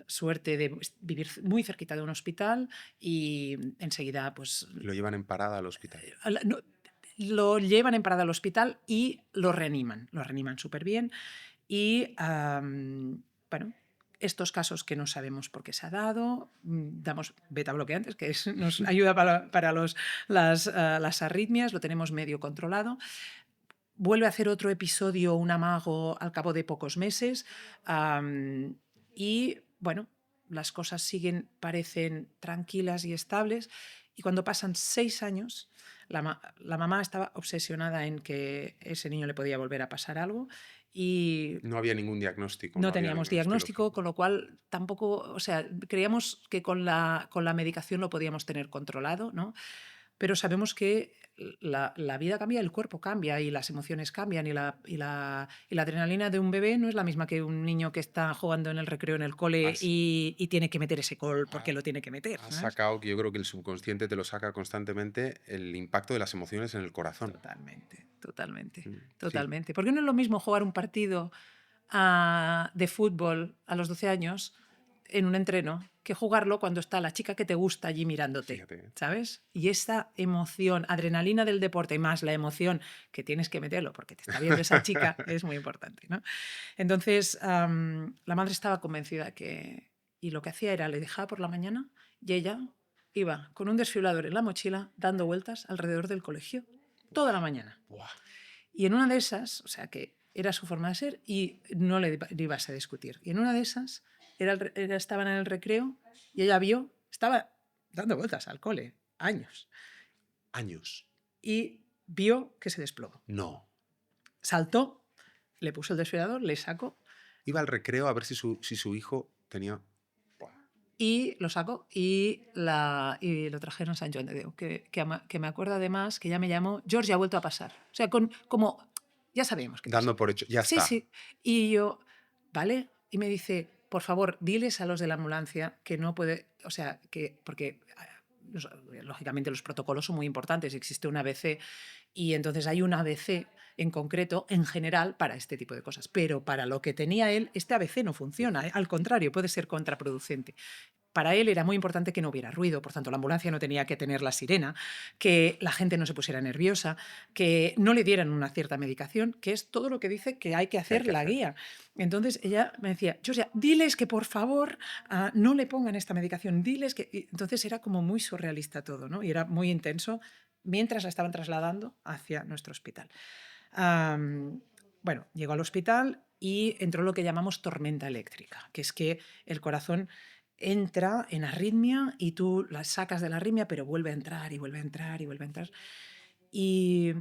suerte de vivir muy cerquita de un hospital y enseguida pues Lo llevan en parada al hospital. lo llevan en parada al hospital y lo reaniman súper bien y bueno, estos casos que no sabemos por qué se ha dado, damos beta bloqueantes, que nos ayuda para las arritmias, lo tenemos medio controlado. Vuelve a hacer otro episodio, un amago, al cabo de pocos meses. Y bueno, las cosas parecen tranquilas y estables. Y cuando pasan 6 años, la mamá estaba obsesionada en que ese niño le podía volver a pasar algo. Y No había ningún diagnóstico, no no había teníamos ningún diagnóstico, etiológico. con lo cual tampoco, o sea, creíamos que con la medicación lo podíamos tener controlado, ¿no? Pero sabemos que la vida cambia, el cuerpo cambia y las emociones cambian y la adrenalina de un bebé no es la misma que un niño que está jugando en el recreo en el cole Has, y tiene que meter ese gol porque ha- lo tiene que meter, has ¿sabes? sacado, que yo creo que el subconsciente te lo saca constantemente, el impacto de las emociones en el corazón. Totalmente, totalmente, Sí, totalmente. Porque no es lo mismo jugar un partido de fútbol a los 12 años en un entreno que jugarlo cuando está la chica que te gusta allí mirándote, fíjate. ¿sabes? Y esta emoción, adrenalina del deporte y más la emoción que tienes que meterlo porque te está viendo esa chica es muy importante, ¿no? Entonces, la madre estaba convencida y lo que hacía era, le dejaba por la mañana y ella iba con un desfibrilador en la mochila dando vueltas alrededor del colegio toda la mañana. Buah. Y en una de esas, o sea que era su forma de ser y no le ibas a discutir. Y en una de esas estaban en el recreo y ella estaba dando vueltas al cole, años, Años. y vio que se desplomó. No. Saltó, le puso el desfibrilador, le sacó Iba al recreo a ver si su hijo tenía... Buah. y lo sacó y lo trajeron a San Joan de Déu, que me acuerdo además que ella me llamó, George, ha vuelto a pasar. O sea, como, ya sabemos que pasó. Dando por hecho, ya Sí, está. sí. Y yo, ¿vale? Y me dice, por favor, diles a los de la ambulancia que no puede, o sea, porque lógicamente los protocolos son muy importantes, existe un ABC y entonces hay un ABC en concreto, en general, para este tipo de cosas. Pero para lo que tenía él, este ABC no funciona, ¿eh? Al contrario, puede ser contraproducente. Para él era muy importante que no hubiera ruido, por tanto la ambulancia no tenía que tener la sirena, que la gente no se pusiera nerviosa, que no le dieran una cierta medicación, que es todo lo que dice que hay que ¿Qué hay hacer que la hacer? guía. Entonces ella me decía, Georgia, diles que por favor no le pongan esta medicación, diles que... Y entonces era como muy surrealista todo, ¿no? Y era muy intenso mientras la estaban trasladando hacia nuestro hospital. Bueno, llegó al hospital y entró lo que llamamos tormenta eléctrica, que es que el corazón entra en arritmia y tú la sacas de la arritmia, pero vuelve a entrar y vuelve a entrar y vuelve a entrar. Y,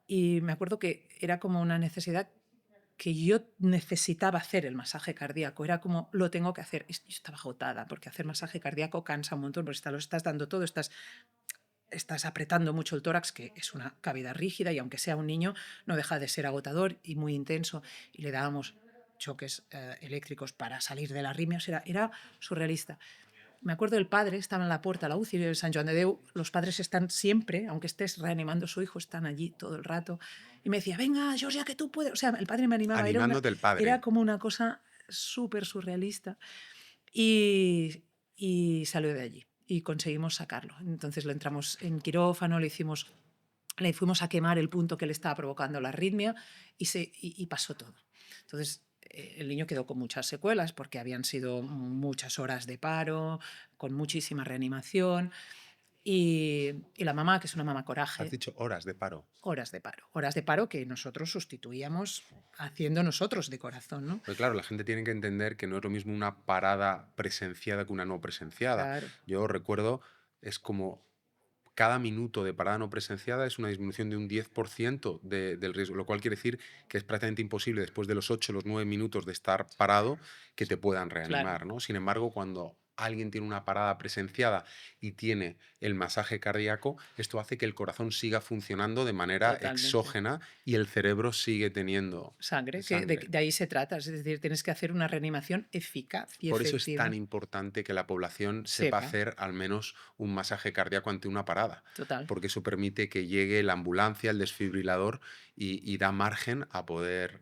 y me acuerdo que era como una necesidad que yo necesitaba hacer el masaje cardíaco, era como, lo tengo que hacer. Yo estaba agotada, porque hacer masaje cardíaco cansa un montón, porque lo estás dando todo, estás apretando mucho el tórax, que es una cavidad rígida y aunque sea un niño no deja de ser agotador y muy intenso, y le dábamos choques eléctricos para salir de la arritmia, o sea, era surrealista. me acuerdo el padre, estaba en la puerta, la UCI de Sant Joan de Déu, los padres están siempre, aunque estés reanimando a su hijo, están allí todo el rato. Y me decía, venga, Georgia, que tú puedes. O sea, el padre me animaba. Animándote el padre. Era como una cosa súper surrealista. Y salió de allí y conseguimos sacarlo. Entonces lo entramos en quirófano, le fuimos a quemar el punto que le estaba provocando la arritmia y pasó todo. Entonces el niño quedó con muchas secuelas porque habían sido muchas horas de paro, con muchísima reanimación. Y la mamá, que es una mamá coraje. Has dicho horas de paro. Horas de paro que nosotros sustituíamos haciendo nosotros de corazón, ¿no? Pues claro, la gente tiene que entender que no es lo mismo una parada presenciada que una no presenciada. Claro. Yo recuerdo, es como cada minuto de parada no presenciada es una disminución de un 10% del riesgo, lo cual quiere decir que es prácticamente imposible después de los 8 o los 9 minutos de estar parado que te puedan reanimar, Claro. ¿no? Sin embargo, cuando alguien tiene una parada presenciada y tiene el masaje cardíaco, esto hace que el corazón siga funcionando de manera Totalmente. exógena y el cerebro sigue teniendo sangre. Que sangre. de ahí se trata, es decir, tienes que hacer una reanimación eficaz y Por eso es efectiva. tan importante que la población sepa Sepa. hacer al menos un masaje cardíaco ante una parada, Total. porque eso permite que llegue la ambulancia, el desfibrilador y da margen a poder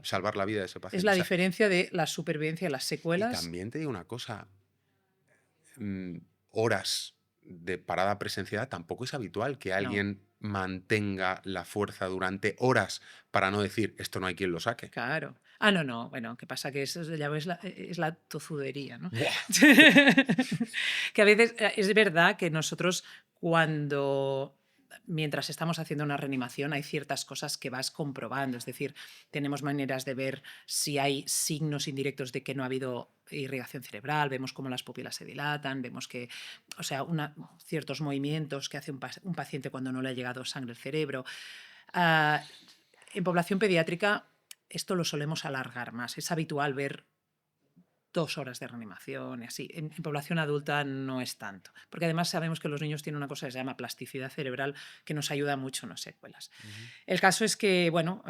salvar la vida de ese paciente. Es la O sea, diferencia de la supervivencia, las y secuelas. también te digo una cosa, horas de parada presenciada tampoco es habitual que alguien mantenga la fuerza durante horas para no decir esto no hay quien lo saque. Claro. Ah, no. Bueno, ¿qué pasa? Que eso ya es la tozudería, ¿no? ¡Buah! Que a veces es verdad que nosotros mientras estamos haciendo una reanimación hay ciertas cosas que vas comprobando, es decir, tenemos maneras de ver si hay signos indirectos de que no ha habido irrigación cerebral, vemos cómo las pupilas se dilatan, vemos que, o sea, ciertos movimientos que hace un paciente cuando no le ha llegado sangre al cerebro. En población pediátrica esto lo solemos alargar más, es habitual ver 2 horas de reanimación y así. En población adulta no es tanto, porque además sabemos que los niños tienen una cosa que se llama plasticidad cerebral que nos ayuda mucho en las secuelas. El caso es que, bueno,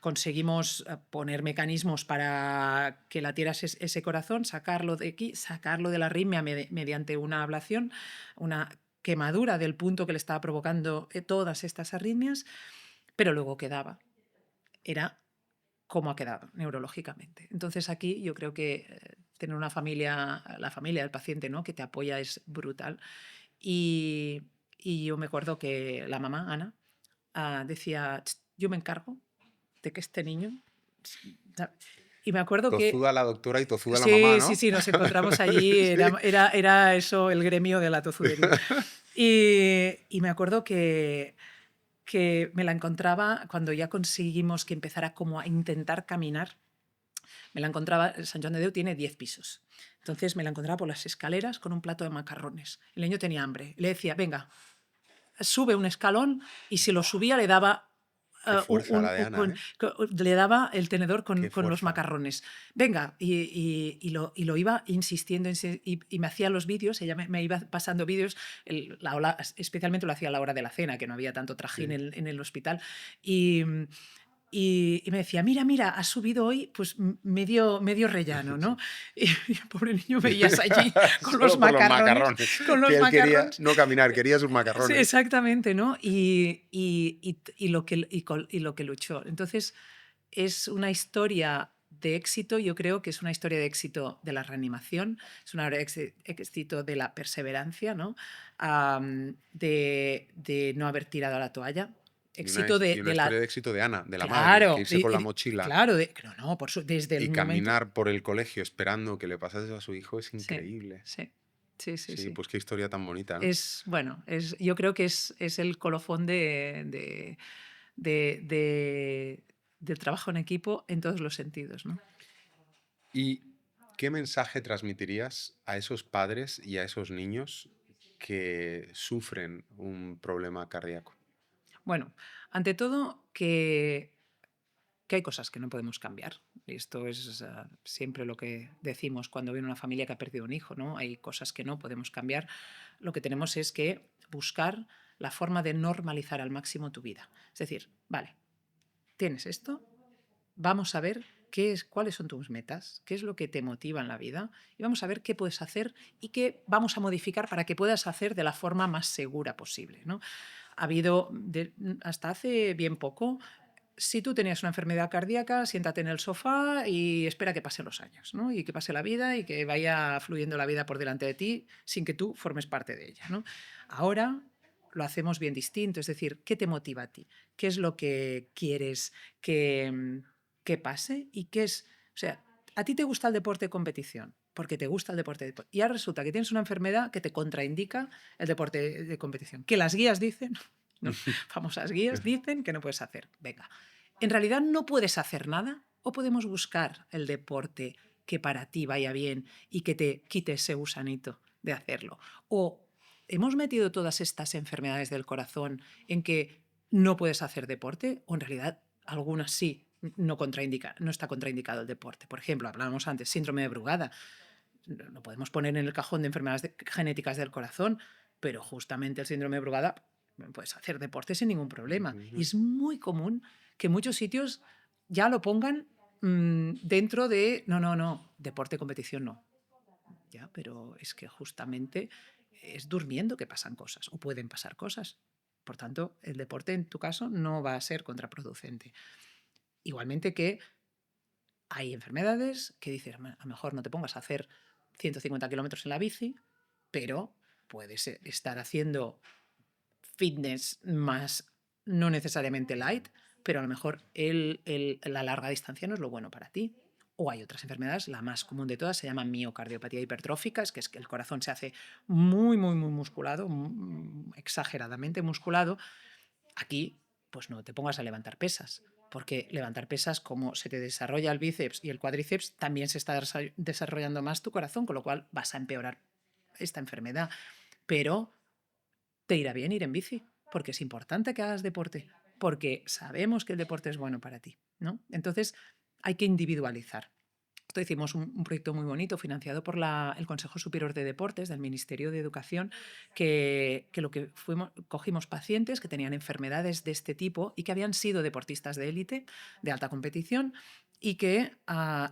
conseguimos poner mecanismos para que latieras ese corazón, sacarlo de aquí, sacarlo de la arritmia mediante una ablación, una quemadura del punto que le estaba provocando todas estas arritmias, pero luego era cómo ha quedado neurológicamente. Entonces aquí yo creo que tener la familia del paciente, ¿no?, que te apoya es brutal. Y yo me acuerdo que la mamá, Ana, decía, yo me encargo de que este niño... Y me acuerdo Tozuda la doctora y tozuda la sí, mamá, ¿no? Sí, nos encontramos allí, era eso el gremio de la tozudería. Y me acuerdo que me la encontraba cuando ya conseguimos que empezara como a intentar caminar. Me la encontraba, Sant Joan de Déu tiene 10 pisos. Entonces me la encontraba por las escaleras con un plato de macarrones. El niño tenía hambre. Le decía, venga, sube un escalón, y si lo subía le daba... le daba el tenedor con los macarrones. Venga, y lo iba insistiendo y me hacía los vídeos, ella me iba pasando vídeos, especialmente lo hacía a la hora de la cena, que no había tanto trajín en el hospital, y me decía, mira, has subido hoy pues medio rellano, ¿no? Y el pobre niño veías allí con los macarrones. Con los macarrones. Quería no caminar, quería sus macarrones. Sí, exactamente, ¿no? Y lo que luchó. Entonces, es una historia de éxito, yo creo que es una historia de éxito de la reanimación, es una éxito de la perseverancia, ¿no? De no haber tirado a la toalla. Éxito una historia de éxito de Ana, de la madre, que irse con la mochila desde el caminar por el colegio esperando que le pasase a su hijo es increíble. Sí. Pues qué historia tan bonita, ¿no? Yo creo que es el colofón del trabajo en equipo en todos los sentidos, ¿no? ¿Y qué mensaje transmitirías a esos padres y a esos niños que sufren un problema cardíaco? Bueno, ante todo que hay cosas que no podemos cambiar. Y esto es siempre lo que decimos cuando viene una familia que ha perdido un hijo, ¿no? Hay cosas que no podemos cambiar. Lo que tenemos es que buscar la forma de normalizar al máximo tu vida. Es decir, vale, tienes esto, vamos a ver cuáles son tus metas, qué es lo que te motiva en la vida y vamos a ver qué puedes hacer y qué vamos a modificar para que puedas hacer de la forma más segura posible, ¿no? Ha habido, hasta hace bien poco, si tú tenías una enfermedad cardíaca, siéntate en el sofá y espera que pasen los años, ¿no? Y que pase la vida y que vaya fluyendo la vida por delante de ti sin que tú formes parte de ella, ¿no? Ahora lo hacemos bien distinto, es decir, ¿qué te motiva a ti? ¿Qué es lo que quieres que pase? ¿Y qué es? O sea, ¿a ti te gusta el deporte de competición? Porque te gusta el deporte de competición. Y ahora resulta que tienes una enfermedad que te contraindica el deporte de competición. Que las guías dicen, ¿no? Famosas guías dicen que no puedes hacer. Venga, ¿en realidad no puedes hacer nada? ¿O podemos buscar el deporte que para ti vaya bien y que te quite ese gusanito de hacerlo? ¿O hemos metido todas estas enfermedades del corazón en que no puedes hacer deporte? ¿O en realidad algunas sí no está contraindicado el deporte? Por ejemplo, hablábamos antes, síndrome de Brugada. Lo podemos poner en el cajón de enfermedades genéticas del corazón, pero justamente el síndrome de Brugada puedes hacer deporte sin ningún problema. Y es muy común que muchos sitios ya lo pongan dentro de, no, deporte competición no. Ya, pero es que justamente es durmiendo que pasan cosas o pueden pasar cosas. Por tanto, el deporte en tu caso no va a ser contraproducente. Igualmente que hay enfermedades que dices, a lo mejor no te pongas a hacer 150 kilómetros en la bici, pero puedes estar haciendo fitness más, no necesariamente light, pero a lo mejor la larga distancia no es lo bueno para ti. O hay otras enfermedades, la más común de todas se llama miocardiopatía hipertrófica, es que el corazón se hace muy musculado, exageradamente musculado. Aquí, pues no te pongas a levantar pesas, porque levantar pesas, como se te desarrolla el bíceps y el cuádriceps, también se está desarrollando más tu corazón, con lo cual vas a empeorar esta enfermedad. Pero te irá bien ir en bici, porque es importante que hagas deporte, porque sabemos que el deporte es bueno para ti, ¿no? Entonces, hay que individualizar. Esto hicimos un proyecto muy bonito financiado por el Consejo Superior de Deportes del Ministerio de Educación, que lo que cogimos pacientes que tenían enfermedades de este tipo y que habían sido deportistas de élite, de alta competición, y que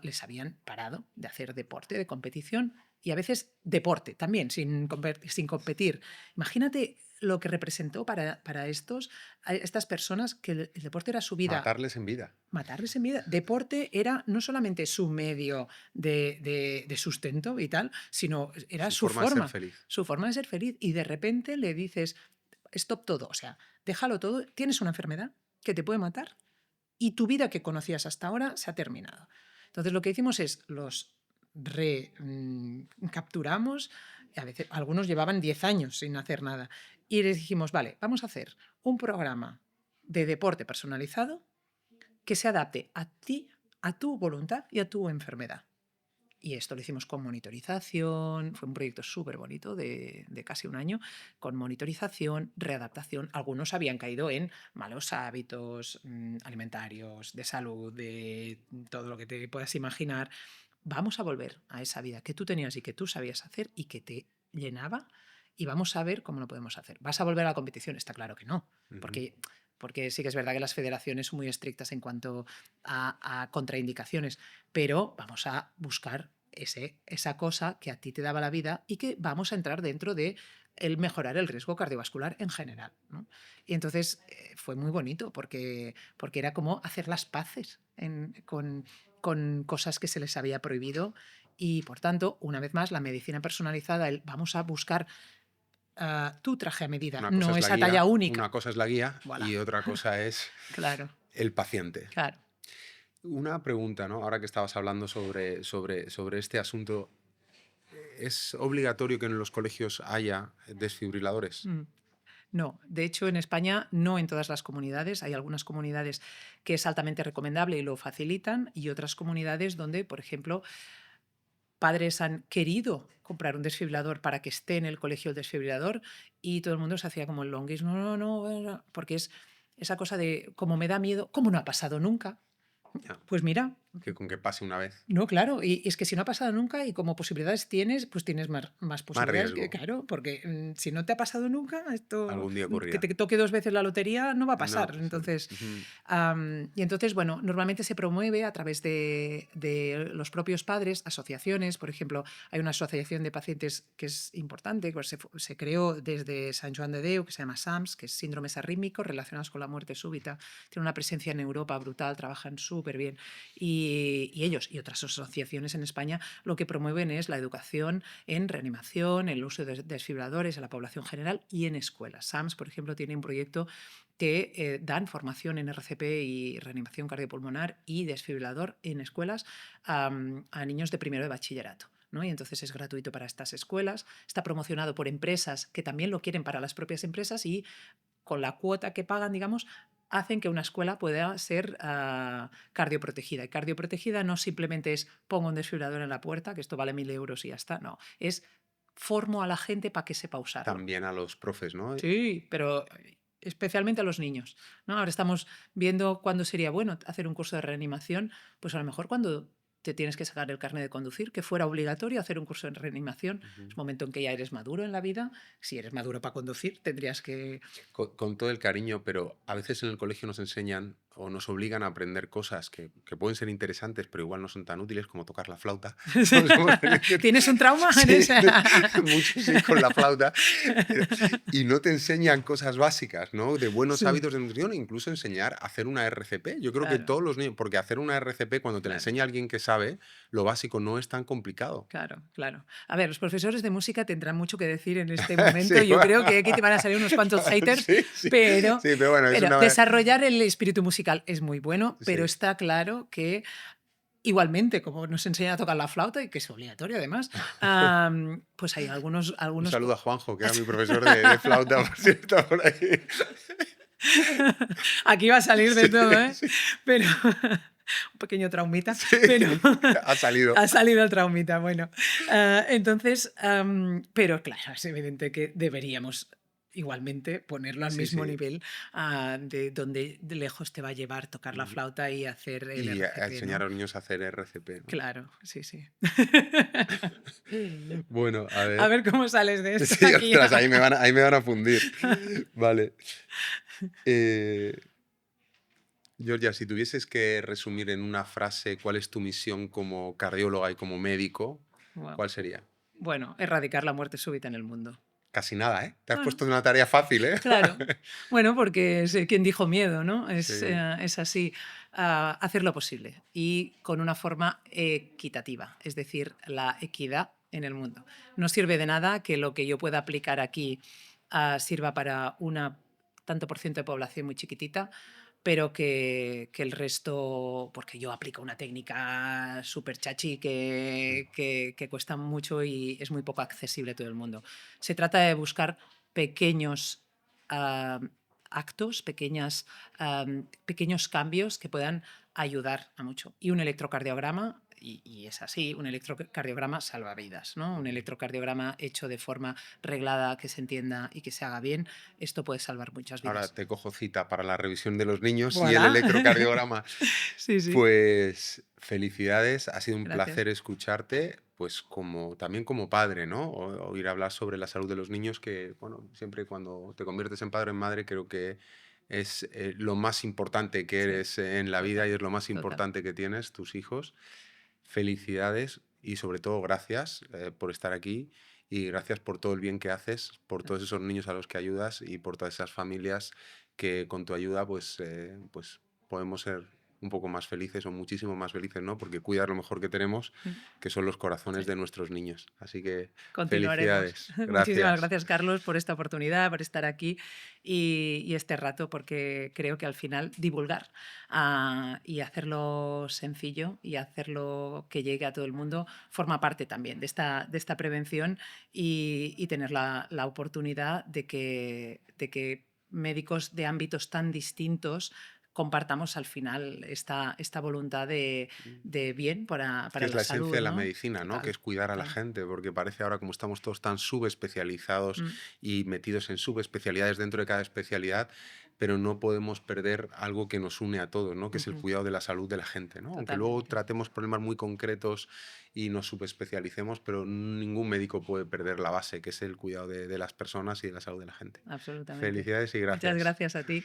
les habían parado de hacer deporte de competición y a veces deporte también, sin competir. Imagínate lo que representó para estas personas que el deporte era su vida. Matarles en vida. Matarles en vida. Deporte era no solamente su medio de sustento vital, sino era su forma de ser feliz. Su forma de ser feliz. Y de repente le dices, stop todo, o sea, déjalo todo, tienes una enfermedad que te puede matar y tu vida que conocías hasta ahora se ha terminado. Entonces lo que hicimos es los capturamos, a veces algunos llevaban 10 años sin hacer nada, y les dijimos, vale, vamos a hacer un programa de deporte personalizado que se adapte a ti, a tu voluntad y a tu enfermedad. Y esto lo hicimos con monitorización, fue un proyecto súper bonito de casi un año, con monitorización, readaptación. Algunos habían caído en malos hábitos alimentarios, de salud, de todo lo que te puedas imaginar. Vamos a volver a esa vida que tú tenías y que tú sabías hacer y que te llenaba y vamos a ver cómo lo podemos hacer. ¿Vas a volver a la competición? Está claro que no, porque sí que es verdad que las federaciones son muy estrictas en cuanto a contraindicaciones, pero vamos a buscar esa cosa que a ti te daba la vida y que vamos a entrar dentro de el mejorar el riesgo cardiovascular en general, ¿no? Y entonces fue muy bonito porque era como hacer las paces con cosas que se les había prohibido y, por tanto, una vez más, la medicina personalizada, vamos a buscar tu traje a medida, no esa talla única. Una cosa es la guía Voilà. y otra cosa es claro. el paciente. Claro. Una pregunta, ¿no? Ahora que estabas hablando sobre este asunto, ¿es obligatorio que en los colegios haya desfibriladores? No, de hecho en España no en todas las comunidades, hay algunas comunidades que es altamente recomendable y lo facilitan y otras comunidades donde, por ejemplo, padres han querido comprar un desfibrilador para que esté en el colegio el desfibrilador y todo el mundo se hacía como el longuis, no, porque es esa cosa de como me da miedo, como no ha pasado nunca. Pues mira, que con que pase una vez. No, claro, y es que si no ha pasado nunca y como posibilidades tienes, pues tienes más Más posibilidades, riesgo. claro, porque si no te ha pasado nunca, Algún día que ocurrirá. te toque 2 veces la lotería no va a No, pasar. sí. Entonces, Ujú. y entonces, bueno, normalmente se promueve a través de los propios padres, asociaciones. Por ejemplo, hay una asociación de pacientes que es importante, que se creó desde Sant Joan de Déu, que se llama SAMS, que es síndromes arrítmicos relacionados con la muerte súbita. Tiene una presencia en Europa brutal, trabajan súper bien. Y ellos y otras asociaciones en España lo que promueven es la educación en reanimación, el uso de desfibriladores en la población general y en escuelas. SAMS, por ejemplo, tiene un proyecto que dan formación en RCP y reanimación cardiopulmonar y desfibrilador en escuelas a niños de primero de bachillerato, ¿no? Y entonces es gratuito para estas escuelas, está promocionado por empresas que también lo quieren para las propias empresas y con la cuota que pagan, digamos, hacen que una escuela pueda ser cardioprotegida. Y cardioprotegida no simplemente es pongo un desfibrilador en la puerta, que esto vale 1.000 euros y ya está, no, es formo a la gente para que sepa usarlo. También a los profes, ¿no? Sí, pero especialmente a los niños, ¿no? Ahora estamos viendo cuándo sería bueno hacer un curso de reanimación, pues a lo mejor cuando te tienes que sacar el carnet de conducir, que fuera obligatorio hacer un curso de reanimación. Es momento en que ya eres maduro en la vida. Si eres maduro para conducir, tendrías que... Con todo el cariño, pero a veces en el colegio nos enseñan o nos obligan a aprender cosas que pueden ser interesantes, pero igual no son tan útiles como tocar la flauta. ¿Tienes un trauma en Sí, ese? muchos sí con la flauta. Y no te enseñan cosas básicas, ¿no? De buenos Sí, hábitos de nutrición, incluso enseñar a hacer una RCP. Yo creo que claro, todos los niños, porque hacer una RCP cuando te la claro. enseña alguien que sabe, lo básico no es tan complicado. Claro, claro. A ver, los profesores de música tendrán mucho que decir en este momento. Sí, Yo creo que aquí te van a salir unos cuantos haters, sí, sí, pero, sí, pero bueno, es pero una... desarrollar el espíritu musical es muy bueno, pero Sí. está claro que igualmente, como nos enseñan a tocar la flauta, y que es obligatorio además, pues hay Un algunos... saludo a Juanjo, que era mi profesor de flauta, por cierto, por ahí. Aquí va a salir de Sí, todo, ¿eh? sí, Pero un pequeño traumita, sí, pero ha salido. ha salido el traumita, bueno. Entonces, pero claro, es evidente que deberíamos igualmente ponerlo al Sí, mismo sí. nivel de donde de lejos te va a llevar tocar la flauta y hacer el Y a RCP, enseñar ¿no? a los niños a hacer RCP, ¿no? Claro, sí, sí. Bueno, a A ver. ver cómo sales de esto Sí, aquí. ostras, ahí me van a fundir. Vale. Georgia, si tuvieses que resumir en una frase cuál es tu misión como cardióloga y como médico, Wow. ¿cuál sería? Bueno, erradicar la muerte súbita en el mundo. Casi nada, ¿eh? Te has Bueno, puesto una tarea fácil, ¿eh? claro. Bueno, porque es quien dijo miedo, ¿no? Sí. Es así. Hacer lo posible y con una forma equitativa, es decir, la equidad en el mundo. No sirve de nada que lo que yo pueda aplicar aquí sirva para una tanto por ciento de población muy chiquitita, pero que el resto, porque yo aplico una técnica súper chachi que cuesta mucho y es muy poco accesible a todo el mundo. Se trata de buscar pequeños actos, pequeños cambios que puedan ayudar a mucho. Y un electrocardiograma, y es así, un electrocardiograma salva vidas, ¿no? Un electrocardiograma hecho de forma reglada, que se entienda y que se haga bien, esto puede salvar muchas Ahora vidas. te cojo cita para la revisión de los niños y el Voilà. electrocardiograma. Sí, sí. Pues felicidades, ha sido un Gracias. placer escucharte, pues también como padre, ¿no? Oír hablar sobre la salud de los niños, que, bueno, siempre cuando te conviertes en padre o en madre creo que es lo más importante que Sí, eres en la vida total, y es lo más total. importante que tienes, tus hijos. Felicidades y sobre todo gracias por estar aquí y gracias por todo el bien que haces, por todos esos niños a los que ayudas y por todas esas familias que con tu ayuda pues podemos ser un poco más felices o muchísimo más felices, ¿no? Porque cuidas lo mejor que tenemos, que son los corazones Sí. de nuestros niños. Así que Continuaremos. felicidades. Muchísimas Gracias. gracias, Carlos, por esta oportunidad, por estar aquí y este rato, porque creo que al final divulgar y hacerlo sencillo y hacerlo que llegue a todo el mundo forma parte también de esta prevención y tener la oportunidad de que médicos de ámbitos tan distintos compartamos al final esta voluntad de bien para Que es la la esencia salud, de la ¿no? medicina, ¿no? Que Total, es cuidar a la total. gente, porque parece ahora como estamos todos tan subespecializados y metidos en subespecialidades dentro de cada especialidad, pero no podemos perder algo que nos une a todos, ¿no? Que es el Ujú. cuidado de la salud de la gente, ¿no? Aunque luego Totalmente. tratemos problemas muy concretos y nos subespecialicemos, pero ningún médico puede perder la base, que es el cuidado de las personas y de la salud de la gente. Absolutamente. Felicidades y Muchas gracias. gracias a ti.